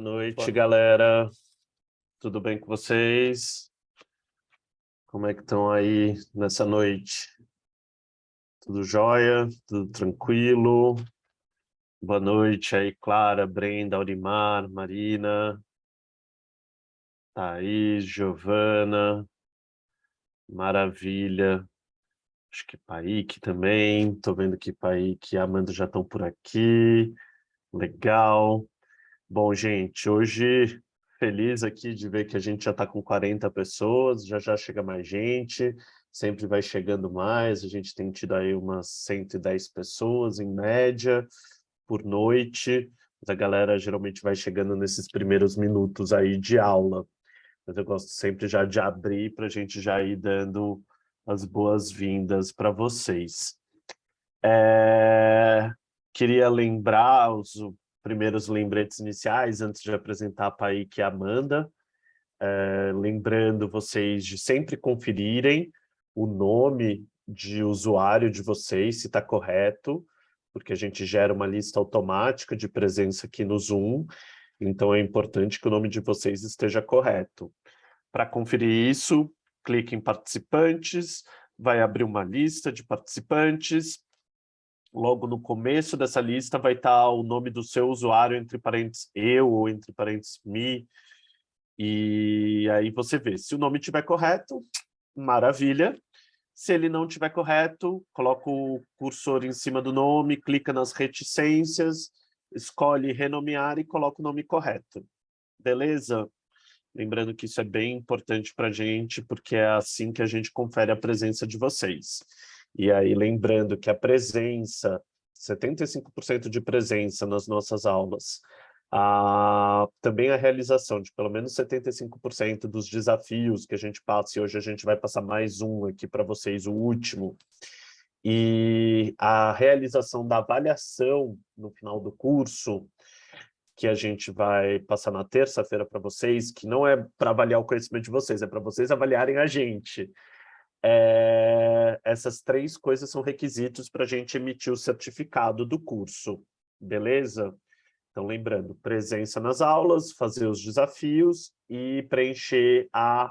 Boa noite, galera. Tudo bem com vocês? Como é que estão aí nessa noite? Tudo jóia? Tudo tranquilo? Boa noite aí, Clara, Brenda, Aurimar, Marina, Thaís, Giovana, maravilha. Acho que Paik também. Tô vendo que Paik e Amanda já estão por aqui. Legal. Bom, gente, hoje feliz aqui de ver que a gente já está com 40 pessoas, já já chega mais gente, sempre vai chegando mais, a gente tem tido aí umas 110 pessoas em média por noite, mas a galera geralmente vai chegando nesses primeiros minutos aí de aula, mas eu gosto sempre já de abrir para a gente já ir dando as boas-vindas para vocês. Queria lembrar os primeiros lembretes iniciais, antes de apresentar a Paik e a Amanda. Lembrando vocês de sempre conferirem o nome de usuário de vocês, se está correto, porque a gente gera uma lista automática de presença aqui no Zoom, então é importante que o nome de vocês esteja correto. Para conferir isso, clique em participantes, vai abrir uma lista de participantes. Logo no começo dessa lista vai estar o nome do seu usuário, entre parênteses eu ou entre parênteses me, e aí você vê. Se o nome estiver correto, maravilha. Se ele não estiver correto, coloca o cursor em cima do nome, clica nas reticências, escolhe renomear e coloca o nome correto. Beleza? Lembrando que isso é bem importante para a gente, porque é assim que a gente confere a presença de vocês. E aí, lembrando que a presença, 75% de presença nas nossas aulas, também a realização de pelo menos 75% dos desafios que a gente passa, e hoje a gente vai passar mais um aqui para vocês, o último, e a realização da avaliação no final do curso, que a gente vai passar na terça-feira para vocês, que não é para avaliar o conhecimento de vocês, é para vocês avaliarem a gente. Essas três coisas são requisitos para a gente emitir o certificado do curso, beleza? Então, lembrando, presença nas aulas, fazer os desafios e preencher a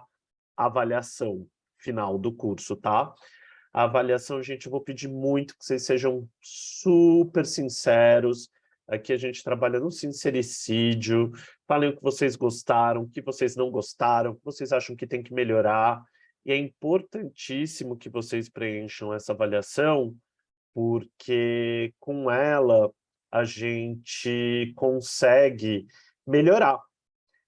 avaliação final do curso, tá? A avaliação, gente, eu vou pedir muito que vocês sejam super sinceros. Aqui a gente trabalha no sincericídio. Falem o que vocês gostaram, o que vocês não gostaram, o que vocês acham que tem que melhorar. E é importantíssimo que vocês preencham essa avaliação, porque com ela a gente consegue melhorar.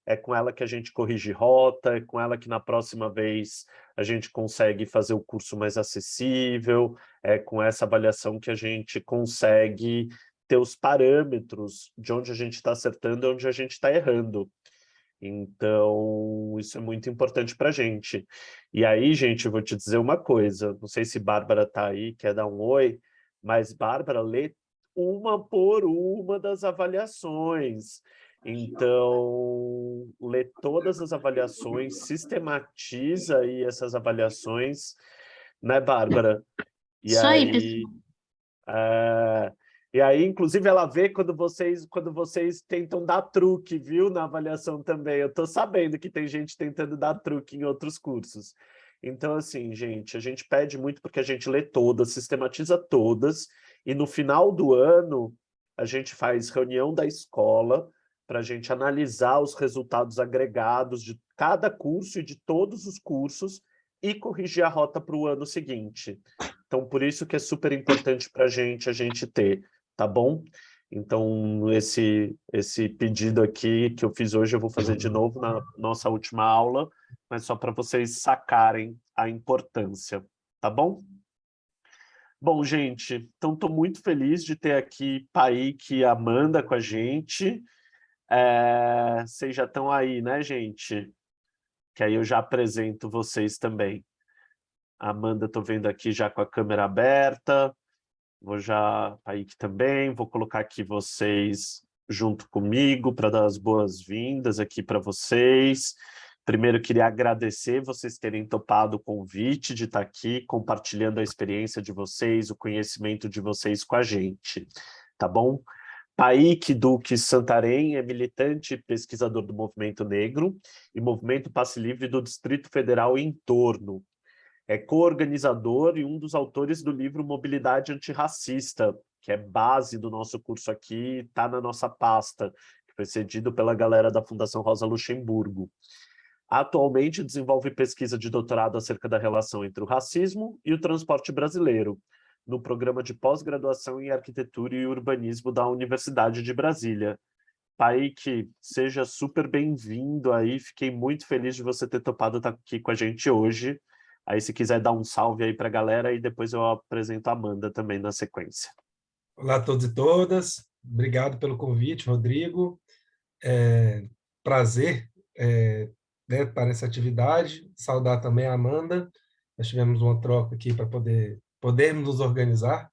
É com ela que a gente corrige rota, é com ela que na próxima vez a gente consegue fazer o curso mais acessível, é com essa avaliação que a gente consegue ter os parâmetros de onde a gente está acertando e onde a gente está errando. Então, isso é muito importante para a gente. E aí, gente, eu vou te dizer uma coisa, não sei se Bárbara está aí, quer dar um oi, mas Bárbara lê uma por uma das avaliações. Então, lê todas as avaliações, sistematiza aí essas avaliações, né, Bárbara? E Isso aí, pessoal. aí, é, inclusive, ela vê quando vocês tentam dar truque, viu, na avaliação também. Eu estou sabendo que tem gente tentando dar truque em outros cursos. Então, assim, gente, a gente pede muito porque a gente lê todas, sistematiza todas, e no final do ano a gente faz reunião da escola para a gente analisar os resultados agregados de cada curso e de todos os cursos e corrigir a rota para o ano seguinte. Então, por isso que é super importante para a gente ter, tá bom? Então, esse pedido aqui que eu fiz hoje, eu vou fazer de novo na nossa última aula, mas só para vocês sacarem a importância, tá bom? Bom, gente, então estou muito feliz de ter aqui Paik e Amanda com a gente. Vocês já estão aí, né, gente? Que aí eu já apresento vocês também. A Amanda, estou vendo aqui já com a câmera aberta. Vou já, Paik também, vou colocar aqui vocês junto comigo para dar as boas-vindas aqui para vocês. Primeiro, queria agradecer vocês terem topado o convite de estar aqui, compartilhando a experiência de vocês, o conhecimento de vocês com a gente, tá bom? Paik Duque Santarém é militante e pesquisador do Movimento Negro e Movimento Passe Livre do Distrito Federal e entorno. É co-organizador e um dos autores do livro Mobilidade Antirracista, que é base do nosso curso aqui, está na nossa pasta, que foi cedido pela galera da Fundação Rosa Luxemburgo. Atualmente desenvolve pesquisa de doutorado acerca da relação entre o racismo e o transporte brasileiro, no programa de pós-graduação em arquitetura e urbanismo da Universidade de Brasília. Paik, seja super bem-vindo aí, fiquei muito feliz de você ter topado estar aqui com a gente hoje. Aí se quiser dar um salve aí para a galera e depois eu apresento a Amanda também na sequência. Olá a todos e todas, obrigado pelo convite, Rodrigo. Prazer né, estar nessa atividade. Saudar também a Amanda. Nós tivemos uma troca aqui para podermos nos organizar.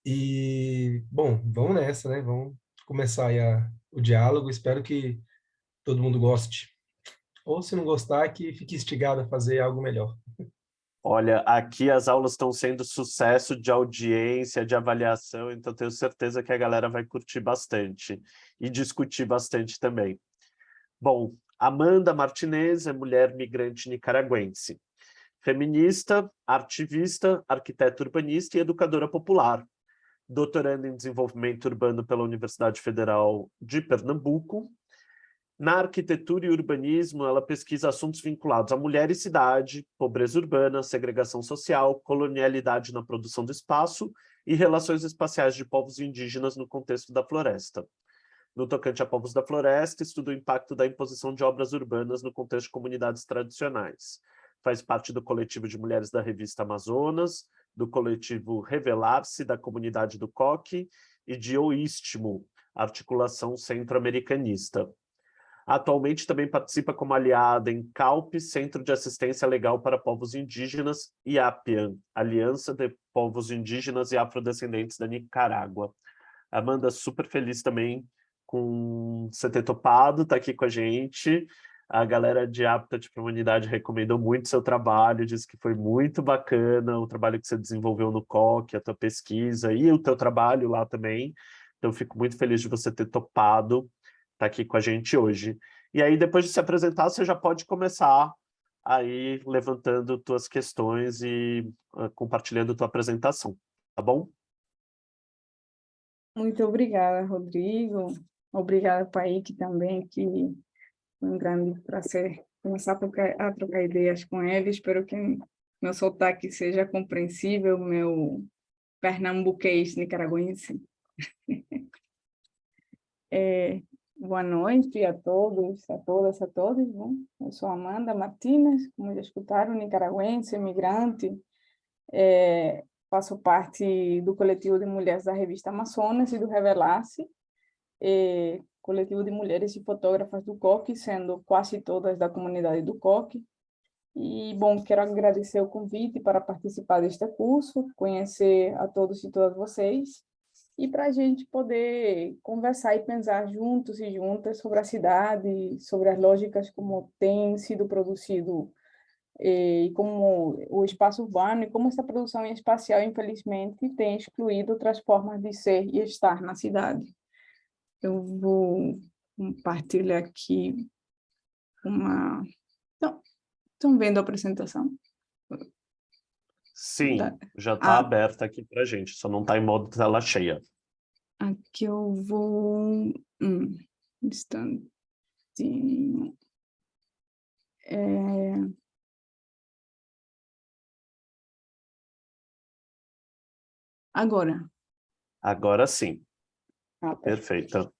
E, bom, vamos nessa, né? Vamos começar aí o diálogo. Espero que todo mundo goste. Ou, se não gostar, que fique instigado a fazer algo melhor. Olha, aqui as aulas estão sendo sucesso de audiência, de avaliação, então tenho certeza que a galera vai curtir bastante e discutir bastante também. Bom, Amanda Martinez é mulher migrante nicaragüense, feminista, ativista, arquiteta urbanista e educadora popular, doutoranda em desenvolvimento urbano pela Universidade Federal de Pernambuco. Na arquitetura e urbanismo, ela pesquisa assuntos vinculados à mulher e cidade, pobreza urbana, segregação social, colonialidade na produção do espaço e relações espaciais de povos indígenas no contexto da floresta. No tocante a povos da floresta, estuda o impacto da imposição de obras urbanas no contexto de comunidades tradicionais. Faz parte do coletivo de mulheres da revista Amazonas, do coletivo Revelar-se, da comunidade do Coque e de O Istmo, articulação centro-americanista. Atualmente também participa como aliada em CALP, Centro de Assistência Legal para Povos Indígenas, e APIAN, Aliança de Povos Indígenas e Afrodescendentes da Nicarágua. Amanda, super feliz também com você ter topado, tá aqui com a gente. A galera de Habitat para a Humanidade recomendou muito seu trabalho, disse que foi muito bacana o trabalho que você desenvolveu no COC, a tua pesquisa e o teu trabalho lá também. Então, fico muito feliz de você ter topado estar aqui com a gente hoje. E aí, depois de se apresentar, você já pode começar aí levantando tuas questões e compartilhando tua apresentação, tá bom? Muito obrigada, Rodrigo. Obrigada, Paik, também, que foi um grande prazer começar a trocar ideias com ele. Espero que meu sotaque seja compreensível, meu pernambuquês nicaragüense. Boa noite a todos, a todas, a todos. Bom, eu sou Amanda Martínez, como já escutaram, nicaragüense, imigrante. Faço parte do coletivo de mulheres da revista Amazonas e do Revelar-se, coletivo de mulheres e fotógrafas do COC, sendo quase todas da comunidade do COC. E, bom, quero agradecer o convite para participar deste curso, conhecer a todos e todas vocês, e para a gente poder conversar e pensar juntos e juntas sobre a cidade, sobre as lógicas como tem sido produzido e como o espaço urbano e como essa produção espacial, infelizmente, tem excluído outras formas de ser e estar na cidade. Eu vou compartilhar aqui uma... Então, estão vendo a apresentação? Sim, já está aberta aqui para a gente, só não está em modo tela cheia. Aqui eu vou... Um instantinho. Agora. Agora sim. Perfeita.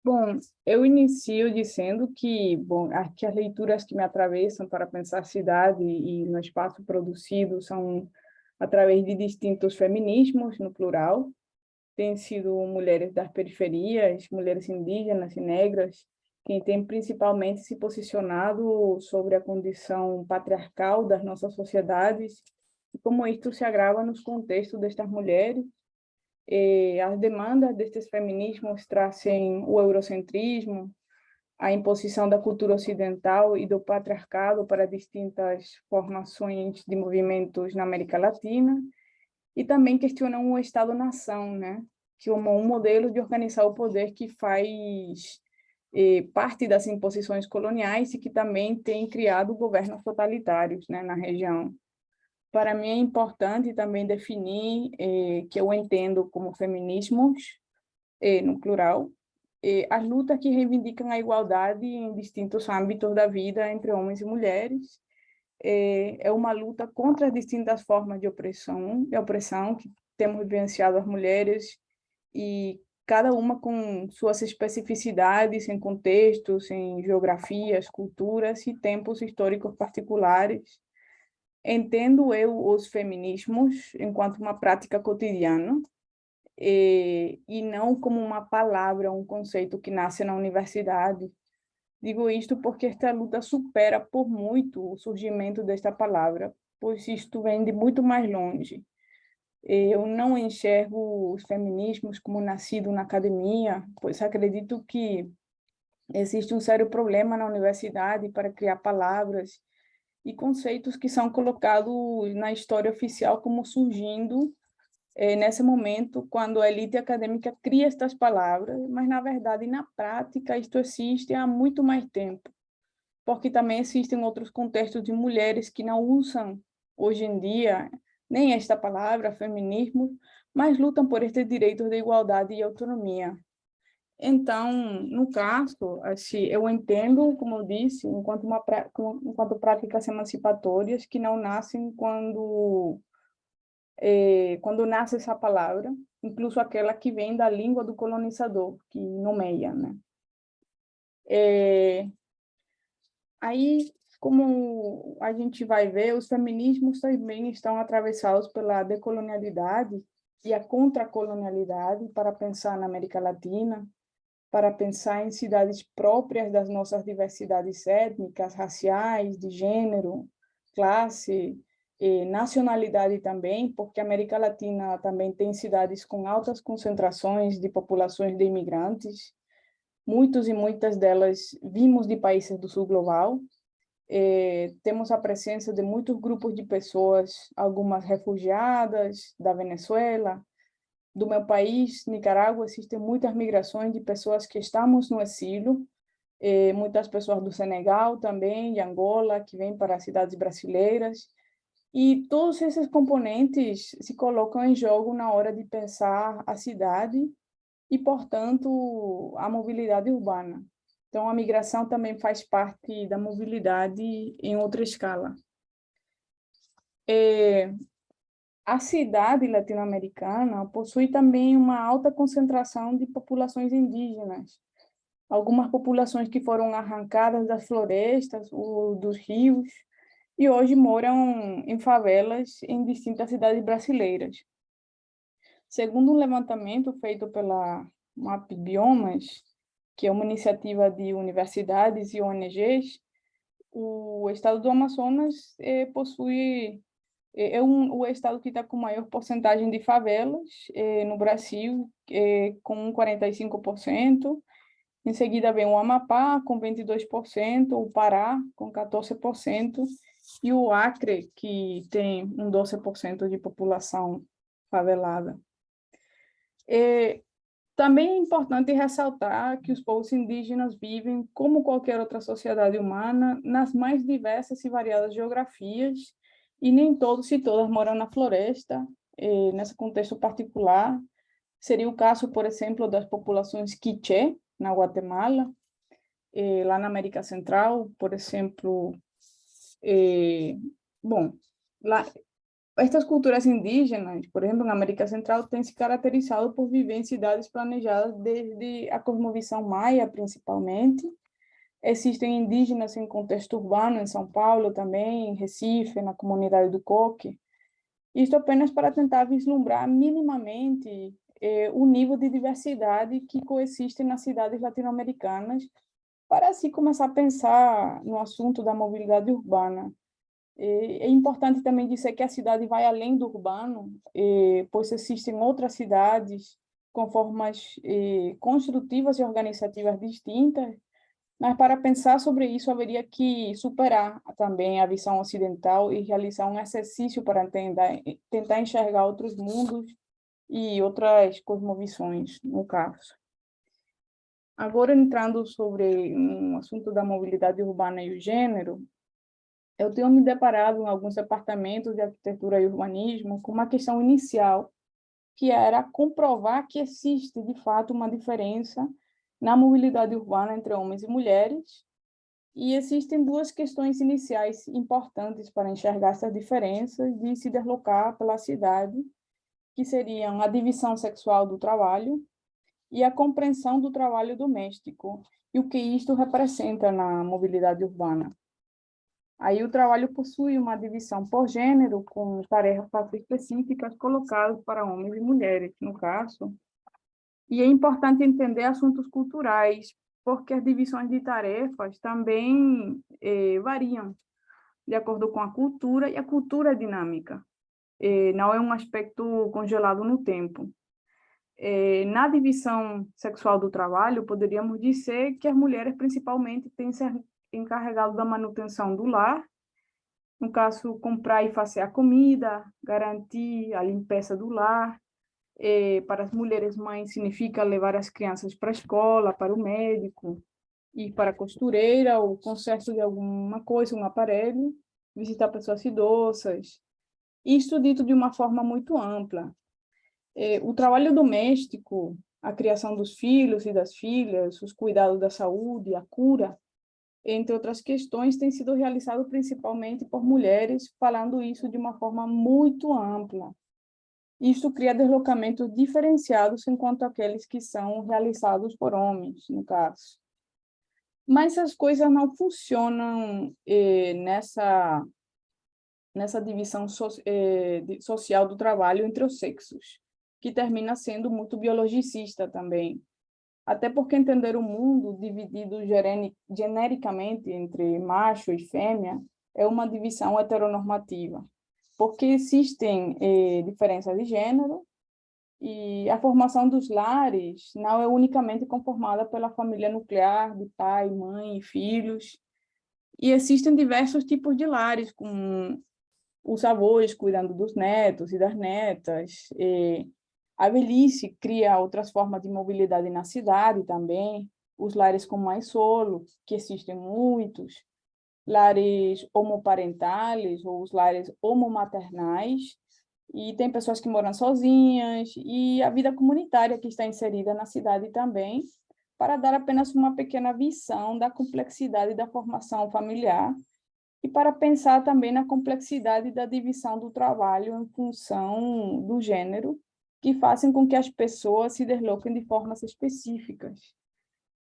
Bom, eu inicio dizendo que, bom, aqui as leituras que me atravessam para pensar a cidade e no espaço produzido são através de distintos feminismos, no plural. Tem sido mulheres das periferias, mulheres indígenas e negras, quem tem principalmente se posicionado sobre a condição patriarcal das nossas sociedades e como isto se agrava nos contextos destas mulheres. As demandas destes feminismos trazem o eurocentrismo, a imposição da cultura ocidental e do patriarcado para distintas formações de movimentos na América Latina, e também questionam o Estado-nação, né? como um modelo de organizar o poder que faz parte das imposições coloniais e que também tem criado governos totalitários, né, na região. Para mim é importante também definir que eu entendo como feminismos, no plural, as lutas que reivindicam a igualdade em distintos âmbitos da vida entre homens e mulheres. É uma luta contra as distintas formas de opressão que temos vivenciado as mulheres, e cada uma com suas especificidades em contextos, em geografias, culturas e tempos históricos particulares. Entendo eu os feminismos enquanto uma prática cotidiana, e não como uma palavra, um conceito que nasce na universidade. Digo isto porque esta luta supera por muito o surgimento desta palavra, pois isto vem de muito mais longe. Eu não enxergo os feminismos como nascido na academia, pois acredito que existe um sério problema na universidade para criar palavras e conceitos que são colocados na história oficial como surgindo nesse momento, quando a elite acadêmica cria estas palavras, mas, na verdade, na prática, isto existe há muito mais tempo, porque também existem outros contextos de mulheres que não usam, hoje em dia, nem esta palavra, feminismo, mas lutam por estes direitos de igualdade e autonomia. Então, no caso, assim, eu entendo, como eu disse, enquanto práticas emancipatórias que não nascem quando nasce essa palavra, incluso aquela que vem da língua do colonizador, que nomeia, né? Aí, como a gente vai ver, os feminismos também estão atravessados pela decolonialidade e a contracolonialidade para pensar na América Latina, para pensar em cidades próprias das nossas diversidades étnicas, raciais, de gênero, classe, nacionalidade também, porque a América Latina também tem cidades com altas concentrações de populações de imigrantes, muitos e muitas delas vimos de países do sul global. Temos a presença de muitos grupos de pessoas, algumas refugiadas da Venezuela, do meu país, Nicarágua, existem muitas migrações de pessoas que estamos no exílio, muitas pessoas do Senegal também, de Angola, que vêm para as cidades brasileiras, e todos esses componentes se colocam em jogo na hora de pensar a cidade e, portanto, a mobilidade urbana. Então, a migração também faz parte da mobilidade em outra escala. A cidade latino-americana possui também uma alta concentração de populações indígenas. Algumas populações que foram arrancadas das florestas ou dos rios e hoje moram em favelas em distintas cidades brasileiras. Segundo um levantamento feito pela MAP Biomas, que é uma iniciativa de universidades e ONGs, o estado do Amazonas possui o estado que está com maior porcentagem de favelas no Brasil, com 45%. Em seguida vem o Amapá, com 22%, o Pará, com 14%, e o Acre, que tem um 12% de população favelada. Também é importante ressaltar que os povos indígenas vivem, como qualquer outra sociedade humana, nas mais diversas e variadas geografias, e nem todos e todas moram na floresta. Nesse contexto particular, seria o caso, por exemplo, das populações quiché, na Guatemala, lá na América Central, por exemplo. Lá, estas culturas indígenas, por exemplo, na América Central, têm se caracterizado por viver em cidades planejadas desde a cosmovisão maia, principalmente. Existem indígenas em contexto urbano, em São Paulo também, em Recife, na comunidade do Coque. Isto apenas para tentar vislumbrar minimamente o nível de diversidade que coexiste nas cidades latino-americanas, para assim começar a pensar no assunto da mobilidade urbana. É importante também dizer que a cidade vai além do urbano, pois existem outras cidades com formas construtivas e organizativas distintas, mas para pensar sobre isso haveria que superar também a visão ocidental e realizar um exercício para tentar enxergar outros mundos e outras cosmovisões, no caso. Agora, entrando sobre um assunto da mobilidade urbana e o gênero, eu tenho me deparado em alguns departamentos de arquitetura e urbanismo com uma questão inicial, que era comprovar que existe, de fato, uma diferença na mobilidade urbana entre homens e mulheres, e existem duas questões iniciais importantes para enxergar essas diferenças de se deslocar pela cidade, que seriam a divisão sexual do trabalho e a compreensão do trabalho doméstico, e o que isto representa na mobilidade urbana. Aí o trabalho possui uma divisão por gênero, com tarefas específicas colocadas para homens e mulheres, no caso. E é importante entender assuntos culturais, porque as divisões de tarefas também variam de acordo com a cultura, e a cultura é dinâmica. Não é um aspecto congelado no tempo. Na divisão sexual do trabalho, poderíamos dizer que as mulheres principalmente têm se encarregado da manutenção do lar, no caso, comprar e fazer a comida, garantir a limpeza do lar. Para as mulheres mães significa levar as crianças para a escola, para o médico, ir para a costureira, ou conserto de alguma coisa, um aparelho, visitar pessoas idosas. Isso dito de uma forma muito ampla. O trabalho doméstico, a criação dos filhos e das filhas, os cuidados da saúde, a cura, entre outras questões, tem sido realizado principalmente por mulheres, falando isso de uma forma muito ampla. Isso cria deslocamentos diferenciados enquanto aqueles que são realizados por homens, no caso. Mas as coisas não funcionam nessa divisão social do trabalho entre os sexos, que termina sendo muito biologicista também. Até porque entender o mundo dividido genericamente entre macho e fêmea é uma divisão heteronormativa, porque existem diferenças de gênero, e a formação dos lares não é unicamente conformada pela família nuclear de pai, mãe e filhos, e existem diversos tipos de lares, com os avós cuidando dos netos e das netas. A velhice cria outras formas de mobilidade na cidade também, os lares com mais solo, que existem muitos, lares homoparentais ou os lares homomaternais, e tem pessoas que moram sozinhas, e a vida comunitária que está inserida na cidade também, para dar apenas uma pequena visão da complexidade da formação familiar, e para pensar também na complexidade da divisão do trabalho em função do gênero, que fazem com que as pessoas se desloquem de formas específicas.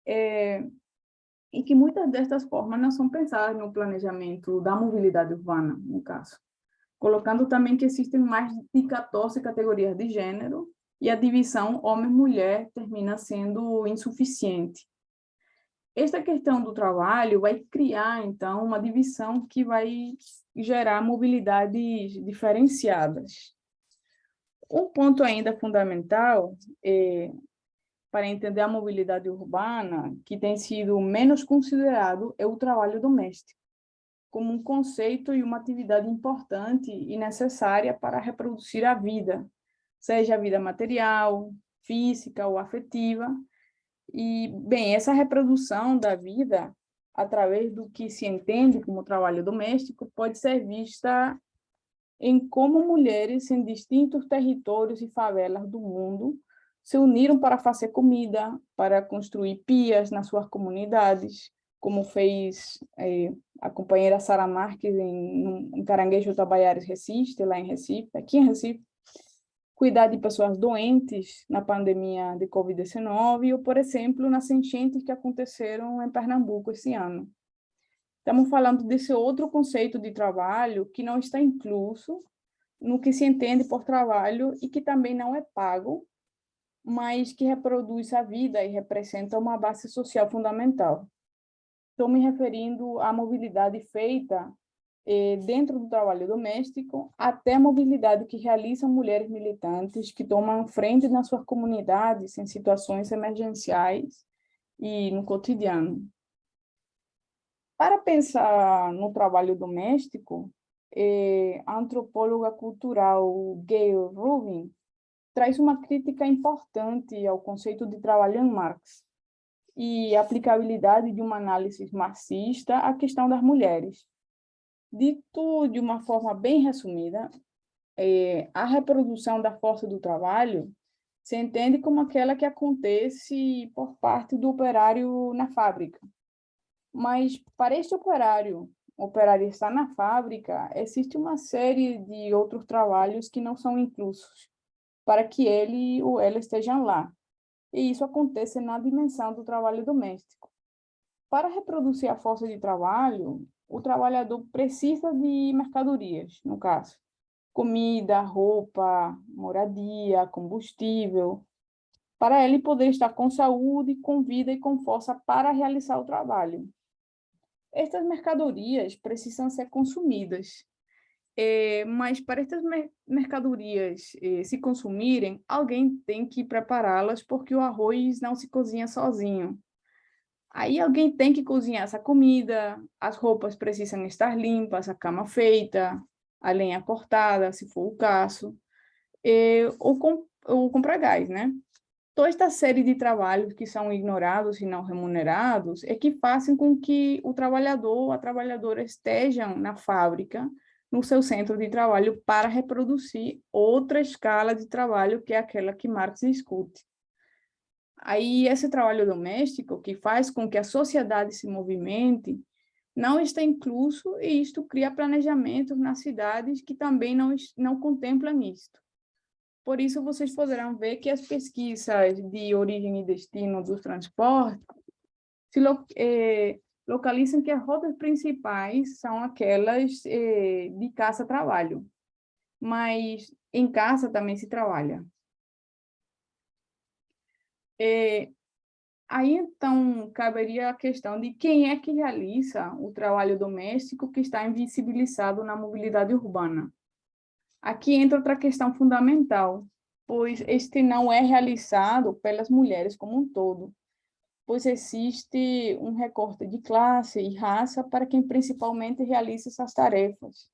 E que muitas destas formas não são pensadas no planejamento da mobilidade urbana, no caso. Colocando também que existem mais de 14 categorias de gênero, e a divisão homem-mulher termina sendo insuficiente. Esta questão do trabalho vai criar, então, uma divisão que vai gerar mobilidades diferenciadas. Um ponto ainda fundamental para entender a mobilidade urbana, que tem sido menos considerado, é o trabalho doméstico, como um conceito e uma atividade importante e necessária para reproduzir a vida, seja a vida material, física ou afetiva. E, bem, essa reprodução da vida, através do que se entende como trabalho doméstico, pode ser vista em como mulheres em distintos territórios e favelas do mundo se uniram para fazer comida, para construir pias nas suas comunidades, como fez a companheira Sara Marques em Caranguejo Tabaiares, Recife, lá em Recife, aqui em Recife, cuidar de pessoas doentes na pandemia de Covid-19, ou, por exemplo, nas enchentes que aconteceram em Pernambuco esse ano. Estamos falando desse outro conceito de trabalho que não está incluso no que se entende por trabalho e que também não é pago, mas que reproduz a vida e representa uma base social fundamental. Estou me referindo à mobilidade feita dentro do trabalho doméstico, até a mobilidade que realizam mulheres militantes que tomam frente nas suas comunidades em situações emergenciais e no cotidiano. Para pensar no trabalho doméstico, a antropóloga cultural Gayle Rubin traz uma crítica importante ao conceito de trabalho em Marx e a aplicabilidade de uma análise marxista à questão das mulheres. Dito de uma forma bem resumida, a reprodução da força do trabalho se entende como aquela que acontece por parte do operário na fábrica. Mas para este operário estar na fábrica, existe uma série de outros trabalhos que não são inclusos para que ele ou ela estejam lá. E isso acontece na dimensão do trabalho doméstico. Para reproduzir a força de trabalho, o trabalhador precisa de mercadorias, no caso, comida, roupa, moradia, combustível, para ele poder estar com saúde, com vida e com força para realizar o trabalho. Estas mercadorias precisam ser consumidas, mas para estas mercadorias se consumirem, alguém tem que prepará-las, porque o arroz não se cozinha sozinho. Aí alguém tem que cozinhar essa comida, as roupas precisam estar limpas, a cama feita, a lenha cortada, se for o caso, ou comprar gás, né? Toda esta série de trabalhos que são ignorados e não remunerados é que fazem com que o trabalhador ou a trabalhadora estejam na fábrica, no seu centro de trabalho, para reproduzir outra escala de trabalho, que é aquela que Marx discute. Aí, esse trabalho doméstico, que faz com que a sociedade se movimente, não está incluso, e isto cria planejamentos nas cidades que também não contemplam isto. Por isso, vocês poderão ver que as pesquisas de origem e destino dos transportes se localizam que as rotas principais são aquelas de caça-trabalho, mas em casa também se trabalha. Aí, então, caberia a questão de quem é que realiza o trabalho doméstico que está invisibilizado na mobilidade urbana. Aqui entra outra questão fundamental, pois este não é realizado pelas mulheres como um todo, pois existe um recorte de classe e raça para quem principalmente realiza essas tarefas.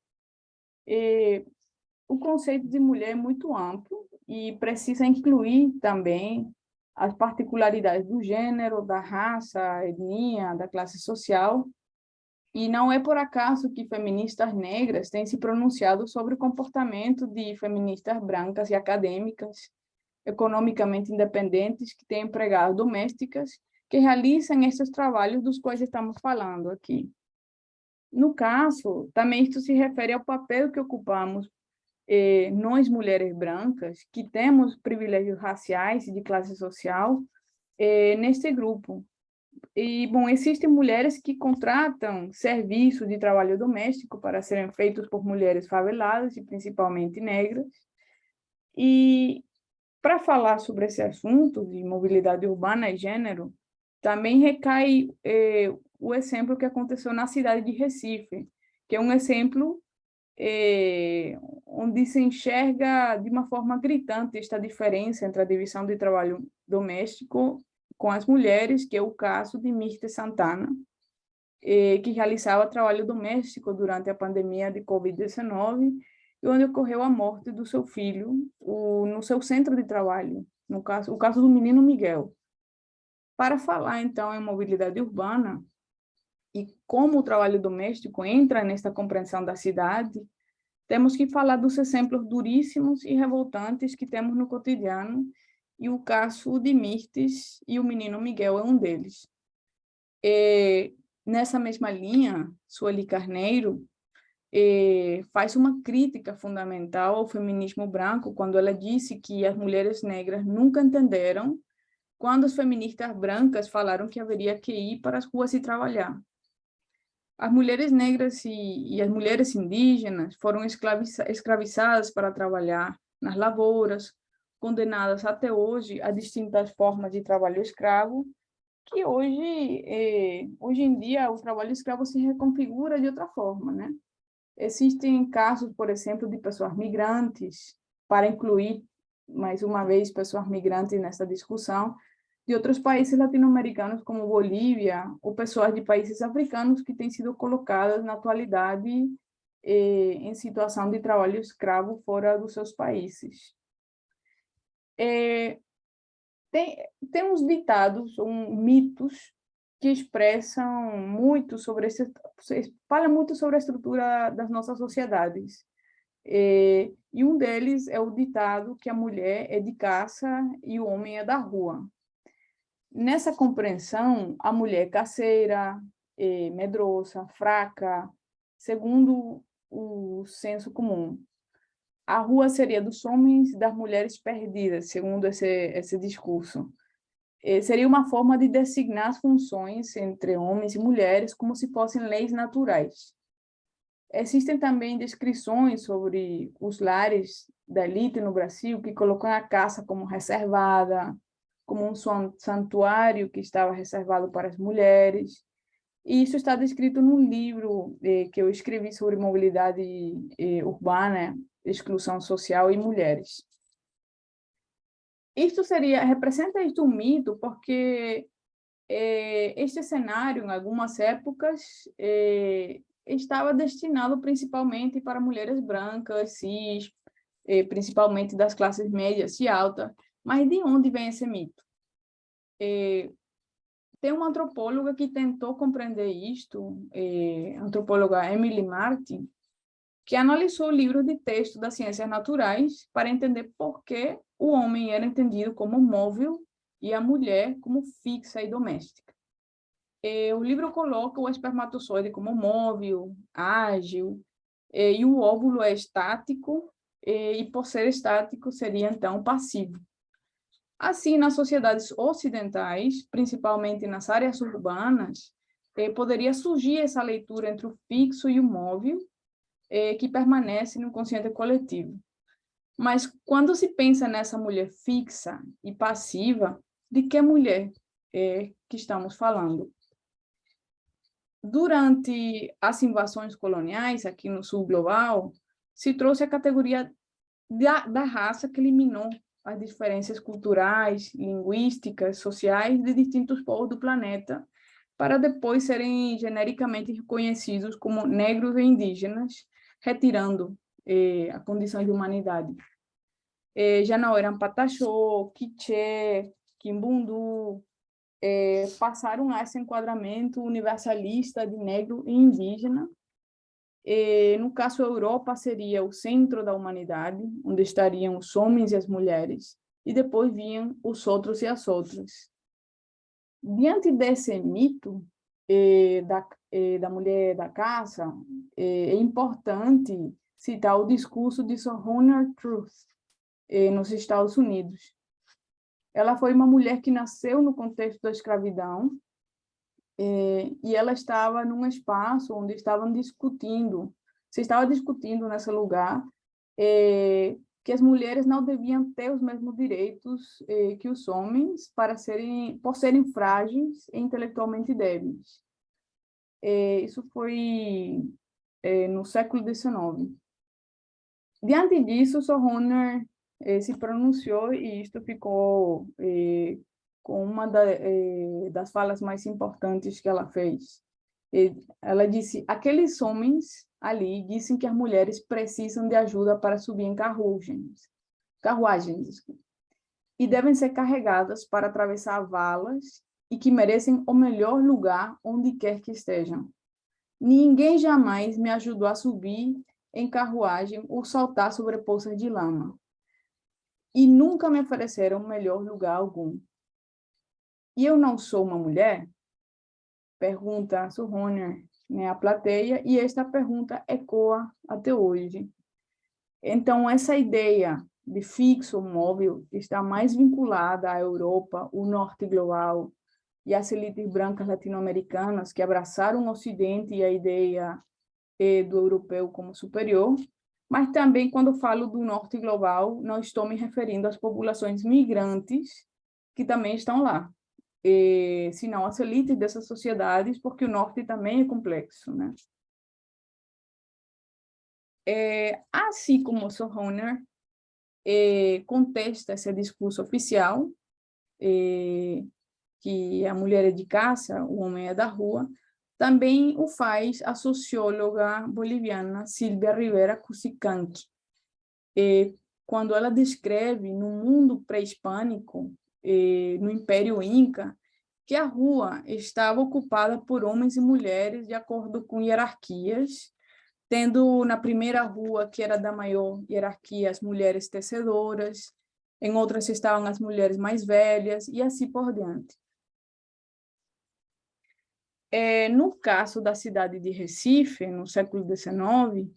O conceito de mulher é muito amplo e precisa incluir também as particularidades do gênero, da raça, etnia, da classe social. E não é por acaso que feministas negras têm se pronunciado sobre o comportamento de feministas brancas e acadêmicas, economicamente independentes, que têm empregadas domésticas, que realizam esses trabalhos dos quais estamos falando aqui. No caso, também isto se refere ao papel que ocupamos nós, mulheres brancas, que temos privilégios raciais e de classe social, neste grupo. E, bom, existem mulheres que contratam serviços de trabalho doméstico para serem feitos por mulheres faveladas e principalmente negras. E, para falar sobre esse assunto de mobilidade urbana e gênero, também recai o exemplo que aconteceu na cidade de Recife, que é um exemplo onde se enxerga de uma forma gritante esta diferença entre a divisão de trabalho doméstico com as mulheres, que é o caso de Mirte Santana, que realizava trabalho doméstico durante a pandemia de Covid-19, e onde ocorreu a morte do seu filho no seu centro de trabalho, no caso, o caso do menino Miguel. Para falar, então, em mobilidade urbana, e como o trabalho doméstico entra nesta compreensão da cidade, temos que falar dos exemplos duríssimos e revoltantes que temos no cotidiano, e o caso de Mirtes e o menino Miguel é um deles. Nessa mesma linha, Sueli Carneiro faz uma crítica fundamental ao feminismo branco quando ela disse que as mulheres negras nunca entenderam quando as feministas brancas falaram que haveria que ir para as ruas e trabalhar. As mulheres negras e as mulheres indígenas foram escravizadas para trabalhar nas lavouras, condenadas até hoje a distintas formas de trabalho escravo, que hoje em dia o trabalho escravo se reconfigura de outra forma, né? Existem casos, por exemplo, de pessoas migrantes, para incluir, mais uma vez, pessoas migrantes nessa discussão, de outros países latino-americanos, como Bolívia, ou pessoas de países africanos que têm sido colocadas, na atualidade, em situação de trabalho escravo fora dos seus países. Tem uns ditados, mitos, que expressam muito sobre falam muito sobre a estrutura das nossas sociedades. E um deles é o ditado que a mulher é de caça e o homem é da rua. Nessa compreensão, a mulher é caseira, medrosa, fraca, segundo o senso comum. A rua seria dos homens e das mulheres perdidas, segundo esse discurso. Seria uma forma de designar as funções entre homens e mulheres como se fossem leis naturais. Existem também descrições sobre os lares da elite no Brasil que colocam a caça como reservada, como um santuário que estava reservado para as mulheres. E isso está descrito num livro que eu escrevi sobre mobilidade urbana, exclusão social e mulheres. Representa isto um mito, porque este cenário, em algumas épocas, estava destinado principalmente para mulheres brancas, cis, principalmente das classes médias e altas. Mas de onde vem esse mito? Tem uma antropóloga que tentou compreender isto, a antropóloga Emily Martin, que analisou livros de texto das ciências naturais para entender por que o homem era entendido como móvel e a mulher como fixa e doméstica. O livro coloca o espermatozoide como móvel, ágil, e o óvulo é estático, e por ser estático seria então passivo. Assim, nas sociedades ocidentais, principalmente nas áreas urbanas, poderia surgir essa leitura entre o fixo e o móvel, que permanece no consciente coletivo. Mas quando se pensa nessa mulher fixa e passiva, de que mulher que estamos falando? Durante as invasões coloniais aqui no sul global, se trouxe a categoria da raça que eliminou as diferenças culturais, linguísticas, sociais de distintos povos do planeta, para depois serem genericamente reconhecidos como negros e indígenas, retirando a condição de humanidade. Já não eram Pataxó, Quiché, Quimbundu, passaram a esse enquadramento universalista de negro e indígena. No caso, a Europa seria o centro da humanidade, onde estariam os homens e as mulheres, e depois vinham os outros e as outras. Diante desse mito da mulher da caça, é importante citar o discurso de Sojourner Truth, nos Estados Unidos. Ela foi uma mulher que nasceu no contexto da escravidão, e ela estava num espaço onde se estava discutindo nesse lugar que as mulheres não deviam ter os mesmos direitos que os homens por serem frágeis e intelectualmente débeis. Isso foi no século XIX. Diante disso, Sojourner se pronunciou e isto ficou com uma das falas mais importantes que ela fez. Ela disse: aqueles homens ali dizem que as mulheres precisam de ajuda para subir em carruagens, e devem ser carregadas para atravessar valas e que merecem o melhor lugar onde quer que estejam. Ninguém jamais me ajudou a subir em carruagem ou saltar sobre poças de lama. E nunca me ofereceram melhor lugar algum. E eu não sou uma mulher? Pergunta Sojourner, né, à plateia, e esta pergunta ecoa até hoje. Então, essa ideia de fixo móvel está mais vinculada à Europa, o norte global, e às elites brancas latino-americanas que abraçaram o Ocidente e a ideia do europeu como superior, mas também, quando falo do norte global, não estou me referindo às populações migrantes que também estão lá, senão as elites dessas sociedades, porque o norte também é complexo, né? Assim como Sojourner contesta esse discurso oficial, que a mulher é de caça, o homem é da rua, também o faz a socióloga boliviana Silvia Rivera Cusicanqui, quando ela descreve no mundo pré-hispânico, no Império Inca, que a rua estava ocupada por homens e mulheres de acordo com hierarquias, tendo na primeira rua, que era da maior hierarquia, as mulheres tecedoras, em outras estavam as mulheres mais velhas, e assim por diante. No caso da cidade de Recife, no século XIX,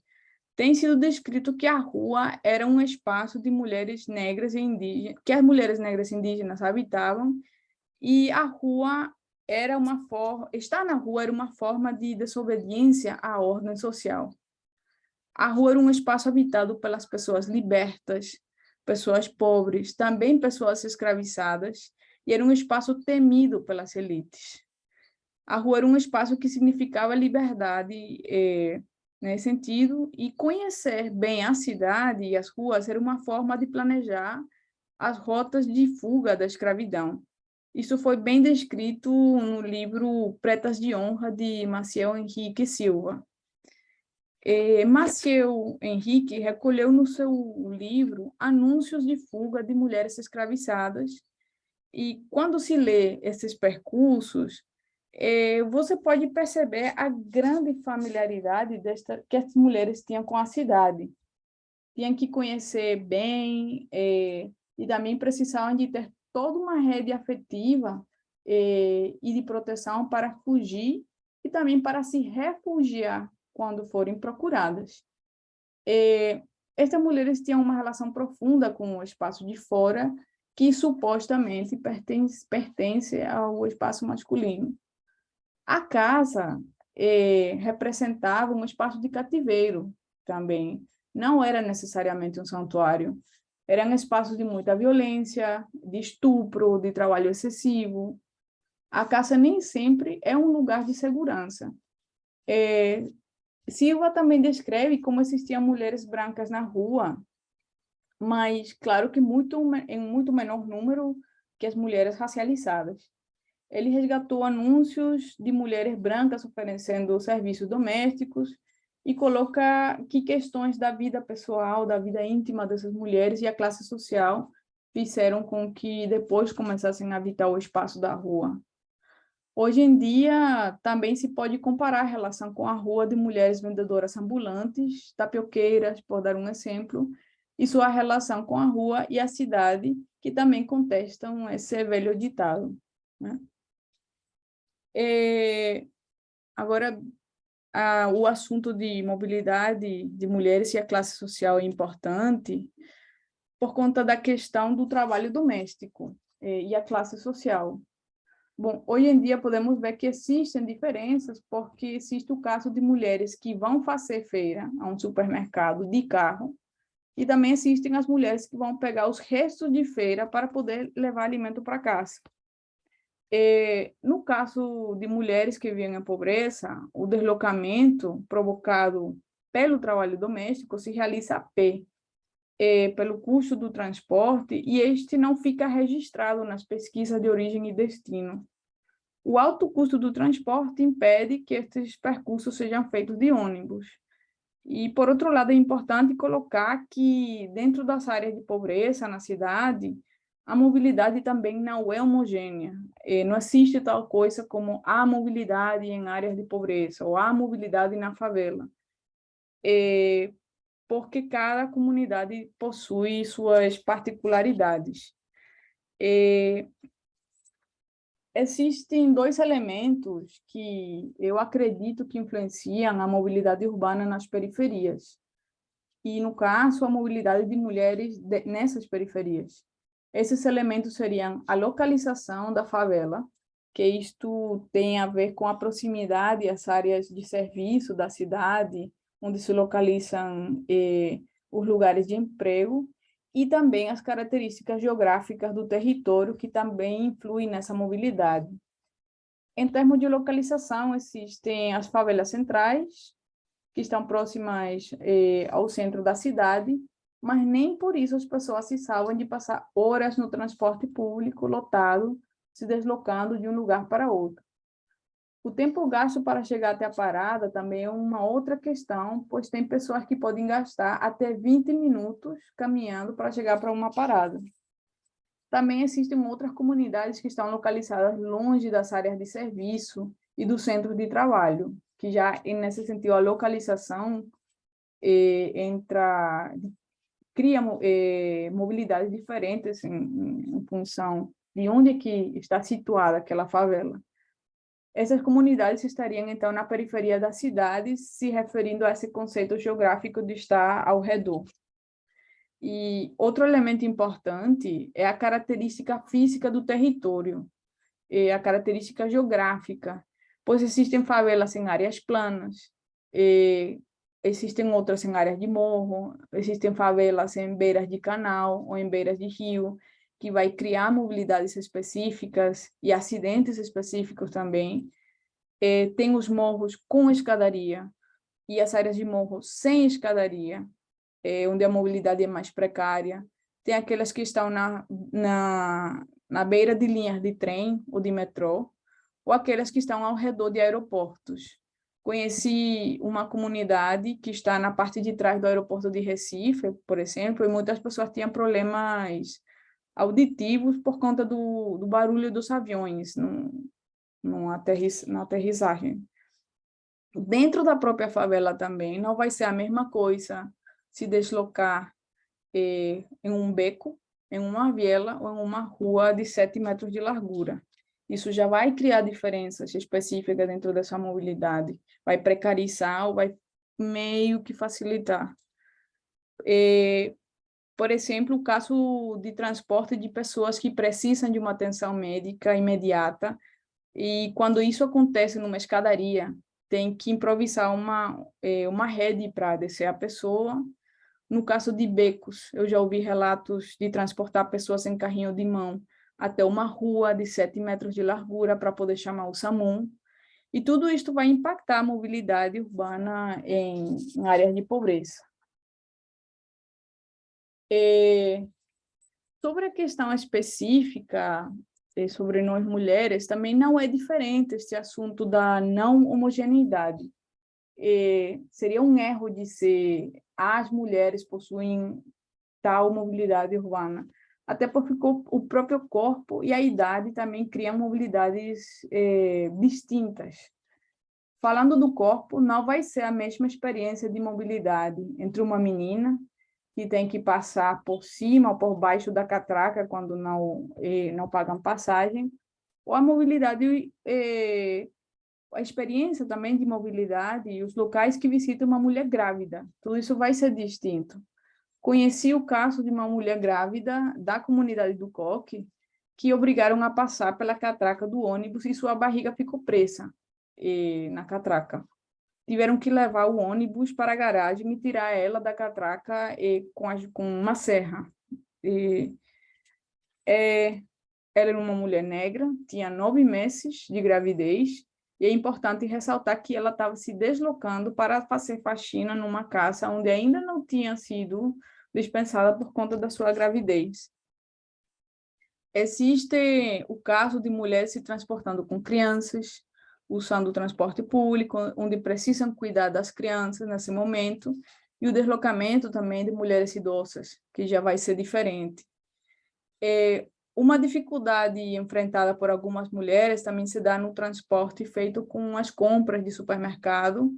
tem sido descrito que a rua era um espaço de mulheres negras e indígenas, que as mulheres negras e indígenas habitavam, e a rua era uma forma, estar na rua era uma forma de desobediência à ordem social. A rua era um espaço habitado pelas pessoas libertas, pessoas pobres, também pessoas escravizadas, e era um espaço temido pelas elites. A rua era um espaço que significava liberdade, nesse sentido, e conhecer bem a cidade e as ruas era uma forma de planejar as rotas de fuga da escravidão. Isso foi bem descrito no livro Pretas de Honra, de Maciel Henrique Silva. Maciel Henrique recolheu no seu livro anúncios de fuga de mulheres escravizadas, e quando se lê esses percursos, você pode perceber a grande familiaridade que as mulheres tinham com a cidade. Tinham que conhecer bem, e também precisavam de ter toda uma rede afetiva e de proteção para fugir e também para se refugiar quando forem procuradas. Estas mulheres tinham uma relação profunda com o espaço de fora, que supostamente pertence ao espaço masculino. A casa representava um espaço de cativeiro também. Não era necessariamente um santuário. Eram espaços de muita violência, de estupro, de trabalho excessivo. A casa nem sempre é um lugar de segurança. Silva também descreve como existiam mulheres brancas na rua, mas claro que em muito menor número que as mulheres racializadas. Ele resgatou anúncios de mulheres brancas oferecendo serviços domésticos e coloca que questões da vida pessoal, da vida íntima dessas mulheres e a classe social fizeram com que depois começassem a habitar o espaço da rua. Hoje em dia, também se pode comparar a relação com a rua de mulheres vendedoras ambulantes, tapioqueiras, por dar um exemplo, e sua relação com a rua e a cidade, que também contestam esse velho ditado, né? Agora, o assunto de mobilidade de mulheres e a classe social é importante por conta da questão do trabalho doméstico e a classe social. Bom, hoje em dia podemos ver que existem diferenças, porque existe o caso de mulheres que vão fazer feira a um supermercado de carro, e também existem as mulheres que vão pegar os restos de feira para poder levar alimento para casa. No caso de mulheres que vivem em pobreza, o deslocamento provocado pelo trabalho doméstico se realiza a pé, pelo custo do transporte, e este não fica registrado nas pesquisas de origem e destino. O alto custo do transporte impede que estes percursos sejam feitos de ônibus. E, por outro lado, é importante colocar que, dentro das áreas de pobreza na cidade, a mobilidade também não é homogênea. Não existe tal coisa como a mobilidade em áreas de pobreza ou a mobilidade na favela. Porque cada comunidade possui suas particularidades. Existem dois elementos que eu acredito que influenciam a mobilidade urbana nas periferias. E, no caso, a mobilidade de mulheres nessas periferias. Esses elementos seriam a localização da favela, que isto tem a ver com a proximidade às áreas de serviço da cidade, onde se localizam os lugares de emprego, e também as características geográficas do território, que também influem nessa mobilidade. Em termos de localização, existem as favelas centrais, que estão próximas ao centro da cidade, mas nem por isso as pessoas se salvam de passar horas no transporte público lotado, se deslocando de um lugar para outro. O tempo gasto para chegar até a parada também é uma outra questão, pois tem pessoas que podem gastar até 20 minutos caminhando para chegar para uma parada. Também existem outras comunidades que estão localizadas longe das áreas de serviço e dos centros de trabalho, que já, nesse sentido, a localização cria mobilidades diferentes em função de onde é que está situada aquela favela. Essas comunidades estariam, então, na periferia das cidades, se referindo a esse conceito geográfico de estar ao redor. E outro elemento importante é a característica física do território, a característica geográfica, pois existem favelas em áreas planas, existem outras em áreas de morro, existem favelas em beiras de canal ou em beiras de rio, que vai criar mobilidades específicas e acidentes específicos também. Tem os morros com escadaria e as áreas de morro sem escadaria, onde a mobilidade é mais precária. Tem aquelas que estão na beira de linhas de trem ou de metrô, ou aquelas que estão ao redor de aeroportos. Conheci uma comunidade que está na parte de trás do aeroporto de Recife, por exemplo, e muitas pessoas tinham problemas auditivos por conta do barulho dos aviões na aterrissagem. Dentro da própria favela também não vai ser a mesma coisa se deslocar em um beco, em uma viela ou em uma rua de 7 metros de largura. Isso já vai criar diferenças específicas dentro dessa mobilidade, vai precarizar ou vai meio que facilitar. Por exemplo, o caso de transporte de pessoas que precisam de uma atenção médica imediata, e quando isso acontece numa escadaria, tem que improvisar uma rede para descer a pessoa. No caso de becos, eu já ouvi relatos de transportar pessoas em carrinho de mão até uma rua de 7 metros de largura para poder chamar o SAMU. E tudo isso vai impactar a mobilidade urbana em áreas de pobreza. Sobre a questão específica sobre nós mulheres, também não é diferente este assunto da não homogeneidade. Seria um erro dizer as mulheres possuem tal mobilidade urbana, até porque o próprio corpo e a idade também criam mobilidades distintas. Falando do corpo, não vai ser a mesma experiência de mobilidade entre uma menina que tem que passar por cima ou por baixo da catraca quando não pagam passagem, ou a mobilidade, a experiência também de mobilidade e os locais que visita uma mulher grávida. Tudo isso vai ser distinto. Conheci o caso de uma mulher grávida da comunidade do Coque, que obrigaram a passar pela catraca do ônibus e sua barriga ficou presa na catraca. Tiveram que levar o ônibus para a garagem e tirar ela da catraca com uma serra. Ela era uma mulher negra, tinha 9 meses de gravidez, e é importante ressaltar que ela estava se deslocando para fazer faxina numa casa onde ainda não tinha sido dispensada por conta da sua gravidez. Existe o caso de mulheres se transportando com crianças, usando o transporte público, onde precisam cuidar das crianças nesse momento, e o deslocamento também de mulheres idosas, que já vai ser diferente. Uma dificuldade enfrentada por algumas mulheres também se dá no transporte feito com as compras de supermercado,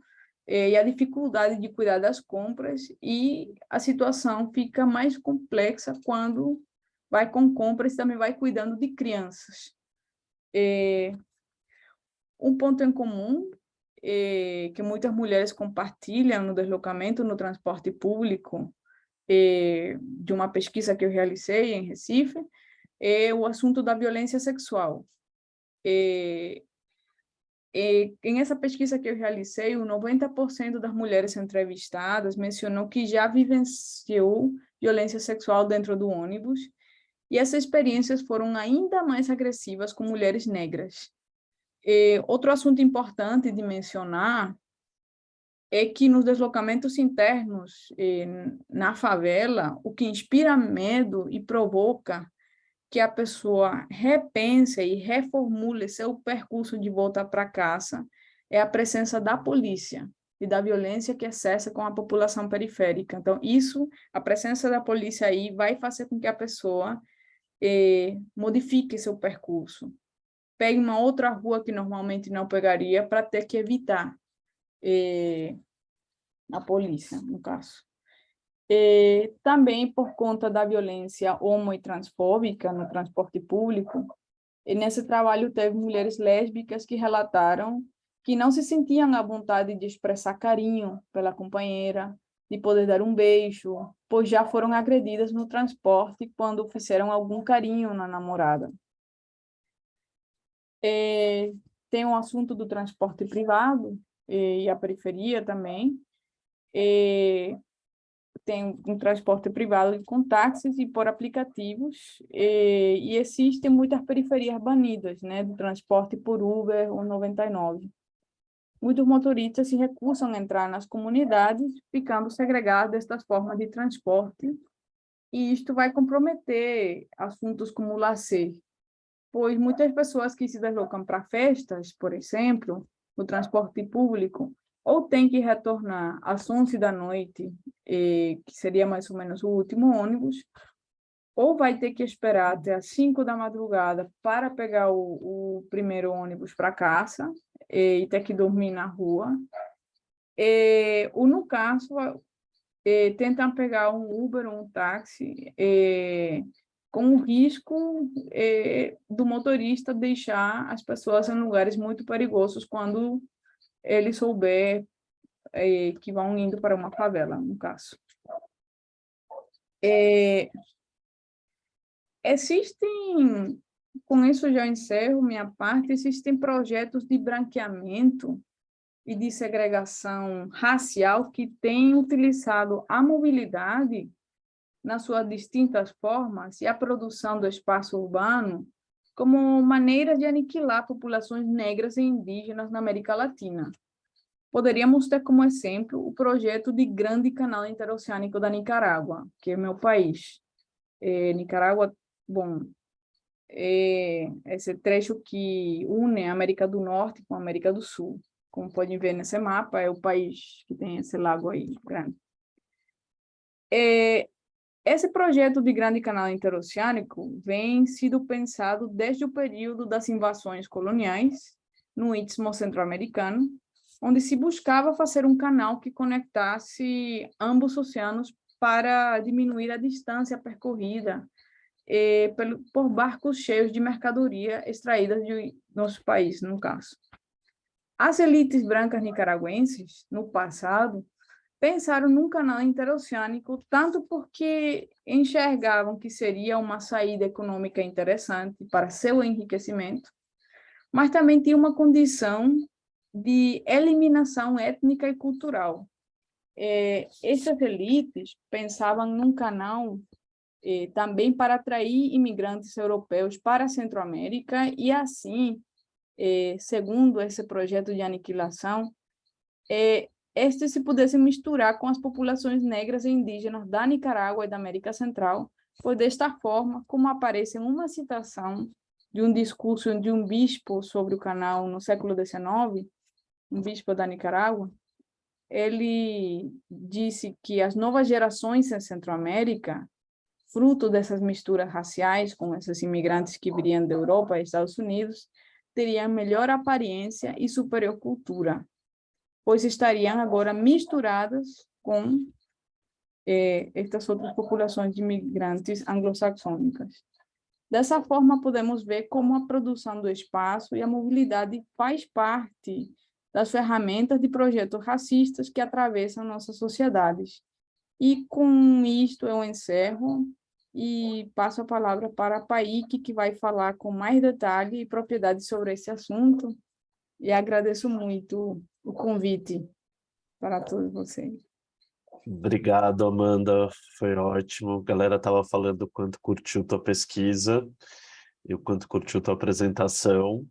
e a dificuldade de cuidar das compras, e a situação fica mais complexa quando vai com compras e também vai cuidando de crianças. Um ponto em comum que muitas mulheres compartilham no deslocamento no transporte público, de uma pesquisa que eu realizei em Recife, é o assunto da violência sexual. Em essa pesquisa que eu realizei, o 90% das mulheres entrevistadas mencionou que já vivenciou violência sexual dentro do ônibus, e essas experiências foram ainda mais agressivas com mulheres negras. Outro assunto importante de mencionar é que nos deslocamentos internos na favela, o que inspira medo e provoca que a pessoa repense e reformule seu percurso de volta para casa é a presença da polícia e da violência que exerce com a população periférica. Então, a presença da polícia aí vai fazer com que a pessoa modifique seu percurso. Pegue uma outra rua que normalmente não pegaria para ter que evitar a polícia, no caso. Também por conta da violência homo- e transfóbica no transporte público, e nesse trabalho teve mulheres lésbicas que relataram que não se sentiam à vontade de expressar carinho pela companheira, de poder dar um beijo, pois já foram agredidas no transporte quando fizeram algum carinho na namorada. Tem o assunto do transporte privado e a periferia também. Tem um transporte privado com táxis e por aplicativos, e existem muitas periferias banidas, né, do transporte por Uber ou 99. Muitos motoristas se recusam a entrar nas comunidades, ficando segregados destas formas de transporte, e isto vai comprometer assuntos como o lazer, pois muitas pessoas que se deslocam para festas, por exemplo, no transporte público, ou têm que retornar às 11 da noite, que seria mais ou menos o último ônibus, ou vai ter que esperar até às 5 da madrugada para pegar o primeiro ônibus para casa, e ter que dormir na rua. Ou, no caso, tentam pegar um Uber ou um táxi, com o risco do motorista deixar as pessoas em lugares muito perigosos quando ele souber que vão indo para uma favela, no caso. Existem, com isso já encerro minha parte, existem projetos de branqueamento e de segregação racial que têm utilizado a mobilidade nas suas distintas formas e a produção do espaço urbano como maneira de aniquilar populações negras e indígenas na América Latina. Poderíamos ter como exemplo o projeto de Grande Canal Interoceânico da Nicarágua, que é meu país. Nicarágua, bom, esse trecho que une a América do Norte com a América do Sul. Como podem ver nesse mapa, é o país que tem esse lago aí grande. Esse projeto de Grande Canal Interoceânico vem sido pensado desde o período das invasões coloniais no Istmo Centro-Americano, onde se buscava fazer um canal que conectasse ambos os oceanos para diminuir a distância percorrida por barcos cheios de mercadoria extraídas de nosso país, no caso. As elites brancas nicaragüenses, no passado, pensaram num canal interoceânico tanto porque enxergavam que seria uma saída econômica interessante para seu enriquecimento, mas também tinha uma condição de eliminação étnica e cultural. Essas elites pensavam num canal também para atrair imigrantes europeus para a Centro-América e, assim, segundo esse projeto de aniquilação, estes se pudessem misturar com as populações negras e indígenas da Nicarágua e da América Central, pois desta forma, como aparece em uma citação de um discurso de um bispo sobre o canal no século XIX, um bispo da Nicarágua, ele disse que as novas gerações em Centro-América, fruto dessas misturas raciais com esses imigrantes que viriam da Europa e Estados Unidos, teriam melhor aparência e superior cultura, pois estariam agora misturadas com estas outras populações de imigrantes anglo-saxônicas. Dessa forma, podemos ver como a produção do espaço e a mobilidade faz parte das ferramentas de projetos racistas que atravessam nossas sociedades. E com isto eu encerro e passo a palavra para a Paik, que vai falar com mais detalhe e propriedade sobre esse assunto, e agradeço muito o convite para todos vocês. Obrigado, Amanda, foi ótimo. A galera estava falando o quanto curtiu tua pesquisa e o quanto curtiu tua apresentação.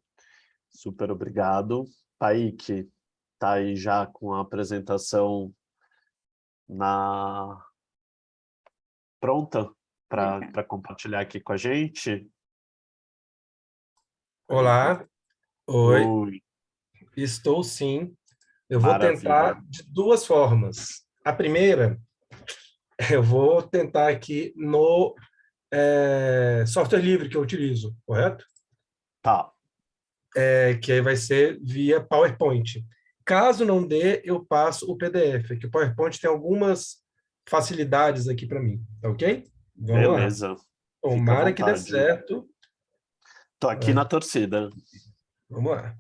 Super obrigado. Paik, tá aí já com a apresentação pronta? para compartilhar aqui com a gente? Olá, oi, Oi, estou sim. Eu vou maravilha. tentar de duas formas. A primeira, eu vou tentar aqui no software livre que eu utilizo, correto? Tá, Que aí vai ser via PowerPoint. Caso não dê, eu passo o PDF, que o PowerPoint tem algumas facilidades aqui para mim, tá ok? Vamos lá. beleza. Fica à Tomara que dê vontade. certo. Tô aqui na torcida. Vamos lá.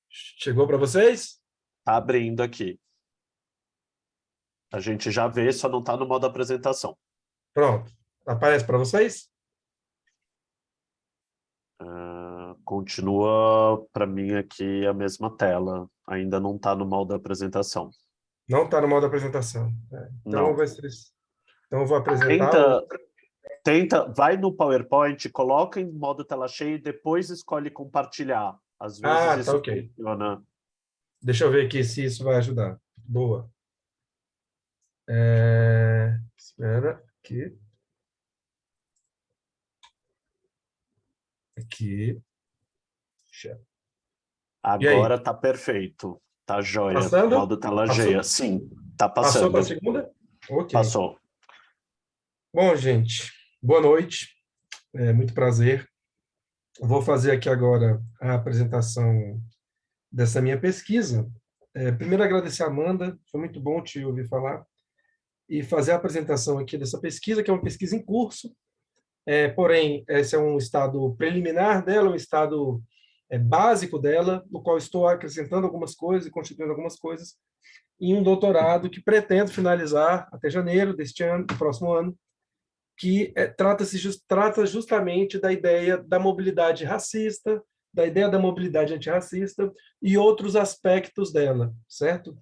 Chegou para vocês? Tá abrindo aqui. A gente já vê, só não tá no modo apresentação. Pronto. Aparece para vocês? Continua para mim aqui a mesma tela. Ainda não tá no modo apresentação. Não está no modo apresentação. Então, Não. vai ser isso. Então, eu vou apresentar Tenta, tenta, vai no PowerPoint, coloca em modo tela cheia e depois escolhe compartilhar. Às vezes tá isso ok. funciona. Deixa eu ver aqui se isso vai ajudar. Boa. Espera, aqui. Aqui. E aí? Agora tá perfeito. Tá joia. Passando? Modo tela Passou? cheia. Sim, tá Passou para a passando. segunda? Ok. Passou. Bom, gente, boa noite. Muito prazer. Vou fazer aqui agora a apresentação dessa minha pesquisa. Primeiro, agradecer a Amanda. Foi muito bom te ouvir falar. E fazer a apresentação aqui dessa pesquisa, que é uma pesquisa em curso. Porém, esse é um estado preliminar dela, um estado básico dela, no qual estou acrescentando algumas coisas e constituindo algumas coisas, em um doutorado que pretendo finalizar até janeiro deste ano, do próximo ano, que trata justamente da ideia da mobilidade racista, da ideia da mobilidade antirracista e outros aspectos dela, certo?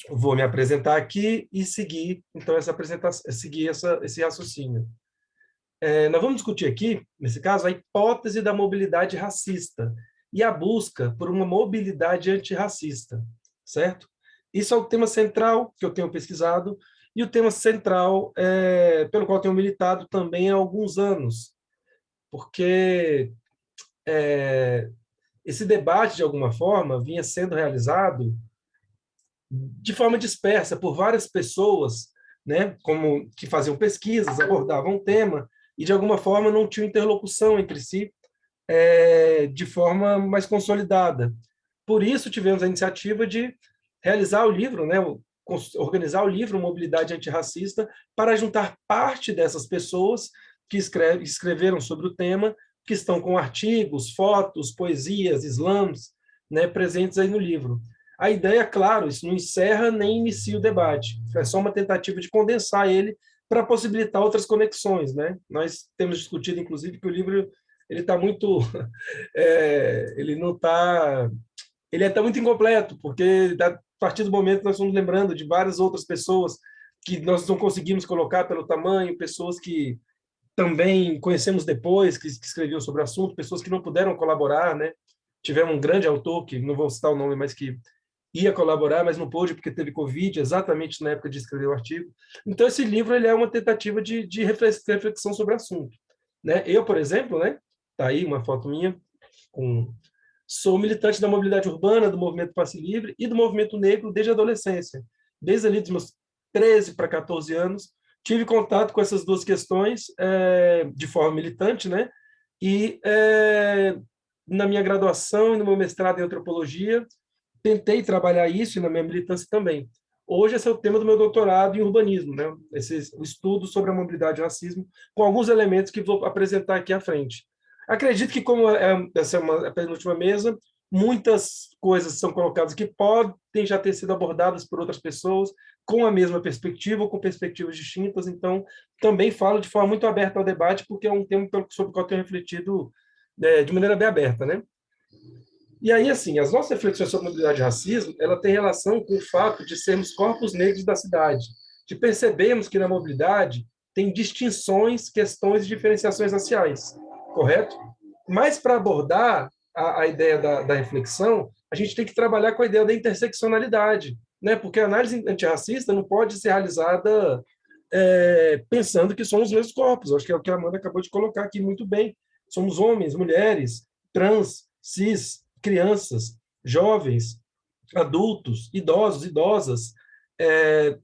Vou me apresentar aqui e seguir, então, essa apresentação, seguir esse raciocínio. Nós vamos discutir aqui, nesse caso, a hipótese da mobilidade racista e a busca por uma mobilidade antirracista, certo? Isso é o tema central que eu tenho pesquisado e o tema central pelo qual eu tenho militado também há alguns anos, porque esse debate, de alguma forma, vinha sendo realizado de forma dispersa por várias pessoas, né, como que faziam pesquisas, abordavam um tema e de alguma forma não tinham interlocução entre si de forma mais consolidada. Por isso tivemos a iniciativa de realizar o livro, né, organizar o livro Mobilidade Antirracista para juntar parte dessas pessoas que escreveram sobre o tema, que estão com artigos, fotos, poesias, slams, né, presentes aí no livro. A ideia, claro, isso não encerra nem inicia o debate, é só uma tentativa de condensar ele para possibilitar outras conexões, né? Nós temos discutido, inclusive, que o livro ele está muito, ele não está, ele é muito incompleto, porque a partir do momento nós estamos lembrando de várias outras pessoas que nós não conseguimos colocar pelo tamanho, pessoas que também conhecemos depois, que escreviam sobre o assunto, pessoas que não puderam colaborar, né? Tivemos um grande autor, que não vou citar o nome, mas que ia colaborar, mas não pôde porque teve Covid, exatamente na época de escrever o artigo. Então, esse livro ele é uma tentativa de reflexão sobre o assunto. Né? Eu, por exemplo, né? Tá aí uma foto minha, sou militante da mobilidade urbana, do movimento Passe Livre e do movimento negro desde a adolescência. Desde ali dos meus 13 para 14 anos, tive contato com essas duas questões de forma militante, né? E na minha graduação e no meu mestrado em antropologia, tentei trabalhar isso e na minha militância também. Hoje esse é o tema do meu doutorado em urbanismo, né? O estudo sobre a mobilidade e o racismo, com alguns elementos que vou apresentar aqui à frente. Acredito que, como essa é a penúltima mesa, muitas coisas são colocadas que podem já ter sido abordadas por outras pessoas com a mesma perspectiva ou com perspectivas distintas, então também falo de forma muito aberta ao debate, porque é um tema sobre o qual eu tenho refletido de maneira bem aberta, né? E aí, assim, as nossas reflexões sobre mobilidade e racismo, ela tem relação com o fato de sermos corpos negros da cidade, de percebermos que na mobilidade tem distinções, questões e diferenciações raciais, correto? Mas para abordar a ideia da reflexão, a gente tem que trabalhar com a ideia da interseccionalidade, né? Porque a análise antirracista não pode ser realizada pensando que somos os mesmos corpos. Acho que é o que a Amanda acabou de colocar aqui muito bem. Somos homens, mulheres, trans, cis, crianças, jovens, adultos, idosos, idosas.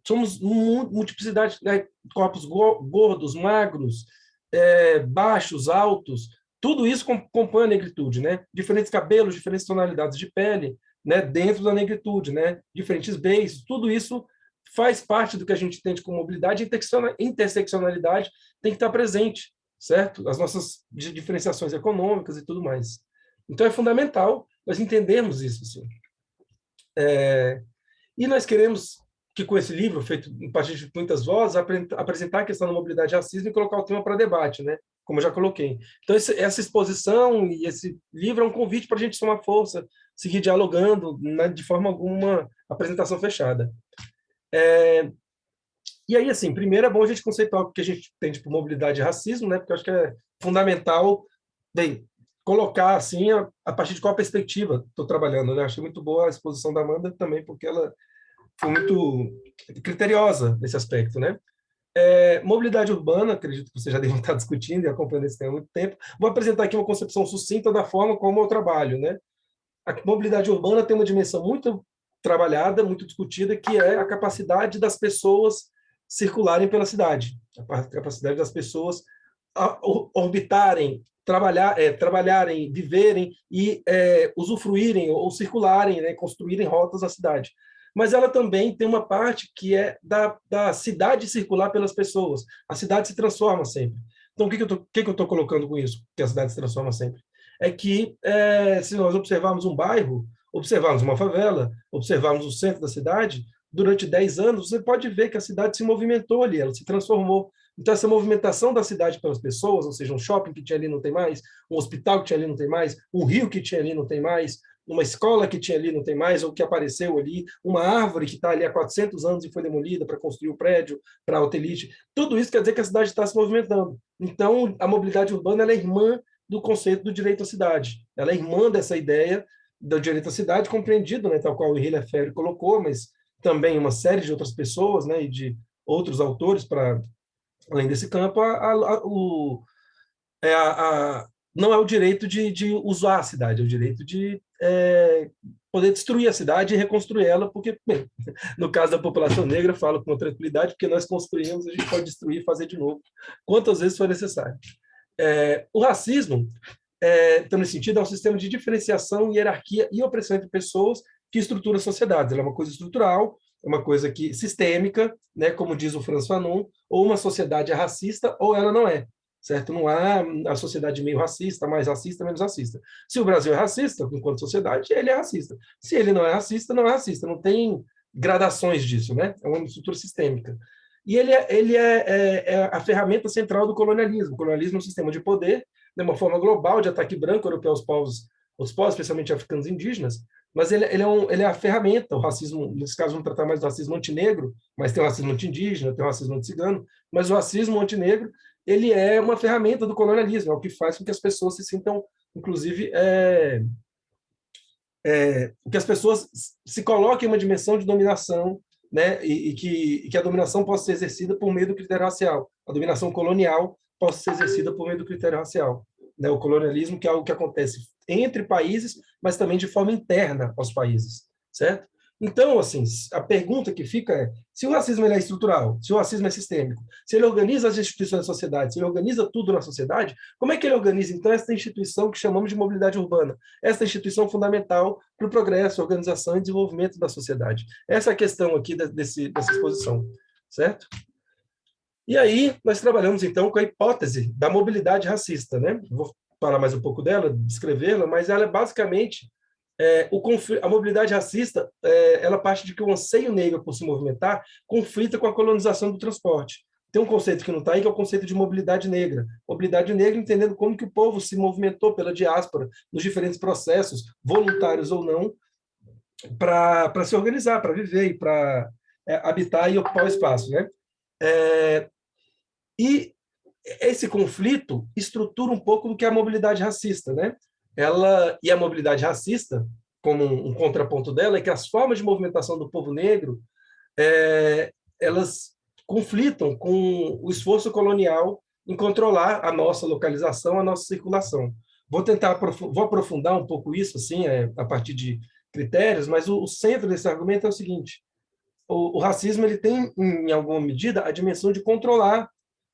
Somos multiplicidade, né? Corpos gordos, magros, baixos, altos. Tudo isso compõe a negritude, né? Diferentes cabelos, diferentes tonalidades de pele, né? Dentro da negritude, né? Diferentes beiços. Tudo isso faz parte do que a gente entende como mobilidade. Interseccionalidade tem que estar presente, certo? As nossas diferenciações econômicas e tudo mais. Então é fundamental nós entendermos isso, assim. E nós queremos que, com esse livro, feito em partir de muitas vozes, apresentar a questão da mobilidade e racismo e colocar o tema para debate, né? Como eu já coloquei. Então, essa exposição e esse livro é um convite para a gente somar força, seguir dialogando, né, de forma alguma, apresentação fechada. E aí, assim, primeiro é bom a gente conceituar o que a gente entende por mobilidade e racismo, né? Porque eu acho que é fundamental, bem, colocar, assim, a partir de qual perspectiva estou trabalhando, né? Achei muito boa a exposição da Amanda também, porque ela foi muito criteriosa nesse aspecto, né? Mobilidade urbana, acredito que você já deve estar discutindo e acompanhando esse tema há muito tempo. Vou apresentar aqui uma concepção sucinta da forma como eu trabalho, né? A mobilidade urbana tem uma dimensão muito trabalhada, muito discutida, que é a capacidade das pessoas circularem pela cidade, a capacidade das pessoas orbitarem, trabalharem, viverem e usufruírem ou circularem, né, construírem rotas na cidade. Mas ela também tem uma parte que é da cidade circular pelas pessoas. A cidade se transforma sempre. Então, o que eu estou colocando com isso? Que a cidade se transforma sempre. É que, se nós observarmos um bairro, observarmos uma favela, observarmos o centro da cidade, durante 10 anos, você pode ver que a cidade se movimentou ali, ela se transformou. Então, essa movimentação da cidade pelas pessoas, ou seja, um shopping que tinha ali não tem mais, um hospital que tinha ali não tem mais, um rio que tinha ali não tem mais, uma escola que tinha ali não tem mais, ou que apareceu ali, uma árvore que está ali há 400 anos e foi demolida para construir o prédio, para a hotelite. Tudo isso quer dizer que a cidade está se movimentando. Então, a mobilidade urbana ela é irmã do conceito do direito à cidade. Ela é irmã dessa ideia do direito à cidade, compreendido, né, tal qual o Henri Lefebvre colocou, mas também uma série de outras pessoas, né, e de outros autores, para além desse campo, não é o direito de usar a cidade, é o direito de poder destruir a cidade e reconstruir ela, porque, bem, no caso da população negra, falo com tranquilidade, porque nós construímos, a gente pode destruir e fazer de novo, quantas vezes for necessário. O racismo, então, nesse sentido, é um sistema de diferenciação, hierarquia e opressão entre pessoas que estrutura sociedades. Ela é uma coisa estrutural, é uma coisa sistêmica, né, como diz o Frantz Fanon, ou uma sociedade é racista ou ela não é, certo? Não há a sociedade meio racista, mais racista, menos racista. Se o Brasil é racista, enquanto sociedade, ele é racista. Se ele não é racista, não é racista. Não tem gradações disso, né? É uma estrutura sistêmica. E ele é a ferramenta central do colonialismo. O colonialismo é um sistema de poder, de uma forma global, de ataque branco europeu aos povos, especialmente africanos e indígenas, mas ele é a ferramenta. O racismo, nesse caso, vamos tratar mais do racismo antinegro, mas tem o racismo anti-indígena, tem o racismo anti-cigano, mas o racismo antinegro, ele é uma ferramenta do colonialismo, é o que faz com que as pessoas se sintam, inclusive, que as pessoas se coloquem em uma dimensão de dominação, né, e que a dominação possa ser exercida por meio do critério racial, a dominação colonial possa ser exercida por meio do critério racial, né, o colonialismo, que é algo que acontece entre países, mas também de forma interna aos países, certo? Então, assim, a pergunta que fica é, se o racismo ele é estrutural, se o racismo é sistêmico, se ele organiza as instituições da sociedade, se ele organiza tudo na sociedade, como é que ele organiza, então, essa instituição que chamamos de mobilidade urbana? Essa instituição fundamental para o progresso, organização e desenvolvimento da sociedade. Essa é a questão aqui dessa exposição, certo? E aí, nós trabalhamos, então, com a hipótese da mobilidade racista, né? Vou falar mais um pouco dela, descrevê-la, mas ela é basicamente a mobilidade racista, ela parte de que o anseio negro por se movimentar conflita com a colonização do transporte. Tem um conceito que não está aí, que é o conceito de mobilidade negra. Mobilidade negra entendendo como que o povo se movimentou pela diáspora nos diferentes processos, voluntários ou não, para se organizar, para viver e para habitar e ocupar o espaço, né? E esse conflito estrutura um pouco do que é a mobilidade racista, né? E a mobilidade racista, como um contraponto dela, é que as formas de movimentação do povo negro, elas conflitam com o esforço colonial em controlar a nossa localização, a nossa circulação. Vou aprofundar um pouco isso, assim, a partir de critérios, mas o centro desse argumento é o seguinte: o racismo ele tem, em alguma medida, a dimensão de controlar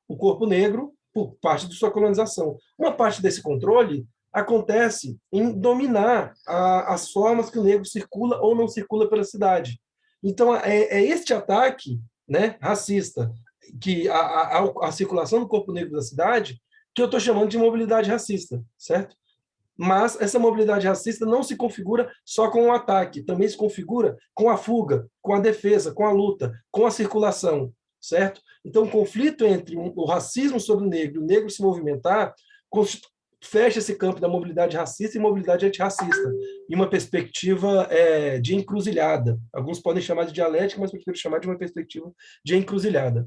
o corpo negro por parte de sua colonização. Uma parte desse controle acontece em dominar as formas que o negro circula ou não circula pela cidade. Então, é este ataque, né, racista, que a circulação do corpo negro da cidade, que eu estou chamando de mobilidade racista, certo? Mas essa mobilidade racista não se configura só com o ataque, também se configura com a fuga, com a defesa, com a luta, com a circulação, certo? Então, o conflito entre o racismo sobre o negro se movimentar, fecha esse campo da mobilidade racista e mobilidade antirracista, em uma perspectiva de encruzilhada. Alguns podem chamar de dialética, mas eu prefiro chamar de uma perspectiva de encruzilhada.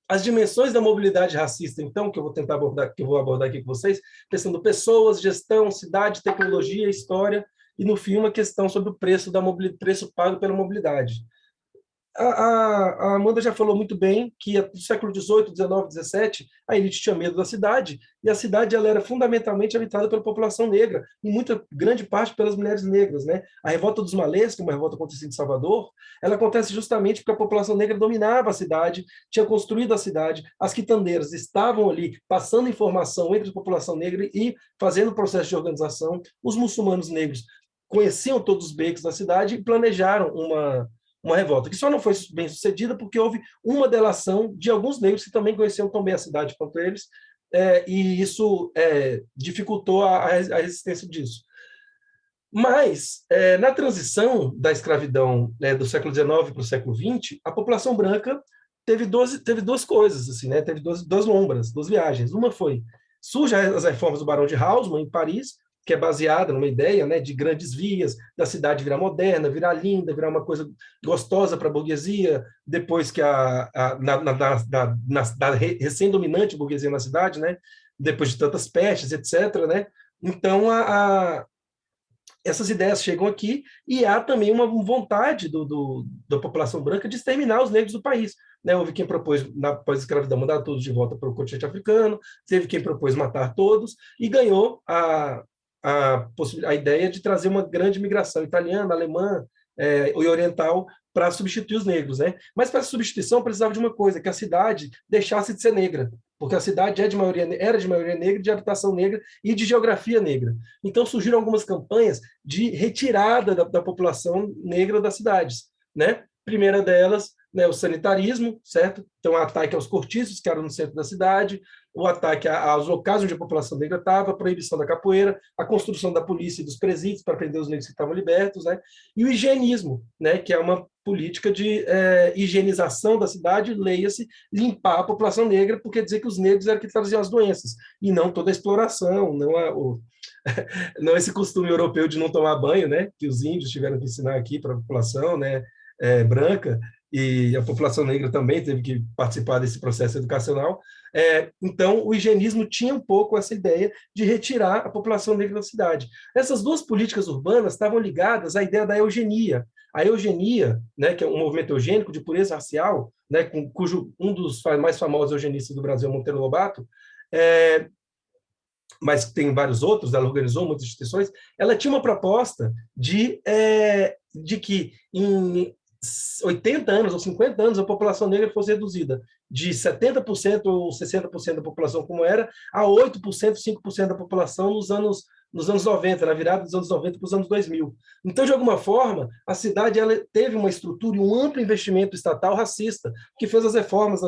As dimensões da mobilidade racista, então, que eu vou tentar abordar, que eu vou abordar aqui com vocês, pensando pessoas, gestão, cidade, tecnologia, história, e no fim uma questão sobre o preço preço pago pela mobilidade. A Amanda já falou muito bem que no século XVIII, XIX, XVII, a elite tinha medo da cidade, e a cidade ela era fundamentalmente habitada pela população negra, em muita grande parte pelas mulheres negras, né? A revolta dos malês, que é uma revolta acontecida em Salvador, ela acontece justamente porque a população negra dominava a cidade, tinha construído a cidade, as quitandeiras estavam ali passando informação entre a população negra e fazendo o processo de organização, os muçulmanos negros conheciam todos os becos da cidade e planejaram uma revolta, que só não foi bem sucedida porque houve uma delação de alguns negros que também conheciam tão bem a cidade quanto eles, e isso dificultou a resistência disso. Mas, na transição da escravidão do século XIX para o século XX, a população branca teve duas coisas, assim, né? Teve duas lombras, duas viagens. Uma foi, surgem as reformas do Barão de Haussmann, em Paris, que é baseada numa ideia, né, de grandes vias, da cidade virar moderna, virar linda, virar uma coisa gostosa para a burguesia, depois que da recém-dominante burguesia na cidade, né, depois de tantas pestes, etc., né? Então, essas ideias chegam aqui e há também uma vontade da população branca de exterminar os negros do país. Né? Houve quem propôs, na pós-escravidão, mandar todos de volta para o continente africano, teve quem propôs matar todos, e ganhou a ideia de trazer uma grande migração italiana, alemã e oriental para substituir os negros. Né? Mas para essa substituição precisava de uma coisa, que a cidade deixasse de ser negra, porque a cidade era de maioria negra, de habitação negra e de geografia negra. Então surgiram algumas campanhas de retirada da população negra das cidades. Né? Primeira delas, né, o sanitarismo, certo? Então, o ataque aos cortiços, que eram no centro da cidade, o ataque aos locais onde a população negra estava, a proibição da capoeira, a construção da polícia e dos presídios para prender os negros que estavam libertos, né? E o higienismo, né, que é uma política de higienização da cidade, leia-se, limpar a população negra, porque dizer que os negros eram que traziam as doenças, e não toda a exploração, não esse costume europeu de não tomar banho, né, que os índios tiveram que ensinar aqui para a população, né, branca, e a população negra também teve que participar desse processo educacional. Então, o higienismo tinha um pouco essa ideia de retirar a população negra da cidade. Essas duas políticas urbanas estavam ligadas à ideia da eugenia. A eugenia, né, que é um movimento eugênico de pureza racial, né, cujo um dos mais famosos eugenistas do Brasil é Monteiro Lobato, mas tem vários outros, ela organizou muitas instituições, ela tinha uma proposta de que em 80 anos ou 50 anos a população negra fosse reduzida de 70% ou 60% da população como era a 8%, 5% da população nos anos 90, na virada dos anos 90 para os anos 2000. Então, de alguma forma, a cidade ela teve uma estrutura e um amplo investimento estatal racista, que fez as reformas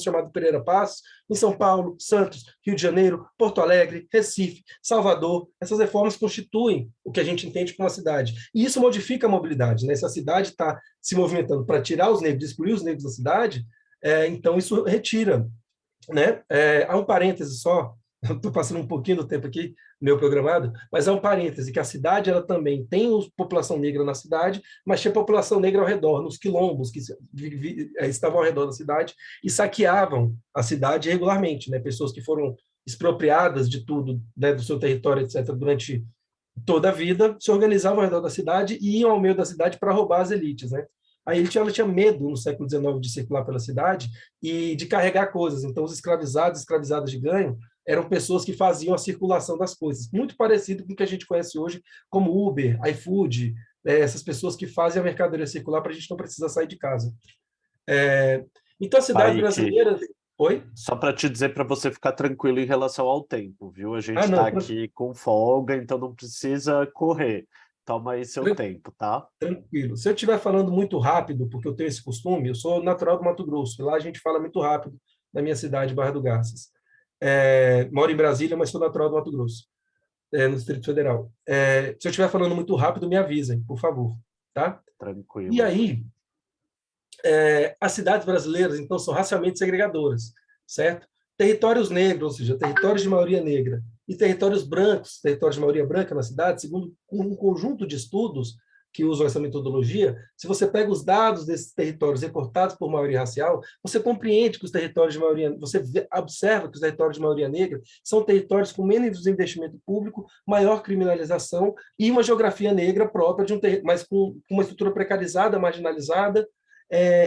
chamadas Pereira Passos, em São Paulo, Santos, Rio de Janeiro, Porto Alegre, Recife, Salvador. Essas reformas constituem o que a gente entende como uma cidade. E isso modifica a mobilidade. Né? Se a cidade está se movimentando para tirar os negros, excluir os negros da cidade, então isso retira. Né? Há um parêntese só, estou passando um pouquinho do tempo aqui, meu programado, mas há um parêntese, que a cidade ela também tem população negra na cidade, mas tinha população negra ao redor, nos quilombos que estavam ao redor da cidade e saqueavam a cidade regularmente, né? Pessoas que foram expropriadas de tudo, né, do seu território, etc., durante toda a vida, se organizavam ao redor da cidade e iam ao meio da cidade para roubar as elites. Né? ela tinha medo, no século XIX, de circular pela cidade e de carregar coisas. Então, os escravizados e escravizadas de ganho eram pessoas que faziam a circulação das coisas, muito parecido com o que a gente conhece hoje como Uber, iFood, essas pessoas que fazem a mercadoria circular para a gente não precisar sair de casa. Então, a cidade Kaique, brasileira... Oi? só para te dizer para você ficar tranquilo em relação ao tempo, viu? A gente Ah, não, está aqui com folga, então não precisa correr. Toma aí seu tempo, tá? tranquilo. Se eu estiver falando muito rápido, porque eu tenho esse costume, eu sou natural do Mato Grosso, lá a gente fala muito rápido na minha cidade, Barra do Garças. Moro em Brasília, mas sou natural do Mato Grosso, no Distrito Federal. Se eu estiver falando muito rápido, me avisem, por favor, tá? E Tranquilo. aí, as cidades brasileiras, então, são racialmente segregadoras, certo? Territórios negros, ou seja, territórios de maioria negra, e territórios brancos, territórios de maioria branca na cidade, segundo um conjunto de estudos que usam essa metodologia, se você pega os dados desses territórios recortados por maioria racial, você compreende que os territórios de maioria, você observa que os territórios de maioria negra são territórios com menos investimento público, maior criminalização e uma geografia negra própria de mas com uma estrutura precarizada, marginalizada,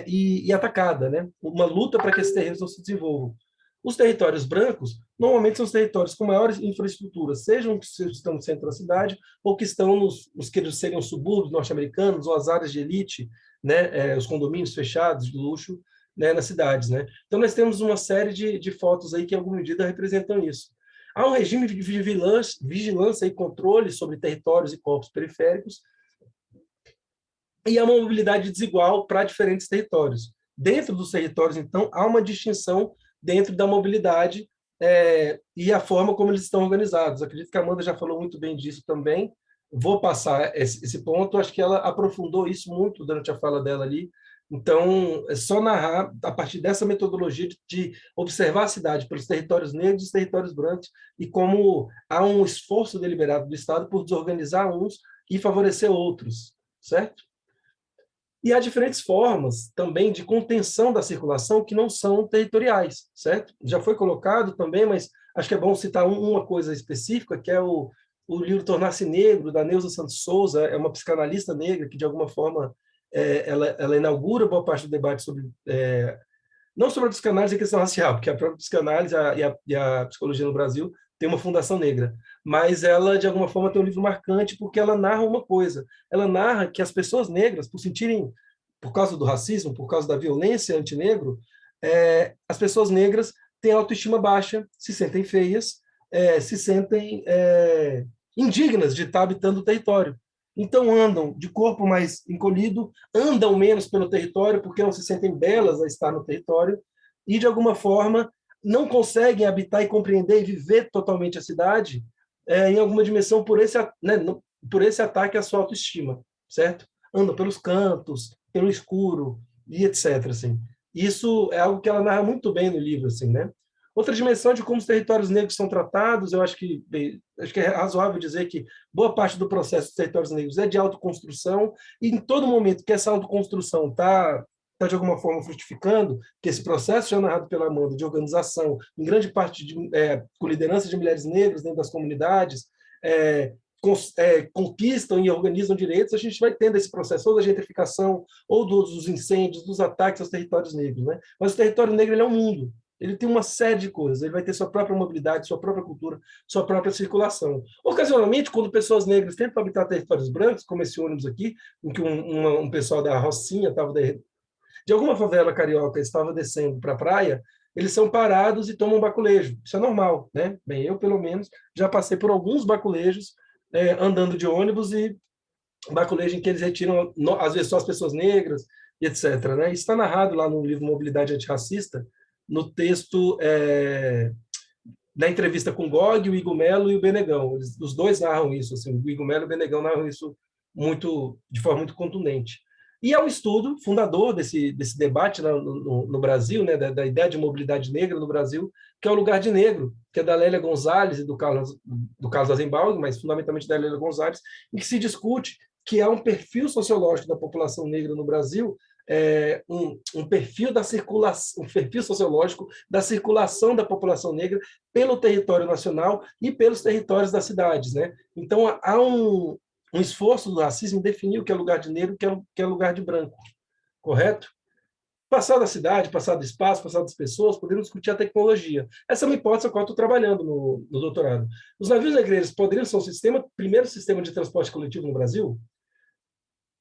e atacada, né? Uma luta para que esses terrenos não se desenvolvam. Os territórios brancos, normalmente, são os territórios com maiores infraestruturas, sejam que estão no centro da cidade ou que estão nos que seriam subúrbios norte-americanos ou as áreas de elite, né? Os condomínios fechados de luxo, né? Nas cidades, né? Então, nós temos uma série de fotos aí que, em alguma medida, representam isso. Há um regime de vigilância e controle sobre territórios e corpos periféricos, e há uma mobilidade desigual para diferentes territórios. Dentro dos territórios, então, há uma distinção dentro da mobilidade e a forma como eles estão organizados. Acredito que a Amanda já falou muito bem disso também. Vou passar esse ponto, acho que ela aprofundou isso muito durante a fala dela ali. Então, é só narrar, a partir dessa metodologia de observar a cidade pelos territórios negros e os territórios brancos, e como há um esforço deliberado do Estado por desorganizar uns e favorecer outros, certo? E há diferentes formas também de contenção da circulação que não são territoriais, certo? Já foi colocado também, mas acho que é bom citar uma coisa específica, que é o livro Tornar-se Negro, da Neuza Santos Souza, é uma psicanalista negra que, de alguma forma, ela inaugura boa parte do debate sobre... não sobre a psicanálise e a questão racial, porque a própria psicanálise e a psicologia no Brasil tem uma fundação negra, mas ela, de alguma forma, tem um livro marcante porque ela narra uma coisa. Ela narra que as pessoas negras, por causa do racismo, por causa da violência antinegro, as pessoas negras têm autoestima baixa, se sentem feias, se sentem indignas de estar habitando o território. Então andam de corpo mais encolhido, andam menos pelo território porque não se sentem belas a estar no território e, de alguma forma, não conseguem habitar e compreender e viver totalmente a cidade em alguma dimensão por esse ataque à sua autoestima, certo? Andam pelos cantos, pelo escuro e etc. Assim. Isso é algo que ela narra muito bem no livro, assim, né? Outra dimensão de como os territórios negros são tratados, eu acho que é razoável dizer que boa parte do processo dos territórios negros é de autoconstrução, e em todo momento que essa autoconstrução está de alguma forma frutificando, que esse processo já narrado pela Amanda de organização, em grande parte com liderança de mulheres negras dentro das comunidades, conquistam e organizam direitos, a gente vai tendo esse processo ou da gentrificação, ou dos incêndios, dos ataques aos territórios negros. Né? Mas o território negro ele é um mundo. Ele tem uma série de coisas, ele vai ter sua própria mobilidade, sua própria cultura, sua própria circulação. Ocasionalmente, quando pessoas negras tentam habitar territórios brancos, como esse ônibus aqui, em que um pessoal da Rocinha estava de alguma favela carioca estava descendo para a praia, eles são parados e tomam baculejo. Isso é normal, né? Bem, eu, pelo menos, já passei por alguns baculejos andando de ônibus e baculejo em que eles retiram, às vezes, só as pessoas negras, e etc. Né? Isso está narrado lá no livro Mobilidade Antirracista, no texto da entrevista com Gog, o Igor Melo e o Benegão. Os dois narram isso, assim, o Igor Melo e o Benegão narram isso de forma muito contundente. E é um estudo fundador desse debate no Brasil, né, da ideia de mobilidade negra no Brasil, que é o Lugar de Negro, que é da Lélia Gonzalez e do Carlos Azenbaug, mas fundamentalmente da Lélia Gonzalez, em que se discute que há um perfil sociológico da população negra no Brasil, um perfil da circulação, um perfil sociológico da circulação da população negra pelo território nacional e pelos territórios das cidades, né? Então há um esforço do racismo em definir o que é lugar de negro e o que é lugar de branco. correto? Passar da cidade, passar do espaço, passar das pessoas, podemos discutir a tecnologia. Essa é uma hipótese a qual estou trabalhando no doutorado. Os navios negreiros poderiam ser o primeiro sistema de transporte coletivo no Brasil?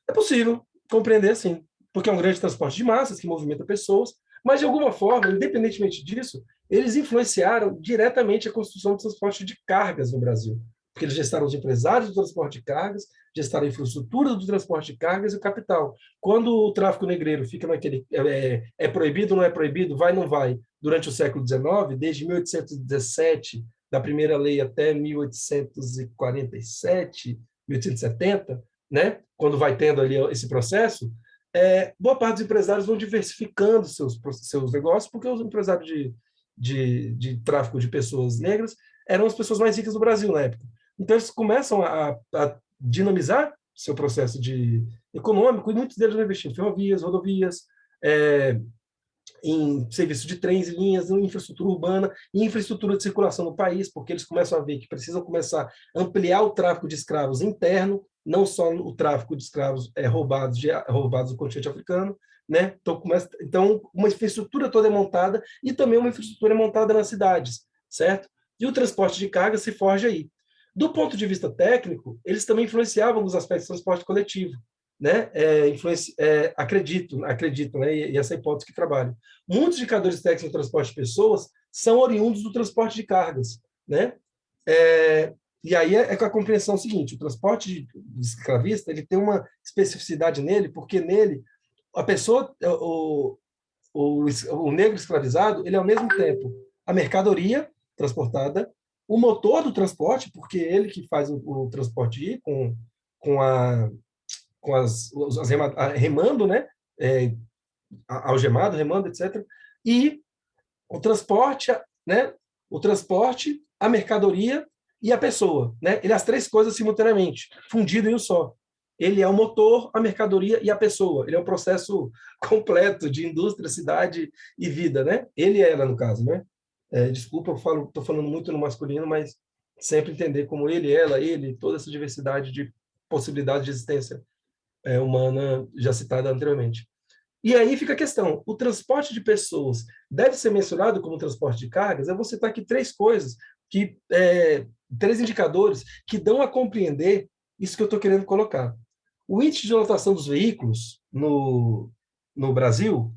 É possível compreender, sim, porque é um grande transporte de massas que movimenta pessoas, mas, de alguma forma, independentemente disso, eles influenciaram diretamente a construção do transporte de cargas no Brasil, porque eles gestaram os empresários do transporte de cargas, gestaram a infraestrutura do transporte de cargas e o capital. Quando o tráfico negreiro fica naquele é proibido, não é proibido, vai, não vai, durante o século XIX, desde 1817, da primeira lei até 1847, 1870, né? Quando vai tendo ali esse processo, boa parte dos empresários vão diversificando seus negócios, porque os empresários de tráfico de pessoas negras eram as pessoas mais ricas do Brasil na época. Então, eles começam a dinamizar seu processo econômico, e muitos deles vão investir em ferrovias, rodovias, em serviço de trens e linhas, em infraestrutura urbana e infraestrutura de circulação no país, porque eles começam a ver que precisam começar a ampliar o tráfico de escravos interno, não só o tráfico de escravos roubados do continente africano, né? Então, uma infraestrutura toda é montada, e também uma infraestrutura é montada nas cidades, certo? E o transporte de carga se forja aí. Do ponto de vista técnico, eles também influenciavam nos aspectos do transporte coletivo, né? Acredito, né? E essa é a hipótese que trabalho. Muitos indicadores técnicos no transporte de pessoas são oriundos do transporte de cargas, né? E aí com a compreensão seguinte: o transporte de escravista, ele tem uma especificidade nele, porque nele a pessoa, o negro escravizado, ele é ao mesmo tempo a mercadoria transportada, o motor do transporte, porque é ele que faz o transporte ir com remando, né? Algemado, remando, etc. E o transporte, né? O transporte, a mercadoria e a pessoa, né? Ele é as três coisas simultaneamente, fundido em um só. Ele é o motor, a mercadoria e a pessoa. Ele é um processo completo de indústria, cidade e vida, né? Ele e ela, no caso, né? Desculpa, eu estou falando muito no masculino, mas sempre entender como ele, ela, ele, toda essa diversidade de possibilidades de existência humana já citada anteriormente. E aí fica a questão: o transporte de pessoas deve ser mencionado como transporte de cargas? Eu vou citar aqui três coisas, três indicadores que dão a compreender isso que eu estou querendo colocar. O índice de lotação dos veículos no Brasil,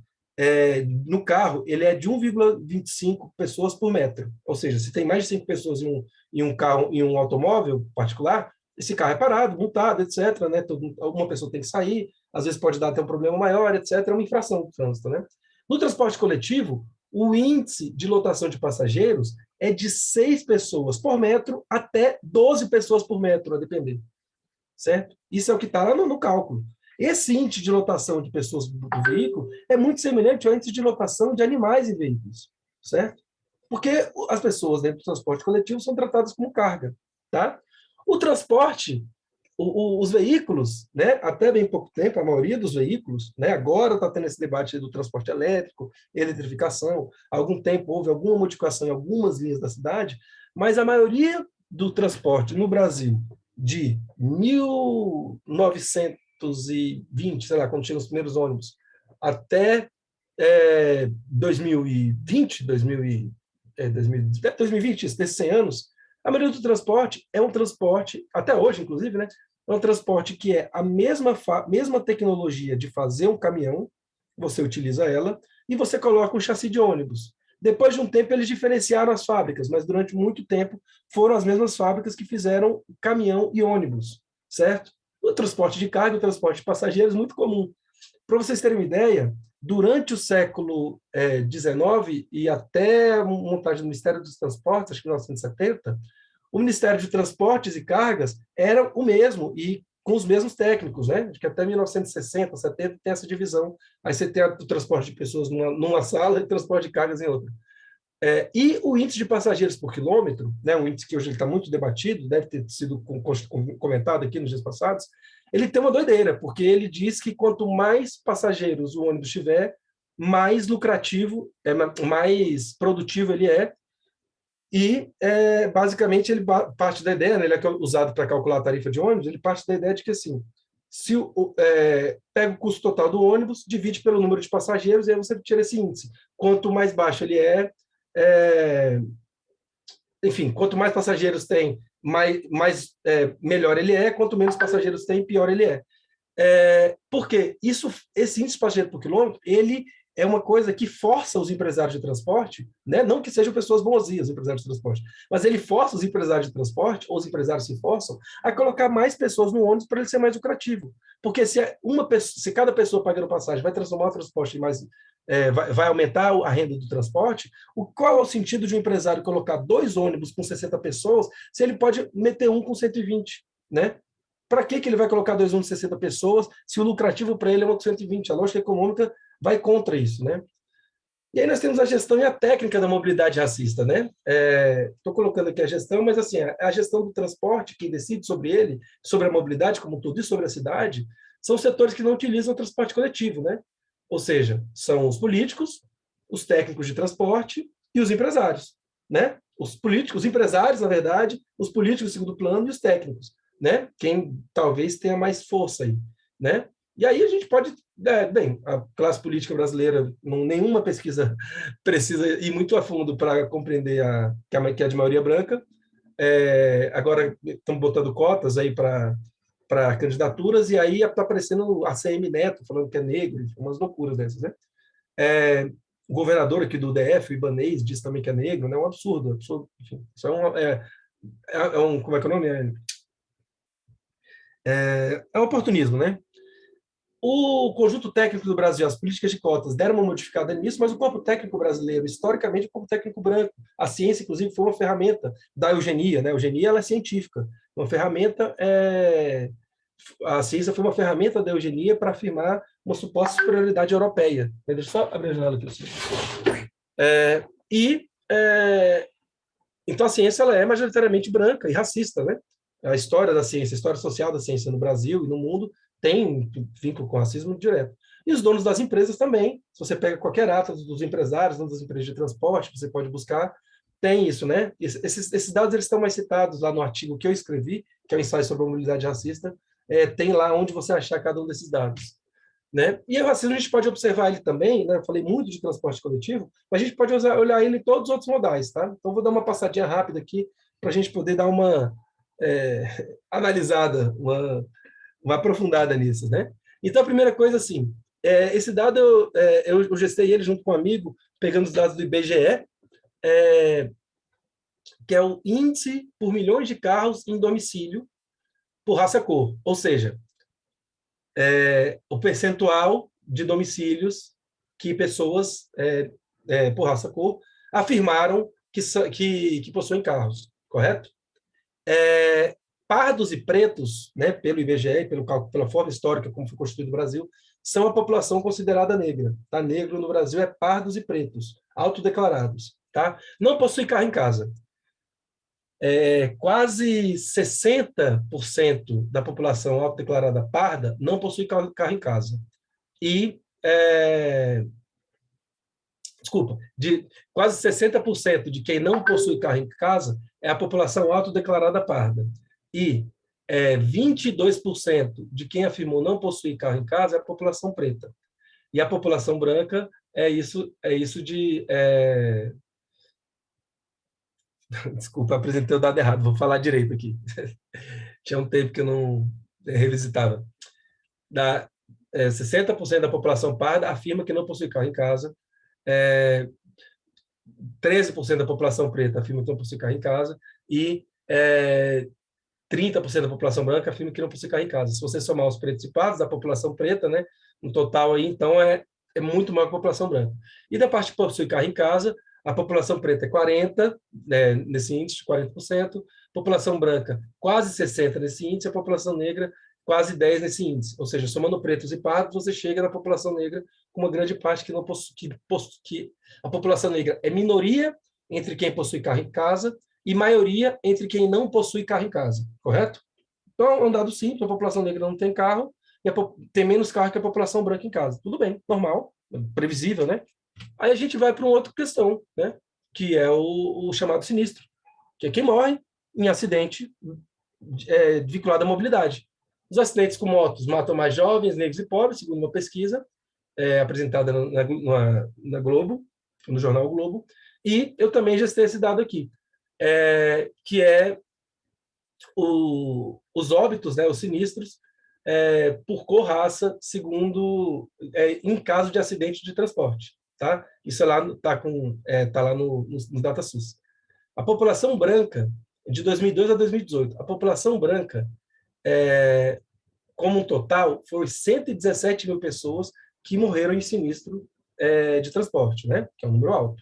no carro, ele é de 1,25 pessoas por metro. Ou seja, se tem mais de 5 pessoas em um carro, em um automóvel particular, esse carro é parado, multado, etc. Né? Alguma pessoa tem que sair, às vezes pode dar até um problema maior, etc. É uma infração do trânsito, né? No transporte coletivo, o índice de lotação de passageiros é de 6 pessoas por metro até 12 pessoas por metro, a depender. Certo? Isso é o que está lá no cálculo. Esse índice de lotação de pessoas do veículo é muito semelhante ao índice de lotação de animais em veículos, certo? Porque as pessoas dentro do transporte coletivo são tratadas como carga, tá? O transporte, os veículos, né, até bem pouco tempo, a maioria dos veículos, né, agora está tendo esse debate do transporte elétrico, eletrificação, há algum tempo houve alguma modificação em algumas linhas da cidade, mas a maioria do transporte no Brasil de 1920, sei lá, quando chegam os primeiros ônibus, até 2020, 2020, desses 100 anos, a maioria do transporte é um transporte, até hoje, inclusive, né? É um transporte que é a mesma tecnologia de fazer um caminhão, você utiliza ela, e você coloca um chassi de ônibus. Depois de um tempo, eles diferenciaram as fábricas, mas durante muito tempo foram as mesmas fábricas que fizeram caminhão e ônibus, certo? O transporte de carga, o transporte de passageiros, muito comum. Para vocês terem uma ideia, durante o século XIX e até a montagem do Ministério dos Transportes, acho que em 1970, o Ministério de Transportes e Cargas era o mesmo, e com os mesmos técnicos, né? Acho que até 1960, 70 tem essa divisão. Aí você tem o transporte de pessoas numa sala e o transporte de cargas em outra. E o índice de passageiros por quilômetro, né, um índice que hoje está muito debatido, deve ter sido comentado aqui nos dias passados, ele tem uma doideira, porque ele diz que quanto mais passageiros o ônibus tiver, mais lucrativo, mais produtivo ele é, e basicamente ele parte da ideia, né, ele é usado para calcular a tarifa de ônibus, ele parte da ideia de que assim, Pega o custo total do ônibus, divide pelo número de passageiros, e aí você tira esse índice. Quanto mais baixo ele enfim, quanto mais passageiros tem, melhor ele é, quanto menos passageiros tem, pior ele é. Porque esse índice de passageiro por quilômetro, ele é uma coisa que força os empresários de transporte, né? Não que sejam pessoas bonzinhas, os empresários de transporte, mas ele força os empresários de transporte, ou os empresários se forçam, a colocar mais pessoas no ônibus para ele ser mais lucrativo. Porque se cada pessoa pagando passagem vai transformar o transporte em mais... vai aumentar a renda do transporte, qual é o sentido de um empresário colocar 2 ônibus com 60 pessoas se ele pode meter um com 120, né? Para que ele vai colocar 2 ônibus de 60 pessoas se o lucrativo para ele é um de 120? A lógica econômica vai contra isso, né? E aí nós temos a gestão e a técnica da mobilidade racista, né? Estou colocando aqui a gestão, mas assim, a gestão do transporte, quem decide sobre ele, sobre a mobilidade como um todo e sobre a cidade, são setores que não utilizam o transporte coletivo, né? Ou seja, são os políticos, os técnicos de transporte e os empresários, né? Os políticos, os empresários, na verdade, os políticos de segundo plano e os técnicos, né? Quem talvez tenha mais força aí, né? E aí a gente pode... bem, a classe política brasileira, nenhuma pesquisa precisa ir muito a fundo para compreender que é de maioria branca. Agora estão botando cotas aí para candidaturas, e aí está aparecendo a CM Neto, falando que é negro, umas loucuras dessas, né? O governador aqui do DF, o Ibanez, diz também que é negro, né? Um absurdo, absurdo. Enfim, isso como é que é o nome? É um oportunismo, né? O conjunto técnico do Brasil, as políticas de cotas deram uma modificada nisso, mas o corpo técnico brasileiro, historicamente, é um corpo técnico branco. A ciência, inclusive, foi uma ferramenta da eugenia, né? A eugenia, ela é científica. Uma ferramenta... A ciência foi uma ferramenta da eugenia para afirmar uma suposta superioridade europeia. Deixa eu só abrir a janela aqui. Então, a ciência ela é majoritariamente branca e racista, né? A história da ciência, a história social da ciência no Brasil e no mundo tem vínculo com racismo direto. E os donos das empresas também. Se você pega qualquer ata dos empresários, das empresas de transporte, você pode buscar, tem isso, né? Esses dados eles estão mais citados lá no artigo que eu escrevi, que é o ensaio sobre a mobilidade racista. Tem lá onde você achar cada um desses dados, né? E o racismo a gente pode observar ele também, né? Eu falei muito de transporte coletivo, mas a gente pode olhar ele em todos os outros modais, tá? Então vou dar uma passadinha rápida aqui para a gente poder dar uma analisada, uma aprofundada nisso, né? Então a primeira coisa assim, esse dado eu gestei ele junto com um amigo, pegando os dados do IBGE, que é o índice por milhões de carros em domicílio por raça-cor, ou seja, o percentual de domicílios que pessoas por raça-cor afirmaram que possuem carros, correto? Pardos e pretos, né, pelo IBGE, pela forma histórica como foi constituído o Brasil, são a população considerada negra. Tá? Negro no Brasil é pardos e pretos, autodeclarados. Tá? Não possui carro em casa. Quase 60% da população autodeclarada parda não possui carro em casa. E, quase 60% de quem não possui carro em casa é a população autodeclarada parda. E 22% de quem afirmou não possuir carro em casa é a população preta. E a população branca é isso de... Desculpa, apresentei o dado errado, vou falar direito aqui. Tinha um tempo que eu não revisitava. 60% da população parda afirma que não possui carro em casa, 13% da população preta afirma que não possui carro em casa e 30% da população branca afirma que não possui carro em casa. Se você somar os pretos e pardos da população preta, né, no total aí, então é muito maior que a população branca. E da parte que possui carro em casa, a população preta é 40%, nesse índice, 40%, população branca quase 60% nesse índice, a população negra quase 10% nesse índice. Ou seja, somando pretos e pardos, você chega na população negra com uma grande parte que não possui, que a população negra é minoria entre quem possui carro em casa e maioria entre quem não possui carro em casa, correto? Então, é um dado simples, a população negra não tem carro e tem menos carro que a população branca em casa. Tudo bem, normal, previsível, né? Aí a gente vai para uma outra questão, né? Que é o chamado sinistro, que é quem morre em acidente vinculado à mobilidade. Os acidentes com motos matam mais jovens, negros e pobres, segundo uma pesquisa apresentada na Globo, no jornal Globo. E eu também já citei esse dado aqui, que é os óbitos, né, os sinistros, por cor, raça, segundo, em caso de acidente de transporte. Tá? Isso tá lá no DataSUS. A população branca, de 2002 a 2018, a população branca, como um total, foi 117 mil pessoas que morreram em sinistro de transporte, né? Que é um número alto.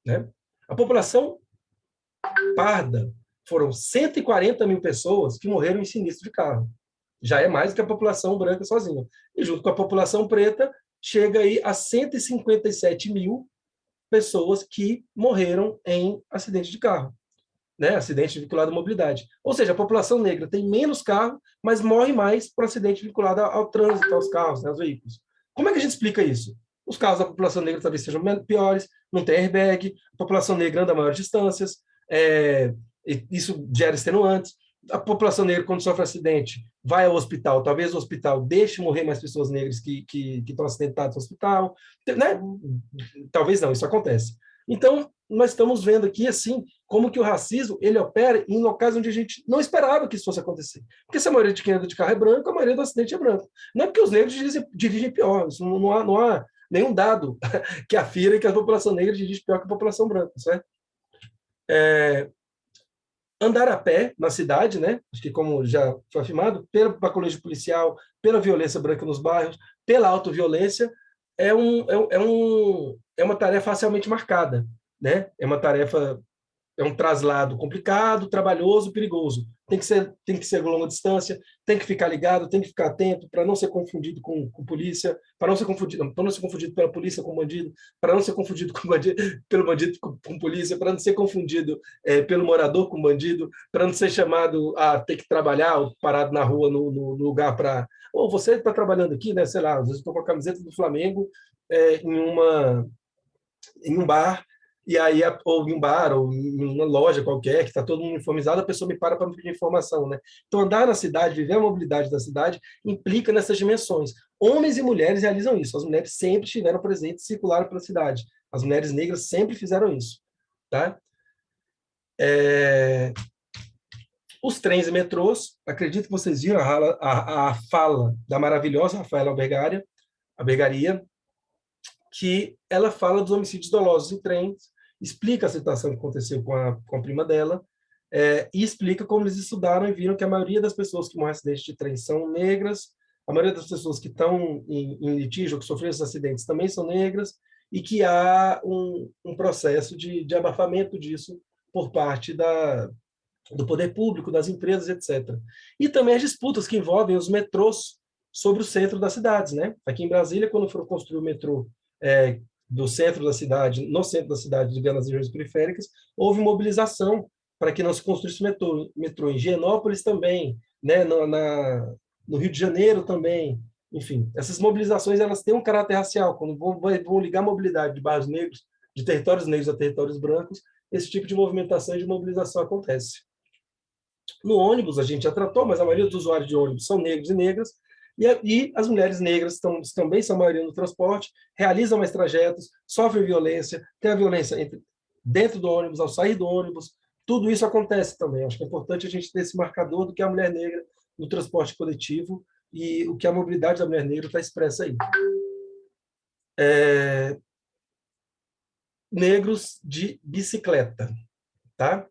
Né? A população parda foram 140 mil pessoas que morreram em sinistro de carro. Já é mais do que a população branca sozinha. E junto com a população preta, chega aí a 157 mil pessoas que morreram em acidente de carro, né? Acidente vinculado à mobilidade. Ou seja, a população negra tem menos carro, mas morre mais por acidente vinculado ao trânsito, aos carros, né, aos veículos. Como é que a gente explica isso? Os carros da população negra talvez sejam piores, não tem airbag, a população negra anda a maiores distâncias, isso gera extenuantes. A população negra, quando sofre acidente, vai ao hospital, talvez o hospital deixe morrer mais pessoas negras que estão acidentadas no hospital, né? Talvez não, isso acontece. Então, nós estamos vendo aqui, assim, como que o racismo, ele opera em locais onde a gente não esperava que isso fosse acontecer. Porque se a maioria de quem anda de carro é branco, a maioria do acidente é branco. Não é porque os negros dirigem pior, isso não há nenhum dado que afirme que a população negra dirige pior que a população branca, certo? Andar a pé na cidade, né? Acho que, como já foi afirmado, pelo colégio policial, pela violência branca nos bairros, pela autoviolência, é uma tarefa facialmente marcada, né? É um traslado complicado, trabalhoso, perigoso. Tem que ser longa distância, tem que ficar ligado, tem que ficar atento para não ser confundido com polícia, para não ser confundido pela polícia com bandido, para não ser confundido pelo bandido com polícia, para não ser confundido pelo morador com bandido, para não ser chamado a ter que trabalhar ou parado na rua no lugar para... Ou você está trabalhando aqui, né? Sei lá, às vezes estou com a camiseta do Flamengo em um bar, e aí, ou em um bar, ou em uma loja qualquer, que está todo mundo uniformizado, a pessoa me para me pedir informação, né? Então, andar na cidade, viver a mobilidade da cidade, implica nessas dimensões. Homens e mulheres realizam isso. As mulheres sempre estiveram presentes, circularam pela cidade. As mulheres negras sempre fizeram isso. Tá? Os trens e metrôs, acredito que vocês viram a fala da maravilhosa Rafaela Albergaria, que ela fala dos homicídios dolosos em trens, explica a situação que aconteceu com a prima dela, e explica como eles estudaram e viram que a maioria das pessoas que morrem em acidentes de trem são negras, a maioria das pessoas que estão em litígio, que sofreram esses acidentes, também são negras, e que há um processo de abafamento disso por parte do poder público, das empresas, etc. E também as disputas que envolvem os metrôs sobre o centro das cidades, né? Aqui em Brasília, quando foram construir o metrô do centro da cidade, no centro da cidade, ligando as regiões periféricas, houve mobilização para que não se construísse metrô. Em Higienópolis também, né? No Rio de Janeiro também. Enfim, essas mobilizações elas têm um caráter racial. Quando vão ligar a mobilidade de bairros negros, de territórios negros a territórios brancos, esse tipo de movimentação e de mobilização acontece. No ônibus, a gente já tratou, mas a maioria dos usuários de ônibus são negros e negras, e as mulheres negras também são a maioria no transporte, realizam mais trajetos, sofrem violência, tem a violência dentro do ônibus, ao sair do ônibus, tudo isso acontece também. Acho que é importante a gente ter esse marcador do que é a mulher negra no transporte coletivo e o que a mobilidade da mulher negra está expressa aí. Negros de bicicleta, tá?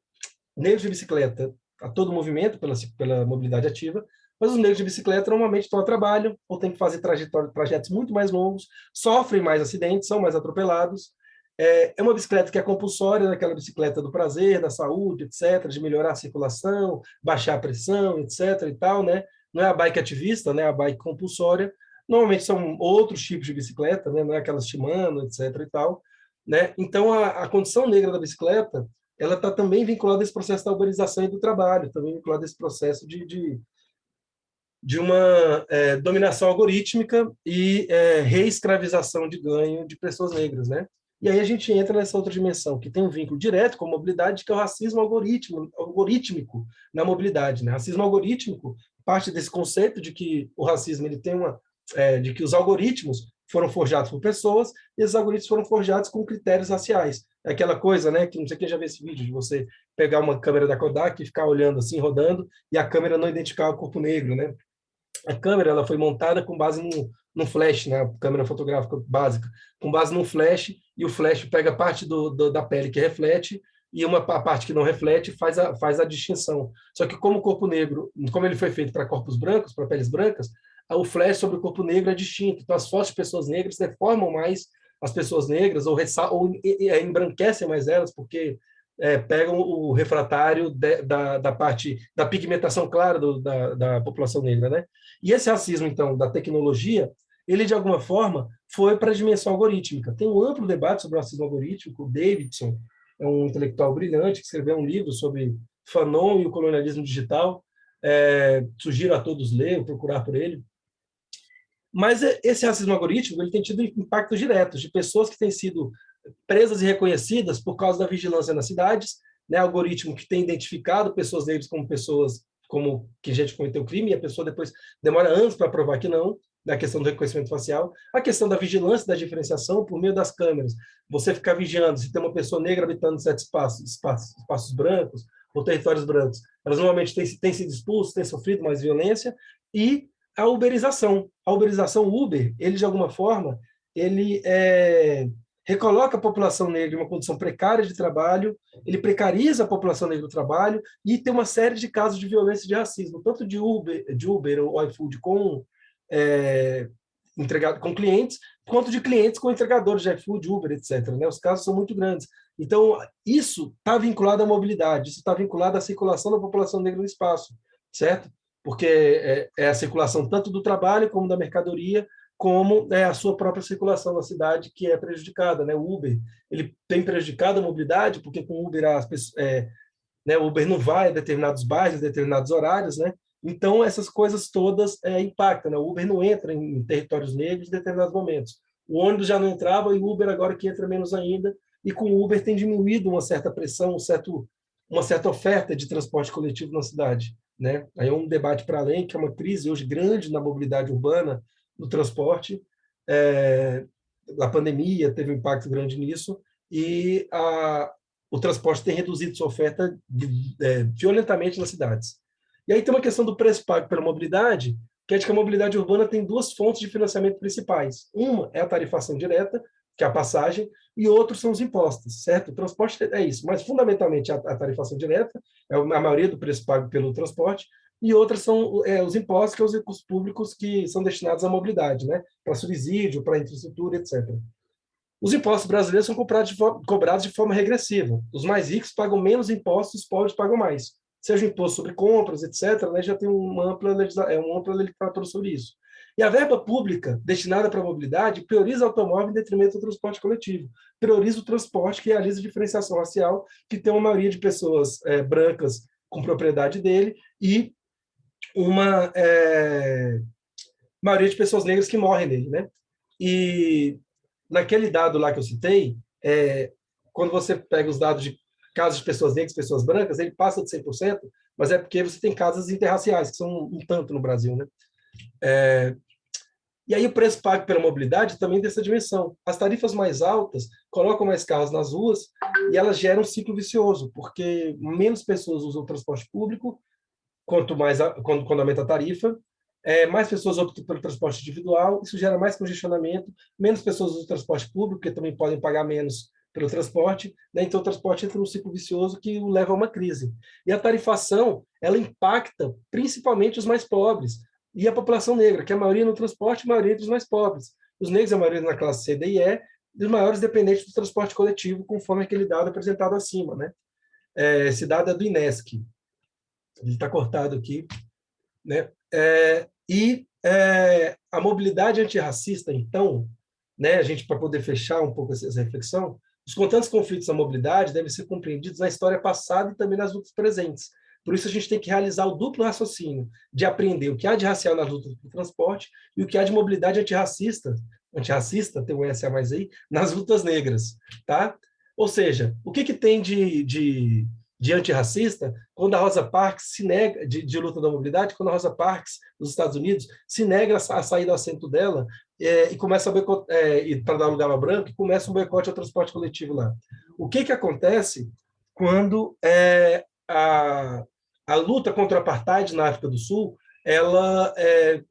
Negros de bicicleta, a todo movimento pela mobilidade ativa, mas os negros de bicicleta normalmente estão a trabalho ou têm que fazer trajetos muito mais longos, sofrem mais acidentes, são mais atropelados. É uma bicicleta que é compulsória, aquela bicicleta do prazer, da saúde, etc., de melhorar a circulação, baixar a pressão, etc. e tal, né? Não é a bike ativista, né? A bike compulsória. Normalmente são outros tipos de bicicleta, né? Não é aquelas Shimano, etc. e tal, né? Então, a condição negra da bicicleta ela está também vinculada a esse processo da urbanização e do trabalho, também vinculada a esse processo de uma dominação algorítmica e reescravização de ganho de pessoas negras, né? E aí a gente entra nessa outra dimensão, que tem um vínculo direto com a mobilidade, que é o racismo algorítmico na mobilidade, né? Racismo algorítmico parte desse conceito de que o racismo ele tem de que os algoritmos foram forjados por pessoas e esses algoritmos foram forjados com critérios raciais. É aquela coisa, né, que não sei quem já viu esse vídeo, de você pegar uma câmera da Kodak e ficar olhando assim, rodando, e a câmera não identificar o corpo negro, né? A câmera ela foi montada com base num flash, né? A câmera fotográfica básica, com base num flash, e o flash pega parte da pele que reflete e a parte que não reflete faz a distinção. Só que como o corpo negro, como ele foi feito para corpos brancos, para peles brancas, o flash sobre o corpo negro é distinto. Então as fotos de pessoas negras deformam mais as pessoas negras ou embranquecem mais elas, porque pegam o refratário da parte da pigmentação clara da população negra, né? E esse racismo, então, da tecnologia, ele, de alguma forma, foi para a dimensão algorítmica. Tem um amplo debate sobre o racismo algorítmico. O Davidson é um intelectual brilhante que escreveu um livro sobre Fanon e o colonialismo digital. Sugiro a todos ler, procurar por ele. Mas esse racismo algorítmico ele tem tido impactos diretos de pessoas que têm sido presas e reconhecidas por causa da vigilância nas cidades, né? Algoritmo que tem identificado pessoas negras como pessoas como que gente cometeu crime, e a pessoa depois demora anos para provar que não, na questão do reconhecimento facial, a questão da vigilância, da diferenciação por meio das câmeras. Você ficar vigiando se tem uma pessoa negra habitando certos espaços brancos ou territórios brancos. Elas normalmente têm sido expulsas, têm sofrido mais violência, e a uberização. A uberização, o Uber, ele, de alguma forma, ele recoloca a população negra em uma condição precária de trabalho, ele precariza a população negra do trabalho e tem uma série de casos de violência e de racismo, tanto de Uber ou iFood com clientes, quanto de clientes com entregadores de iFood, Uber, etc. Né? Os casos são muito grandes. Então, isso está vinculado à mobilidade, isso está vinculado à circulação da população negra no espaço, certo? Porque é a circulação tanto do trabalho como da mercadoria, como a sua própria circulação na cidade que é prejudicada, né? O Uber, ele tem prejudicado a mobilidade, porque com o Uber o Uber não vai a determinados bairros, a determinados horários, né? Então essas coisas todas impactam, né? O Uber não entra em territórios negros em determinados momentos. O ônibus já não entrava e o Uber agora que entra menos ainda, e com o Uber tem diminuído uma certa pressão, uma certa oferta de transporte coletivo na cidade, né? Aí é um debate para além, que é uma crise hoje grande na mobilidade urbana, no transporte. A pandemia teve um impacto grande nisso, e o transporte tem reduzido sua oferta violentamente nas cidades. E aí tem uma questão do preço pago pela mobilidade, que é de que a mobilidade urbana tem duas fontes de financiamento principais. Uma é a tarifação direta, que é a passagem, e outros são os impostos, certo? O transporte é isso, mas fundamentalmente a tarifação direta é a maioria do preço pago pelo transporte, e outras são os impostos, que são os recursos públicos que são destinados à mobilidade, né? Para subsídio, para infraestrutura, etc. Os impostos brasileiros são cobrados de forma regressiva. Os mais ricos pagam menos impostos, os pobres pagam mais. Seja o imposto sobre compras, etc., né? Já tem uma ampla literatura sobre isso. E a verba pública destinada para a mobilidade prioriza o automóvel em detrimento do transporte coletivo. Prioriza o transporte que realiza a diferenciação racial, que tem uma maioria de pessoas brancas com propriedade dele e uma maioria de pessoas negras que morrem nele, né? E naquele dado lá que eu citei, quando você pega os dados de casos de pessoas negras, pessoas brancas, ele passa de 100%, mas é porque você tem casas interraciais, que são um tanto no Brasil, né? E aí o preço pago pela mobilidade também tem essa dimensão. As tarifas mais altas colocam mais carros nas ruas e elas geram um ciclo vicioso, porque menos pessoas usam o transporte público, quando aumenta a tarifa, mais pessoas optam pelo transporte individual, isso gera mais congestionamento, menos pessoas usam o transporte público, porque também podem pagar menos pelo transporte, né? Então o transporte entra num ciclo vicioso que o leva a uma crise. E a tarifação, ela impacta principalmente os mais pobres e a população negra, que é a maioria no transporte, a maioria dos mais pobres. Os negros, a maioria na classe C, D e E, e os maiores dependentes do transporte coletivo, conforme aquele dado apresentado acima, né? Esse dado é do INESC. Ele está cortado aqui, né? A mobilidade antirracista, então, né, a gente, para poder fechar um pouco essa reflexão, os constantes conflitos da mobilidade devem ser compreendidos na história passada e também nas lutas presentes. Por isso, a gente tem que realizar o duplo raciocínio de aprender o que há de racial nas lutas do transporte e o que há de mobilidade antirracista, tem um S a mais aí, nas lutas negras, tá? Ou seja, o que tem de de antirracista, quando a Rosa Parks se nega, de luta da mobilidade, quando a Rosa Parks, dos Estados Unidos, se nega a sair do assento dela e começa a boicotar, para dar lugar ao branco, e começa um boicote ao transporte coletivo lá. O que acontece quando a luta contra o apartheid na África do Sul ela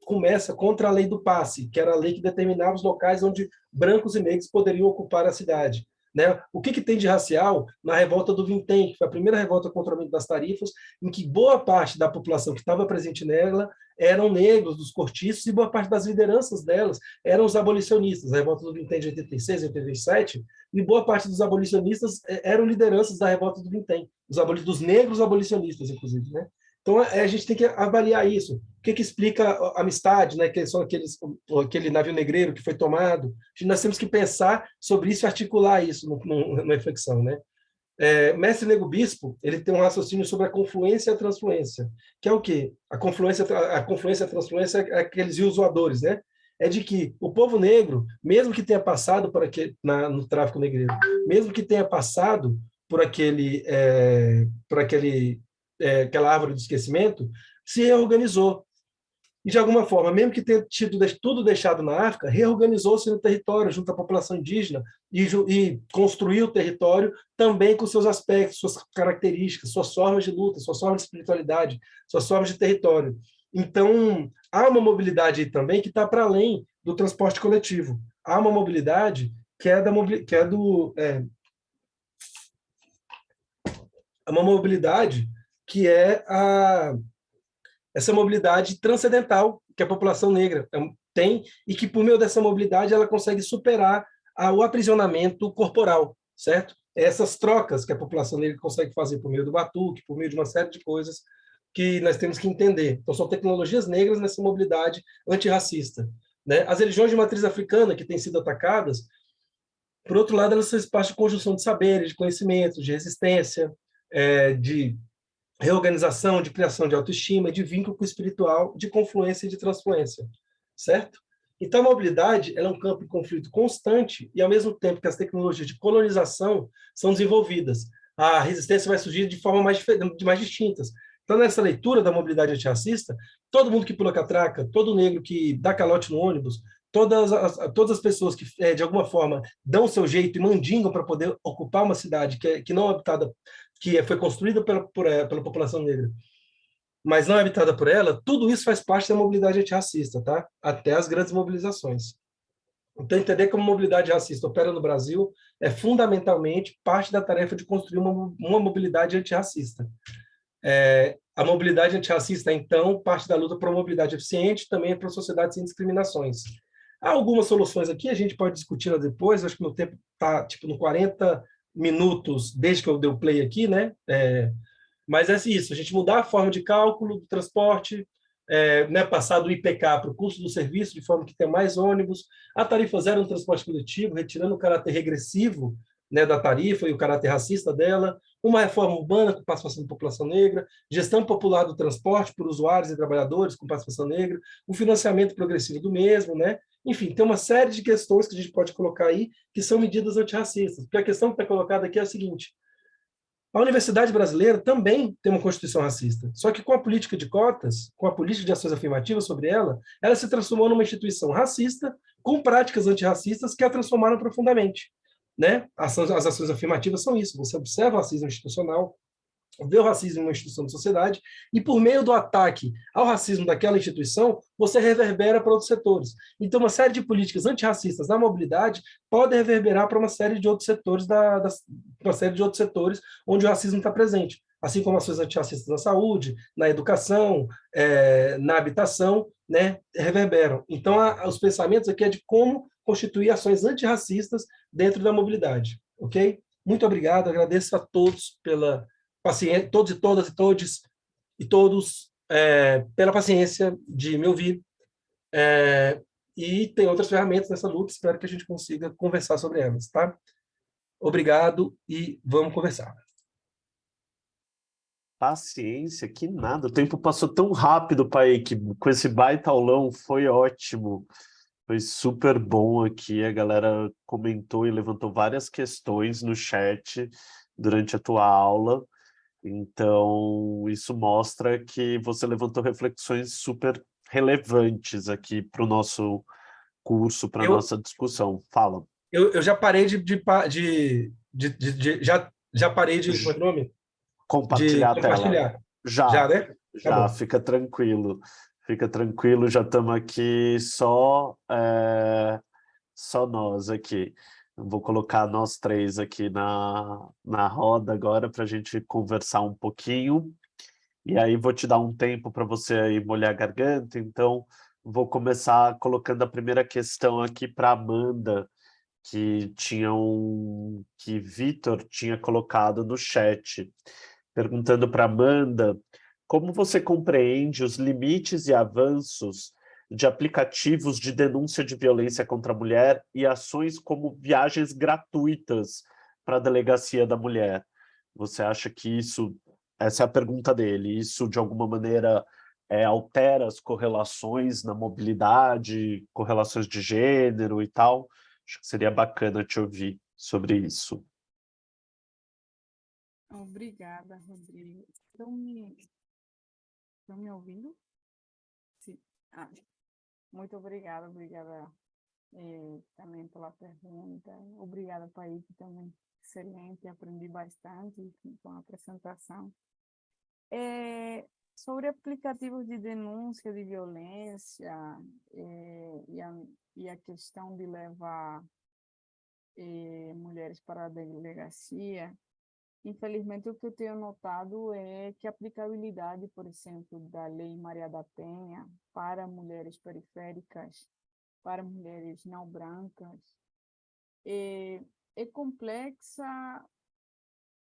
começa contra a lei do passe, que era a lei que determinava os locais onde brancos e negros poderiam ocupar a cidade. Né? O que tem de racial na revolta do Vintém, que foi a primeira revolta contra o aumento das tarifas, em que boa parte da população que estava presente nela eram negros, dos cortiços, e boa parte das lideranças delas eram os abolicionistas. A revolta do Vintém de 86 e 87, e boa parte dos abolicionistas eram lideranças da revolta do Vintém, dos negros abolicionistas, inclusive. Né? Então, a gente tem que avaliar isso. O que explica a amistade, né? Que são aquele navio negreiro que foi tomado. Nós temos que pensar sobre isso e articular isso numa reflexão. Né? Mestre Nego Bispo, ele tem um raciocínio sobre a confluência e a transfluência, que é o quê? A confluência e a transfluência é aqueles rios voadores, né? É de que o povo negro, mesmo que tenha passado por no tráfico negreiro, mesmo que tenha passado por aquela árvore do esquecimento, se reorganizou. E, de alguma forma, mesmo que tenha tido tudo deixado na África, reorganizou-se no território, junto à população indígena, e construiu o território também com seus aspectos, suas características, suas formas de luta, suas formas de espiritualidade, suas formas de território. Então, há uma mobilidade aí também que está para além do transporte coletivo. Há uma mobilidade que é uma mobilidade que é essa mobilidade transcendental que a população negra tem e que, por meio dessa mobilidade, ela consegue superar o aprisionamento corporal, certo? Essas trocas que a população negra consegue fazer por meio do batuque, por meio de uma série de coisas que nós temos que entender. Então, são tecnologias negras nessa mobilidade antirracista. Né? As religiões de matriz africana que têm sido atacadas, por outro lado, elas são espaços de conjunção de saberes, de conhecimentos, de resistência, de reorganização, de criação de autoestima, de vínculo com o espiritual, de confluência e de transfluência, certo? Então, a mobilidade ela é um campo de conflito constante e, ao mesmo tempo que as tecnologias de colonização são desenvolvidas, a resistência vai surgir de forma mais distintas. Então, nessa leitura da mobilidade antirracista, todo mundo que pula catraca, todo negro que dá calote no ônibus, todas as pessoas que, de alguma forma, dão o seu jeito e mandingam para poder ocupar uma cidade que não é habitada, que foi construída pela população negra, mas não é habitada por ela, tudo isso faz parte da mobilidade antirracista, tá? Até as grandes mobilizações. Então, entender como a mobilidade racista opera no Brasil é fundamentalmente parte da tarefa de construir uma mobilidade antirracista. A mobilidade antirracista, então, parte da luta por uma mobilidade eficiente, também para a sociedade sem discriminações. Há algumas soluções aqui, a gente pode discutir depois, acho que meu tempo está no 40 minutos desde que eu dei o play aqui, né? Mas é isso, a gente mudar a forma de cálculo do transporte, né, passar do IPK para o custo do serviço, de forma que tenha mais ônibus, a tarifa zero no transporte coletivo, retirando o caráter regressivo, né, da tarifa e o caráter racista dela, uma reforma urbana com participação da população negra, gestão popular do transporte por usuários e trabalhadores com participação negra, o financiamento progressivo do mesmo, né? Enfim, tem uma série de questões que a gente pode colocar aí que são medidas antirracistas, porque a questão que está colocada aqui é a seguinte: a Universidade Brasileira também tem uma Constituição racista, só que com a política de cotas, com a política de ações afirmativas sobre ela, ela se transformou numa instituição racista com práticas antirracistas que a transformaram profundamente. Né? As ações afirmativas são isso, você observa o racismo institucional, vê o racismo em uma instituição da sociedade, e por meio do ataque ao racismo daquela instituição, você reverbera para outros setores. Então, uma série de políticas antirracistas na mobilidade podem reverberar para uma série de outros setores, uma série de outros setores onde o racismo está presente. Assim como ações antirracistas na saúde, na educação, na habitação, né, reverberam. Então, os pensamentos aqui é de como constituir ações antirracistas dentro da mobilidade. Ok? Muito obrigado, agradeço a todos pela paciência, todos e todas e todos pela paciência de me ouvir. E tem outras ferramentas nessa luta, espero que a gente consiga conversar sobre elas, tá? Obrigado e vamos conversar. Paciência, que nada. O tempo passou tão rápido, pai, que com esse baita aulão foi ótimo. Foi super bom aqui. A galera comentou e levantou várias questões no chat durante a tua aula. Então, isso mostra que você levantou reflexões super relevantes aqui para o nosso curso, para a Eu, nossa discussão. Fala. eu já parei já parei de, como é J- que é o nome? De Compartilhar a tela. compartilhar. Já, Já, né? Tá já, bom. fica tranquilo. Fica tranquilo, já estamos aqui só nós aqui. Eu vou colocar nós três aqui na roda agora para a gente conversar um pouquinho. E aí vou te dar um tempo para você aí molhar a garganta. Então, vou começar colocando a primeira questão aqui para Amanda, que Vitor tinha colocado no chat, perguntando para Amanda como você compreende os limites e avanços de aplicativos de denúncia de violência contra a mulher e ações como viagens gratuitas para a delegacia da mulher. Você acha que essa é a pergunta dele, isso de alguma maneira altera as correlações na mobilidade, correlações de gênero e tal? Acho que seria bacana te ouvir sobre isso. Obrigada, Rodrigo. Estão me ouvindo? Sim. Ah, muito obrigada também pela pergunta. Obrigada, Paíque, também. Excelente, aprendi bastante com a apresentação. Sobre aplicativos de denúncia de violência e a questão de levar mulheres para a delegacia, infelizmente, o que eu tenho notado é que a aplicabilidade, por exemplo, da Lei Maria da Penha para mulheres periféricas, para mulheres não brancas, é complexa,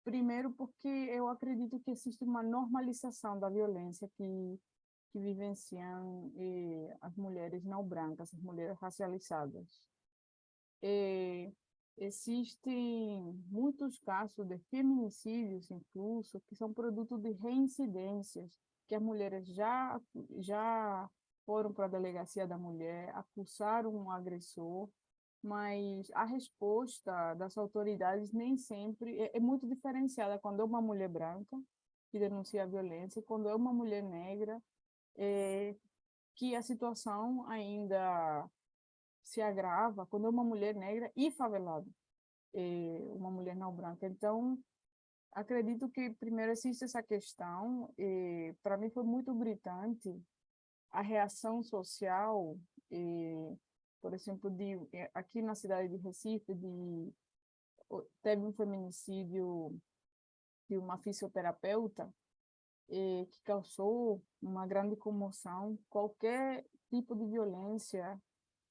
primeiro porque eu acredito que existe uma normalização da violência que vivenciam as mulheres não brancas, as mulheres racializadas. Existem muitos casos de feminicídios, incluso, que são produto de reincidências, que as mulheres já foram para a delegacia da mulher, acusaram um agressor, mas a resposta das autoridades nem sempre é muito diferenciada quando é uma mulher branca que denuncia a violência e quando é uma mulher negra, que a situação ainda se agrava quando é uma mulher negra e favelada, uma mulher não branca. Então, acredito que primeiro existe essa questão, para mim foi muito gritante a reação social, por exemplo, aqui na cidade de Recife, teve um feminicídio de uma fisioterapeuta, que causou uma grande comoção. Qualquer tipo de violência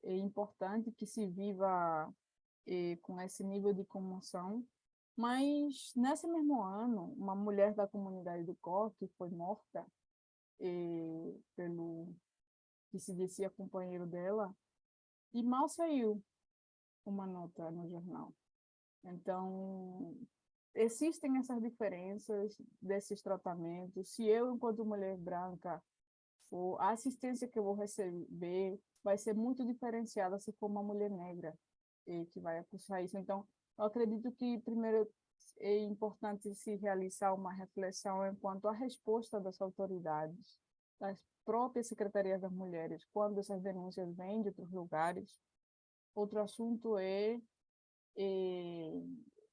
é importante que se viva com esse nível de comoção, mas nesse mesmo ano, uma mulher da comunidade do Coque foi morta pelo que se dizia companheiro dela, e mal saiu uma nota no jornal. Então, existem essas diferenças desses tratamentos. Se eu, enquanto mulher branca, a assistência que eu vou receber vai ser muito diferenciada se for uma mulher negra que vai acusar isso. Então, eu acredito que, primeiro, é importante se realizar uma reflexão enquanto à resposta das autoridades, das próprias secretarias das mulheres, quando essas denúncias vêm de outros lugares. Outro assunto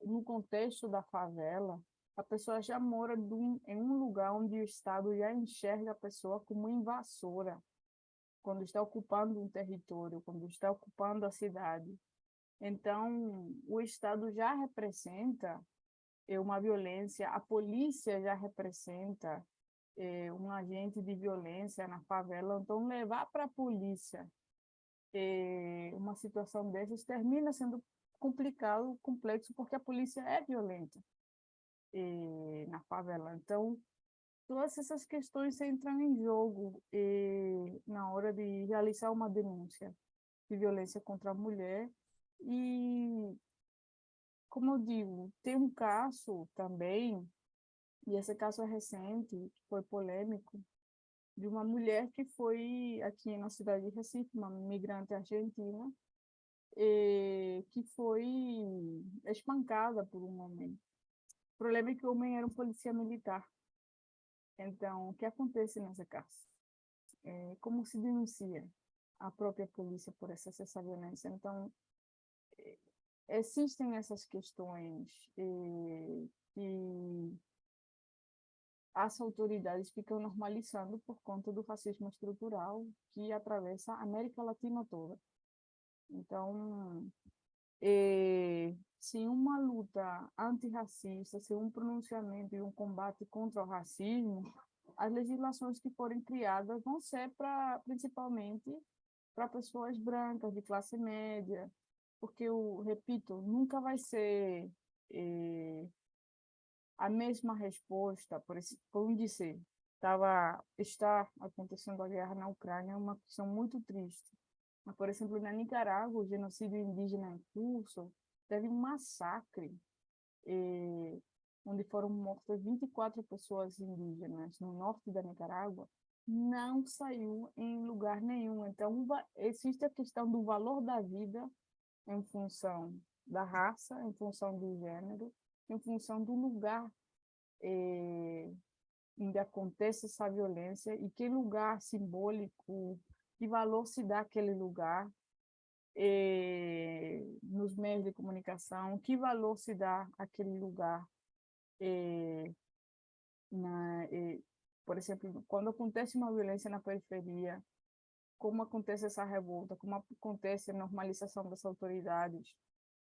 no contexto da favela, a pessoa já mora em um lugar onde o Estado já enxerga a pessoa como invasora, quando está ocupando um território, quando está ocupando a cidade. Então, o Estado já representa uma violência, a polícia já representa um agente de violência na favela. Então, levar para a polícia uma situação dessas termina sendo complicado, complexo, porque a polícia é violenta na favela. Então, todas essas questões entram em jogo na hora de realizar uma denúncia de violência contra a mulher. E, como eu digo, tem um caso também, e esse caso é recente, que foi polêmico, de uma mulher que foi aqui na cidade de Recife, uma migrante argentina, que foi espancada por um homem. problema é que o homem era um polícia militar. Então, o que acontece nessa caso? Como se denuncia a própria polícia por essa violência? Então, existem essas questões que as autoridades ficam normalizando por conta do racismo estrutural que atravessa a América Latina toda. Então, se uma luta antirracista, se um pronunciamento e um combate contra o racismo, as legislações que forem criadas vão ser principalmente para pessoas brancas, de classe média, porque, eu repito, nunca vai ser a mesma resposta, por dizer, está acontecendo a guerra na Ucrânia, é uma questão muito triste. Mas, por exemplo, na Nicarágua, o genocídio indígena em curso, teve um massacre, onde foram mortas 24 pessoas indígenas no norte da Nicarágua, não saiu em lugar nenhum. Então, existe a questão do valor da vida em função da raça, em função do gênero, em função do lugar onde acontece essa violência e que lugar simbólico, que valor se dá àquele lugar nos meios de comunicação, que valor se dá àquele lugar por exemplo, quando acontece uma violência na periferia, como acontece essa revolta, como acontece a normalização das autoridades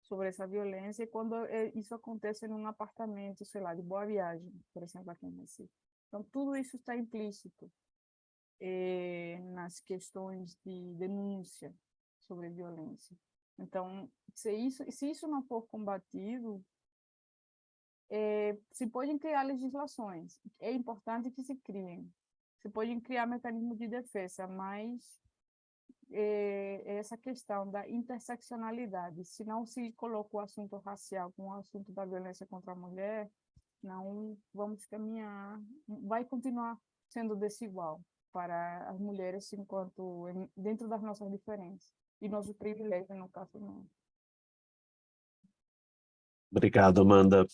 sobre essa violência, e quando isso acontece num apartamento, sei lá, de Boa Viagem, por exemplo, aqui em Recife. Então, tudo isso está implícito nas questões de denúncia sobre violência. Então, se isso não for combatido, se podem criar legislações, é importante que se criem, se podem criar mecanismos de defesa, mas essa questão da interseccionalidade, se não se coloca o assunto racial com o assunto da violência contra a mulher, não vamos caminhar, vai continuar sendo desigual para as mulheres dentro das nossas diferenças, e nossos privilégios, no caso, não. Obrigado, Amanda.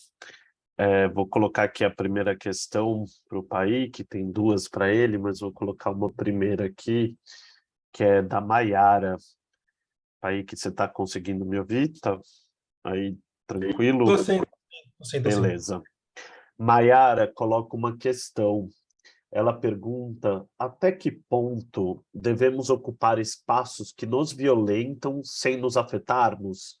Vou colocar aqui a primeira questão para o Paí, que tem duas para ele, mas vou colocar uma primeira aqui, que é da Maiara. Paí, que você está conseguindo me ouvir? Tá aí, tranquilo? Tô sim. Beleza. Maiara coloca uma questão. Ela pergunta até que ponto devemos ocupar espaços que nos violentam sem nos afetarmos?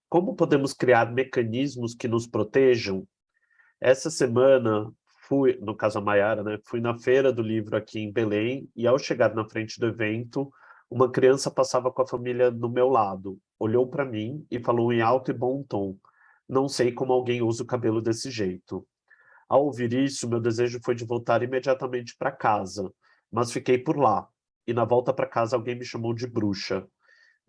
Como podemos criar mecanismos que nos protejam? Essa semana, no caso a Maiara, né, fui na Feira do Livro aqui em Belém, e ao chegar na frente do evento, uma criança passava com a família do meu lado, olhou para mim e falou em alto e bom tom: "Não sei como alguém usa o cabelo desse jeito." Ao ouvir isso, meu desejo foi de voltar imediatamente para casa, mas fiquei por lá, e na volta para casa alguém me chamou de bruxa.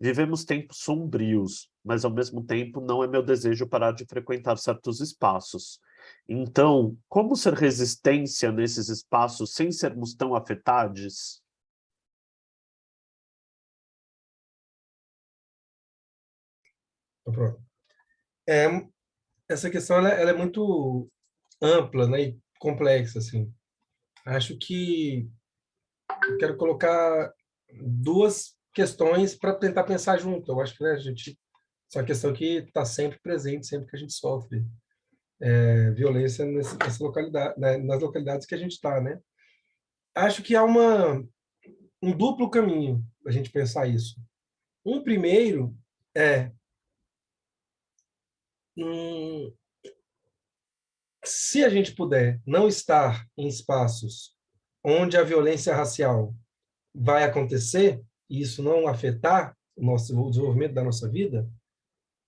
Vivemos tempos sombrios, mas ao mesmo tempo não é meu desejo parar de frequentar certos espaços. Então, como ser resistência nesses espaços sem sermos tão afetados? Pronto. Essa questão ela é muito ampla, né, e complexa, assim. Acho que eu quero colocar duas questões para tentar pensar junto. Eu acho que, né, essa questão que está sempre presente, sempre que a gente sofre violência nessa localidade, né, nas localidades que a gente está, né? Acho que há um duplo caminho a gente pensar isso. Um primeiro é se a gente puder não estar em espaços onde a violência racial vai acontecer, e isso não afetar o desenvolvimento da nossa vida,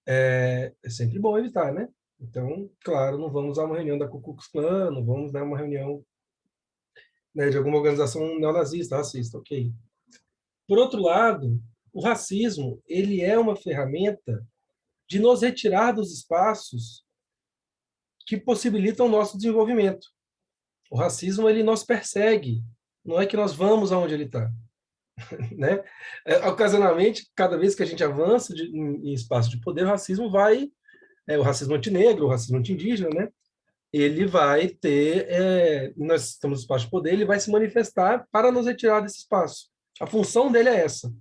é sempre bom evitar, né? Então, claro, não vamos a uma reunião da Ku Klux Klan, não vamos a uma reunião, né, de alguma organização neonazista, racista, ok. Por outro lado, o racismo, ele é uma ferramenta de nos retirar dos espaços que possibilitam o nosso desenvolvimento. O racismo, ele nos persegue, não é que nós vamos aonde ele está. Né? Ocasionalmente, cada vez que a gente avança em espaço de poder, o racismo o racismo antinegro, o racismo anti-indígena, né? ele vai ter, nós estamos no espaço de poder, ele vai se manifestar para nos retirar desse espaço. A função dele é essa,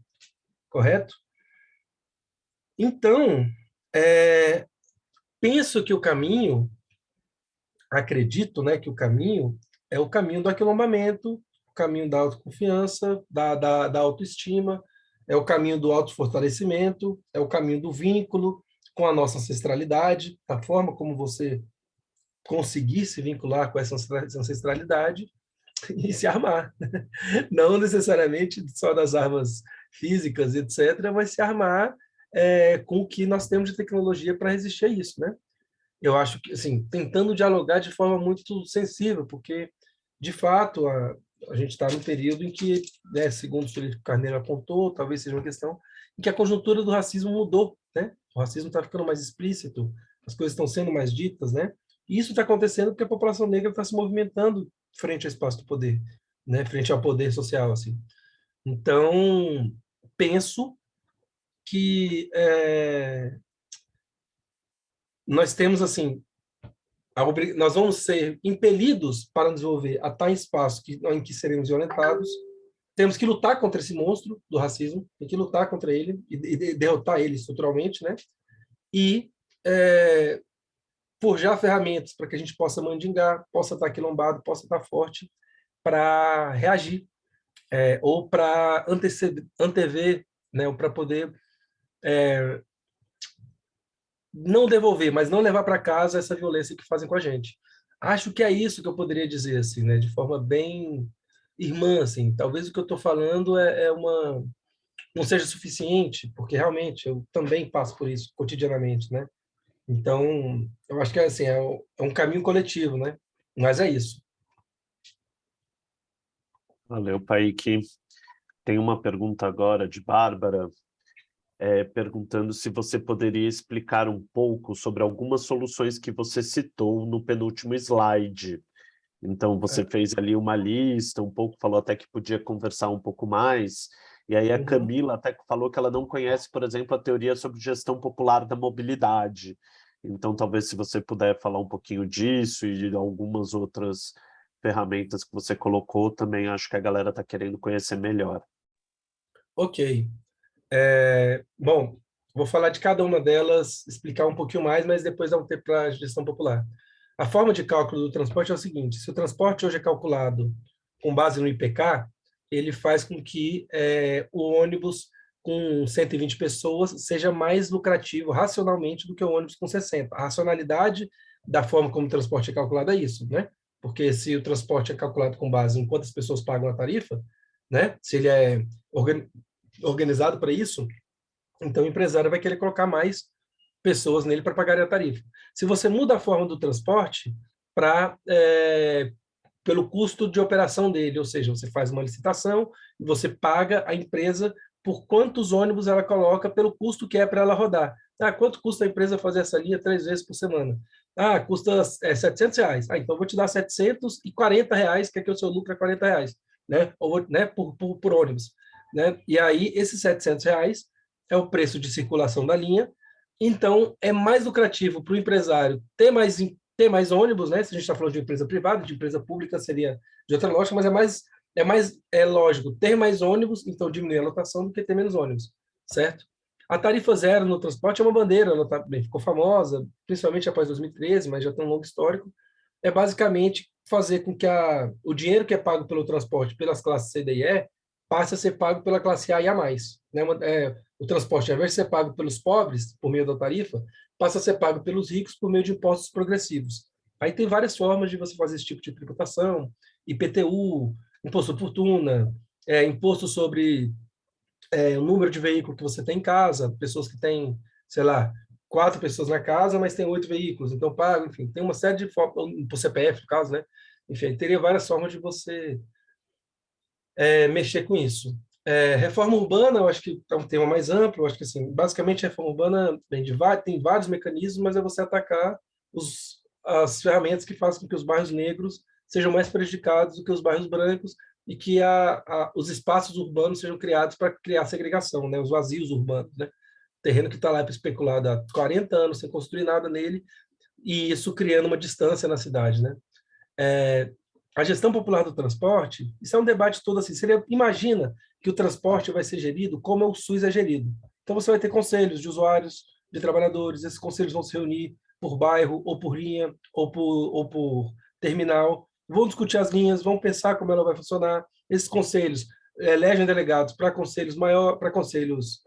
correto? Então, penso que o caminho, acredito, né, que o caminho é o caminho do aquilombamento, o caminho da autoconfiança, da autoestima, é o caminho do autofortalecimento, é o caminho do vínculo com a nossa ancestralidade, da forma como você conseguir se vincular com essa ancestralidade e se armar. Não necessariamente só das armas físicas, etc., mas se armar com o que nós temos de tecnologia para resistir a isso, né? Eu acho que, assim, tentando dialogar de forma muito sensível, porque, de fato, a gente está num período em que, né, segundo o Felipe Carneiro apontou, talvez seja uma questão em que a conjuntura do racismo mudou, né? O racismo está ficando mais explícito, as coisas estão sendo mais ditas, né? E isso está acontecendo porque a população negra está se movimentando frente ao espaço do poder, né? Frente ao poder social, assim. Então, penso que nós temos, assim, nós vamos ser impelidos para nos desenvolver a tal espaço em que seremos violentados. Temos que lutar contra esse monstro do racismo, tem que lutar contra ele e derrotar ele estruturalmente, né? E forjar ferramentas para que a gente possa mandingar, possa estar quilombado, possa estar forte para reagir, ou para antever, né? Ou para poder não devolver, mas não levar para casa essa violência que fazem com a gente. Acho que é isso que eu poderia dizer, assim, né, de forma bem irmã, assim. Talvez o que eu estou falando não seja suficiente, porque realmente eu também passo por isso cotidianamente, né? Então, eu acho que assim, é um caminho coletivo, né? Mas é isso. Valeu, Paik. Tem uma pergunta agora de Bárbara, perguntando se você poderia explicar um pouco sobre algumas soluções que você citou no penúltimo slide. Então, você fez ali uma lista, um pouco, falou até que podia conversar um pouco mais, e aí a Camila até falou que ela não conhece, por exemplo, a teoria sobre gestão popular da mobilidade. Então, talvez se você puder falar um pouquinho disso e de algumas outras ferramentas que você colocou, também acho que a galera está querendo conhecer melhor. Ok. Bom, vou falar de cada uma delas, explicar um pouquinho mais, mas depois dar um tempo para a gestão popular. A forma de cálculo do transporte é o seguinte: se o transporte hoje é calculado com base no IPK, ele faz com que o ônibus com 120 pessoas seja mais lucrativo racionalmente do que o ônibus com 60. A racionalidade da forma como o transporte é calculado é isso, né? Porque se o transporte é calculado com base em quantas pessoas pagam a tarifa, né? Se ele é organizado para isso, então o empresário vai querer colocar mais pessoas nele para pagar a tarifa. Se você muda a forma do transporte para pelo custo de operação dele, ou seja, você faz uma licitação e você paga a empresa por quantos ônibus ela coloca pelo custo que é para ela rodar. Ah, quanto custa a empresa fazer essa linha 3 vezes por semana? Ah, custa R$ 700. Ah, então eu vou te dar R$ 740, que aqui o seu lucro é R$ 40, né? Ou, né, por ônibus, né? E aí, esses R$ 700 é o preço de circulação da linha. Então, é mais lucrativo para o empresário ter mais ônibus, né? Se a gente está falando de empresa privada, de empresa pública seria de outra lógica, mas é lógico ter mais ônibus, então diminuir a lotação do que ter menos ônibus, certo? A tarifa zero no transporte é uma bandeira, ela ficou famosa, principalmente após 2013, mas já tem um longo histórico. É basicamente fazer com que o dinheiro que é pago pelo transporte pelas classes C, D e E passe a ser pago pela classe A e A+. Né? O transporte, ao invés de ser pago pelos pobres, por meio da tarifa, passa a ser pago pelos ricos por meio de impostos progressivos. Aí tem várias formas de você fazer esse tipo de tributação: IPTU, imposto de fortuna, imposto sobre o número de veículos que você tem em casa, pessoas que têm, sei lá, 4 pessoas na casa, mas tem 8 veículos, então paga, enfim, tem uma série de formas, por CPF, no caso, né? Enfim, teria várias formas de você mexer com isso. Reforma urbana, eu acho que é um tema mais amplo, eu acho que, assim, basicamente, a reforma urbana tem vários mecanismos, mas é você atacar as ferramentas que fazem com que os bairros negros sejam mais prejudicados do que os bairros brancos e que os espaços urbanos sejam criados para criar segregação, né? Os vazios urbanos, né? Terreno que está lá especulado há 40 anos, sem construir nada nele, e isso criando uma distância na cidade, né? A gestão popular do transporte, isso é um debate todo assim, imagina que o transporte vai ser gerido como o SUS é gerido. Então você vai ter conselhos de usuários, de trabalhadores, esses conselhos vão se reunir por bairro, ou por linha, ou por terminal, vão discutir as linhas, vão pensar como ela vai funcionar. Esses conselhos elegem delegados para conselhos para conselhos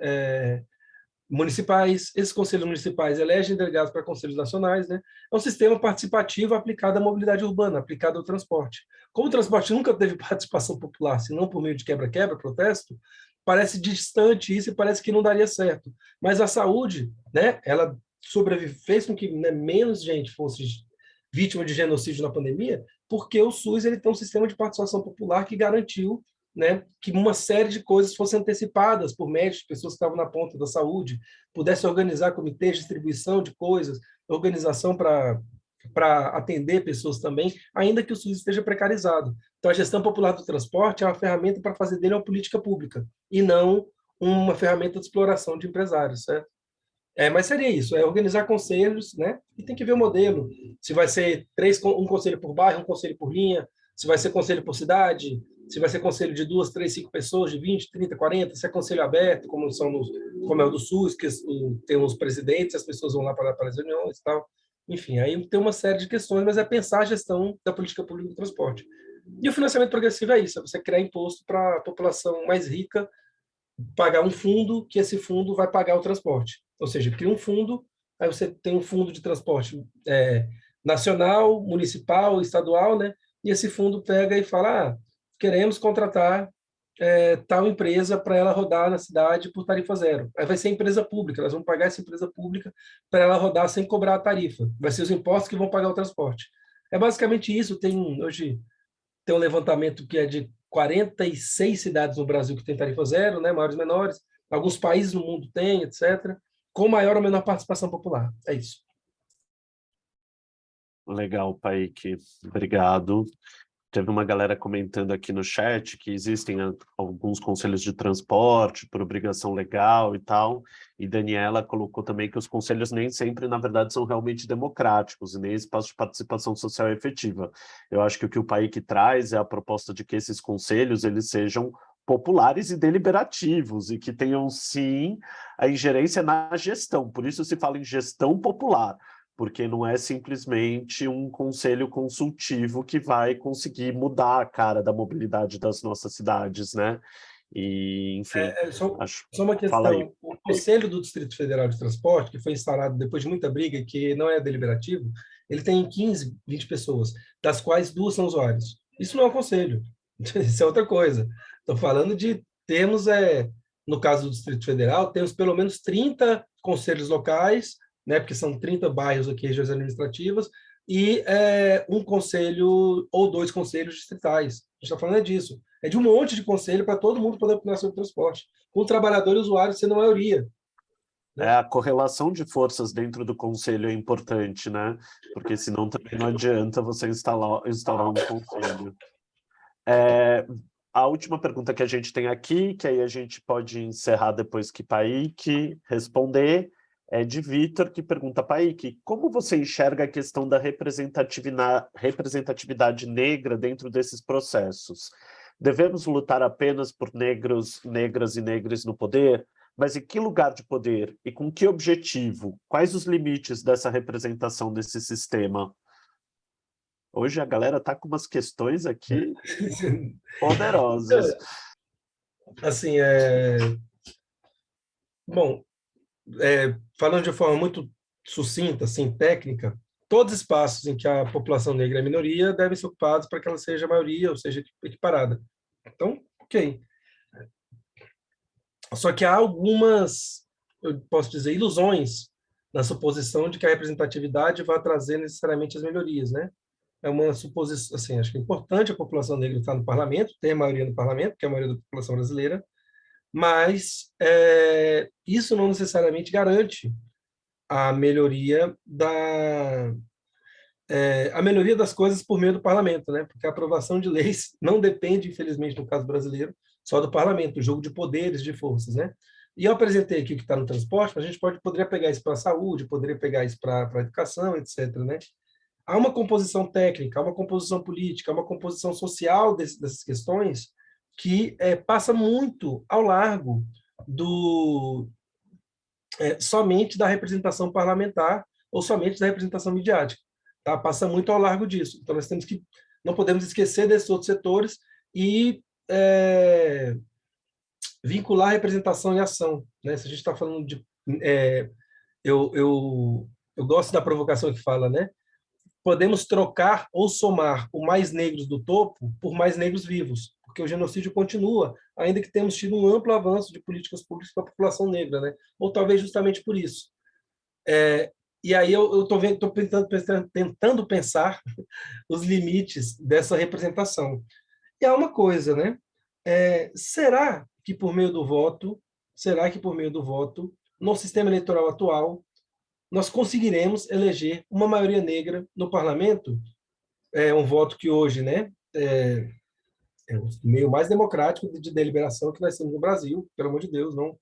municipais, esses conselhos municipais elegem delegados para conselhos nacionais, né? É um sistema participativo aplicado à mobilidade urbana, aplicado ao transporte. Como o transporte nunca teve participação popular, senão por meio de quebra-quebra, protesto, parece distante isso e parece que não daria certo. Mas a saúde, né, ela fez com que, né, menos gente fosse vítima de genocídio na pandemia, porque o SUS ele tem um sistema de participação popular que garantiu, né, que uma série de coisas fossem antecipadas por médicos, pessoas que estavam na ponta da saúde, pudesse organizar comitês de distribuição de coisas, organização para atender pessoas também, ainda que o SUS esteja precarizado. Então, a gestão popular do transporte é uma ferramenta para fazer dele uma política pública, e não uma ferramenta de exploração de empresários, certo? Mas seria isso, é organizar conselhos, né? E tem que ver o modelo. Se vai ser um conselho por bairro, um conselho por linha, se vai ser conselho por cidade, se vai ser conselho de 2, 3, 5 pessoas, de 20, 30, 40, se é conselho aberto, como é o do SUS, que tem os presidentes, as pessoas vão lá para as reuniões e tal. Enfim, aí tem uma série de questões, mas é pensar a gestão da política pública do transporte. E o financiamento progressivo é isso, é você criar imposto para a população mais rica pagar um fundo, que esse fundo vai pagar o transporte. Ou seja, cria um fundo, aí você tem um fundo de transporte nacional, municipal, estadual, né? E esse fundo pega e fala, queremos contratar tal empresa para ela rodar na cidade por tarifa zero. Aí vai ser empresa pública, elas vão pagar essa empresa pública para ela rodar sem cobrar a tarifa. Vai ser os impostos que vão pagar o transporte. É basicamente isso. Hoje tem um levantamento que é de 46 cidades no Brasil que tem tarifa zero, né, maiores e menores. Alguns países no mundo têm, etc. Com maior ou menor participação popular. É isso. Legal, Paik. Obrigado. Teve uma galera comentando aqui no chat que existem alguns conselhos de transporte por obrigação legal e tal, e Daniela colocou também que os conselhos nem sempre, na verdade, são realmente democráticos e nem espaço de participação social efetiva. Eu acho que o Paik traz é a proposta de que esses conselhos eles sejam populares e deliberativos e que tenham, sim, a ingerência na gestão. Por isso se fala em gestão popular, porque não é simplesmente um conselho consultivo que vai conseguir mudar a cara da mobilidade das nossas cidades, né? E, enfim, Só uma Fala aí. questão. O Conselho do Distrito Federal de Transporte, que foi instaurado depois de muita briga, que não é deliberativo, ele tem 15, 20 pessoas, das quais 2 são usuários. Isso não é um conselho. Isso é outra coisa. Estou falando de no caso do Distrito Federal, temos pelo menos 30 conselhos locais, né, porque são 30 bairros aqui, regiões administrativas, e um conselho ou 2 conselhos distritais. A gente está falando disso. É de um monte de conselho para todo mundo poder opinar sobre transporte. Com o trabalhador e o usuário sendo a maioria. Né? A correlação de forças dentro do conselho é importante, né? Porque senão também não adianta você instaurar um conselho. A última pergunta que a gente tem aqui, que aí a gente pode encerrar depois que Paik responder, é de Vitor, que pergunta, Paik, como você enxerga a questão da representatividade negra dentro desses processos? Devemos lutar apenas por negros, negras e negros no poder? Mas em que lugar de poder? E com que objetivo? Quais os limites dessa representação desse sistema? Hoje a galera tá com umas questões aqui poderosas. Assim, bom, falando de forma muito sucinta, assim, técnica, todos os espaços em que a população negra é minoria devem ser ocupados para que ela seja maioria, ou seja, equiparada. Então, ok. Só que há algumas, eu posso dizer, ilusões na suposição de que a representatividade vai trazer necessariamente as melhorias, né? É uma suposição, assim, acho que é importante a população negra estar no parlamento, ter a maioria no parlamento, que é a maioria da população brasileira, mas isso não necessariamente garante a melhoria a melhoria das coisas por meio do parlamento, né? Porque a aprovação de leis não depende, infelizmente, no caso brasileiro, só do parlamento, o jogo de poderes, de forças, né? E eu apresentei aqui o que está no transporte, mas a gente poderia pegar isso para a saúde, poderia pegar isso para a educação, etc., né? Há uma composição técnica, há uma composição política, há uma composição social dessas questões que passa muito ao largo do somente da representação parlamentar ou somente da representação midiática. Tá? Passa muito ao largo disso. Então, nós temos que, não podemos esquecer desses outros setores e vincular representação e ação. Né? Se a gente está falando de... eu gosto da provocação que fala, né? Podemos trocar ou somar o mais negros do topo por mais negros vivos, porque o genocídio continua, ainda que temos tido um amplo avanço de políticas públicas para a população negra, né? Ou talvez justamente por isso. E aí eu estou tentando pensar os limites dessa representação. E há uma coisa, né? Será que por meio do voto, no sistema eleitoral atual, nós conseguiremos eleger uma maioria negra no parlamento? É um voto que hoje, né, é o meio mais democrático de deliberação que nós temos no Brasil, pelo amor de Deus, não,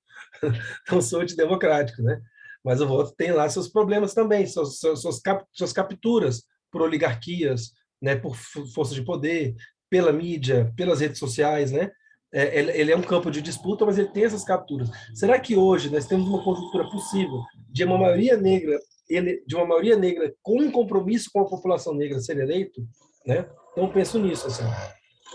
não sou antidemocrático, né? Mas o voto tem lá seus problemas também, suas capturas por oligarquias, né, por força de poder, pela mídia, pelas redes sociais, né? Ele é um campo de disputa, mas ele tem essas capturas. Será que hoje nós temos uma conjuntura possível de uma maioria negra, com um compromisso com a população negra ser eleito, né? Então eu penso nisso, assim.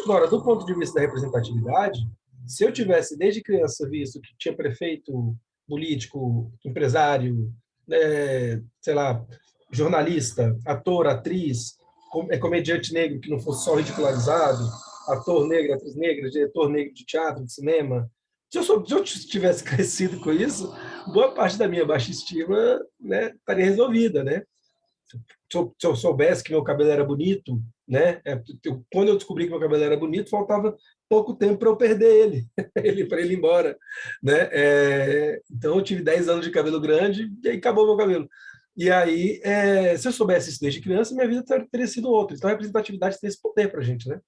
Agora, do ponto de vista da representatividade, se eu tivesse desde criança visto que tinha prefeito, político, empresário, sei lá, jornalista, ator, atriz, comediante negro que não fosse só ridicularizado, ator negro, atriz negra, diretor negro de teatro, de cinema, se eu tivesse crescido com isso, boa parte da minha baixa estima, né, estaria resolvida, né? Se eu soubesse que meu cabelo era bonito, né? Quando eu descobri que meu cabelo era bonito, faltava pouco tempo para eu perder ele, para ele ir embora, né? Então eu tive 10 anos de cabelo grande e aí acabou meu cabelo. E aí, se eu soubesse isso desde criança, minha vida teria sido outra. Então a representatividade tem esse poder para a gente, né?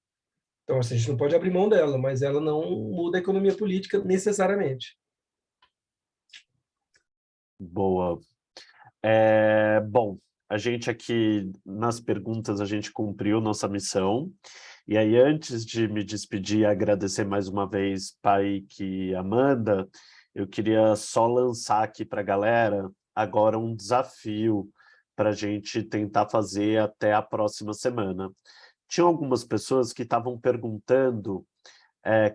Então assim, a gente não pode abrir mão dela, mas ela não muda a economia política necessariamente. Boa. Bom, a gente aqui, nas perguntas, a gente cumpriu nossa missão. E aí, antes de me despedir e agradecer mais uma vez, Paik e Amanda, eu queria só lançar aqui para a galera agora um desafio para a gente tentar fazer até a próxima semana. Tinha algumas pessoas que estavam perguntando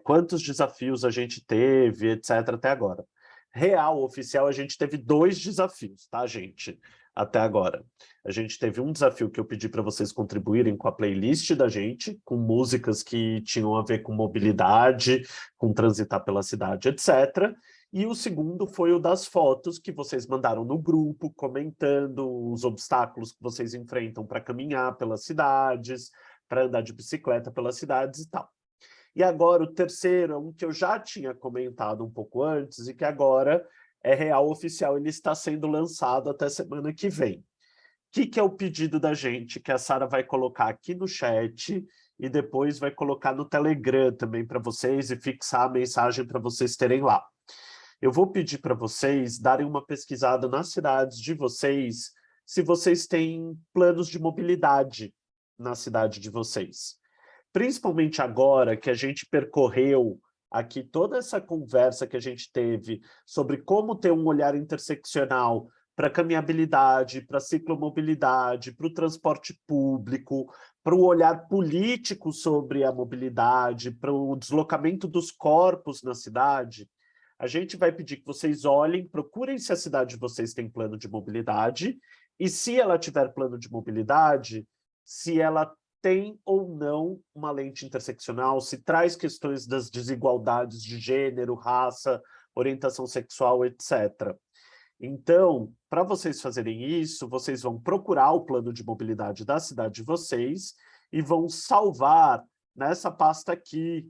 quantos desafios a gente teve, etc., até agora. Real, oficial, a gente teve 2 desafios, tá, gente? Até agora. A gente teve um desafio que eu pedi para vocês contribuírem com a playlist da gente, com músicas que tinham a ver com mobilidade, com transitar pela cidade, etc. E o segundo foi o das fotos que vocês mandaram no grupo, comentando os obstáculos que vocês enfrentam para caminhar pelas cidades, para andar de bicicleta pelas cidades e tal. E agora o terceiro é um que eu já tinha comentado um pouco antes e que agora é real oficial, ele está sendo lançado até semana que vem. O que é o pedido da gente, que a Sara vai colocar aqui no chat e depois vai colocar no Telegram também para vocês e fixar a mensagem para vocês terem lá. Eu vou pedir para vocês darem uma pesquisada nas cidades de vocês, se vocês têm planos de mobilidade na cidade de vocês. Principalmente agora que a gente percorreu aqui toda essa conversa que a gente teve sobre como ter um olhar interseccional para caminhabilidade, para ciclomobilidade, para o transporte público, para o olhar político sobre a mobilidade, para o deslocamento dos corpos na cidade, a gente vai pedir que vocês olhem, procurem se a cidade de vocês tem plano de mobilidade e se ela tiver plano de mobilidade, se ela tem ou não uma lente interseccional, se traz questões das desigualdades de gênero, raça, orientação sexual, etc. Então, para vocês fazerem isso, vocês vão procurar o plano de mobilidade da cidade de vocês e vão salvar nessa pasta aqui,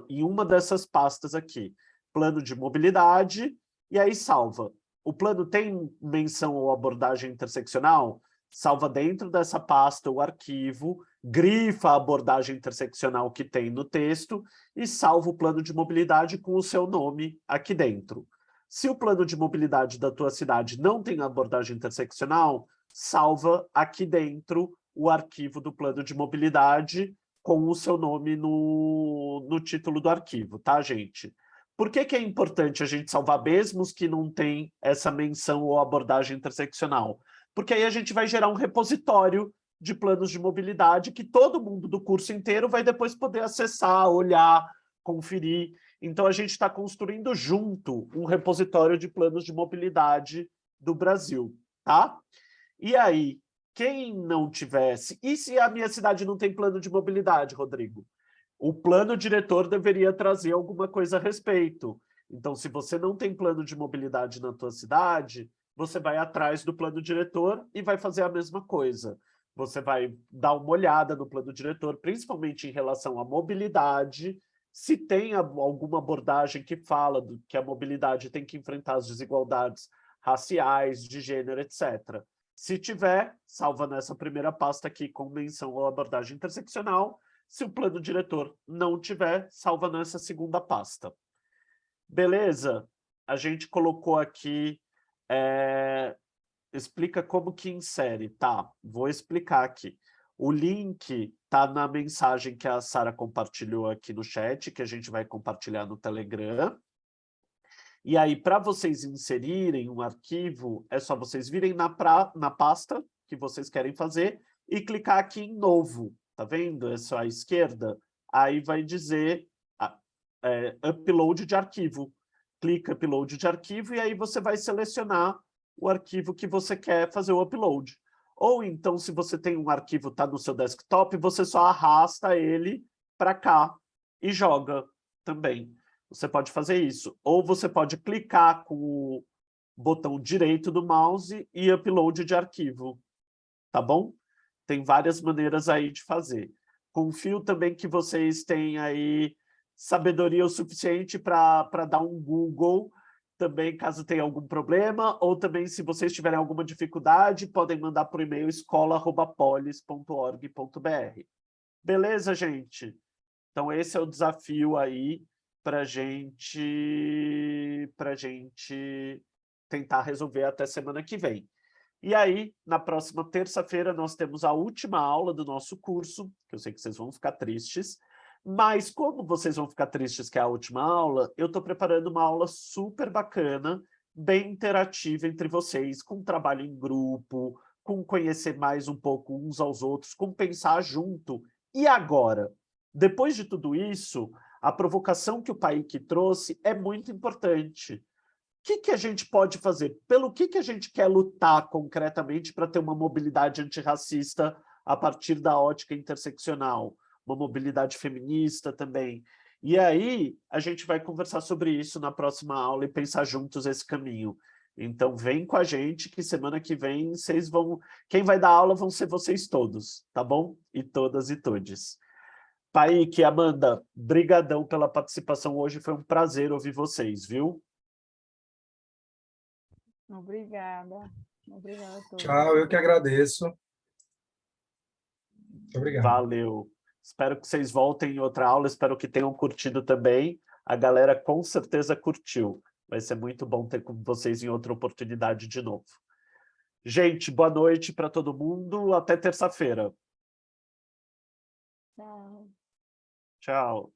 em uma dessas pastas aqui, plano de mobilidade, e aí salva. O plano tem menção ou abordagem interseccional? Salva dentro dessa pasta o arquivo, grifa a abordagem interseccional que tem no texto e salva o plano de mobilidade com o seu nome aqui dentro. Se o plano de mobilidade da tua cidade não tem abordagem interseccional, salva aqui dentro o arquivo do plano de mobilidade com o seu nome no título do arquivo, tá, gente? Por que que é importante a gente salvar mesmo os que não tem essa menção ou abordagem interseccional? Porque aí a gente vai gerar um repositório de planos de mobilidade que todo mundo do curso inteiro vai depois poder acessar, olhar, conferir. Então, a gente está construindo junto um repositório de planos de mobilidade do Brasil, tá? E aí, quem não tivesse... E se a minha cidade não tem plano de mobilidade, Rodrigo? O plano diretor deveria trazer alguma coisa a respeito. Então, se você não tem plano de mobilidade na tua cidade, você vai atrás do plano diretor e vai fazer a mesma coisa. Você vai dar uma olhada no plano diretor, principalmente em relação à mobilidade, se tem alguma abordagem que fala que a mobilidade tem que enfrentar as desigualdades raciais, de gênero, etc. Se tiver, salva nessa primeira pasta aqui com menção à abordagem interseccional. Se o plano diretor não tiver, salva nessa segunda pasta. Beleza? A gente colocou aqui... explica como que insere. Tá, vou explicar aqui. O link está na mensagem que a Sara compartilhou aqui no chat, que a gente vai compartilhar no Telegram. E aí, para vocês inserirem um arquivo, é só vocês virem na pasta que vocês querem fazer e clicar aqui em novo. Tá vendo? É só à esquerda. Aí vai dizer upload de arquivo. Clica upload de arquivo e aí você vai selecionar o arquivo que você quer fazer o upload. Ou então, se você tem um arquivo que está no seu desktop, você só arrasta ele para cá e joga também. Você pode fazer isso. Ou você pode clicar com o botão direito do mouse e upload de arquivo. Tá bom? Tem várias maneiras aí de fazer. Confio também que vocês têm aí sabedoria o suficiente para dar um Google também, caso tenha algum problema, ou também, se vocês tiverem alguma dificuldade, podem mandar por e-mail escola@polis.org.br. Beleza, gente? Então, esse é o desafio aí para gente tentar resolver até semana que vem. E aí, na próxima terça-feira, nós temos a última aula do nosso curso, que eu sei que vocês vão ficar tristes, mas como vocês vão ficar tristes que é a última aula, eu estou preparando uma aula super bacana, bem interativa entre vocês, com trabalho em grupo, com conhecer mais um pouco uns aos outros, com pensar junto. E agora? Depois de tudo isso, a provocação que o Paik trouxe é muito importante. O que a gente pode fazer? Pelo que a gente quer lutar concretamente para ter uma mobilidade antirracista a partir da ótica interseccional? Uma mobilidade feminista também. E aí, a gente vai conversar sobre isso na próxima aula e pensar juntos esse caminho. Então, vem com a gente, que semana que vem vocês vão... Quem vai dar aula vão ser vocês todos, tá bom? E todas e todes. Paik, Amanda, brigadão pela participação hoje, foi um prazer ouvir vocês, viu? Obrigada. Obrigada a todos. Tchau, eu que agradeço. Muito obrigado. Valeu. Espero que vocês voltem em outra aula, espero que tenham curtido também. A galera com certeza curtiu. Vai ser muito bom ter com vocês em outra oportunidade de novo. Gente, boa noite para todo mundo. Até terça-feira. Tchau. Tchau.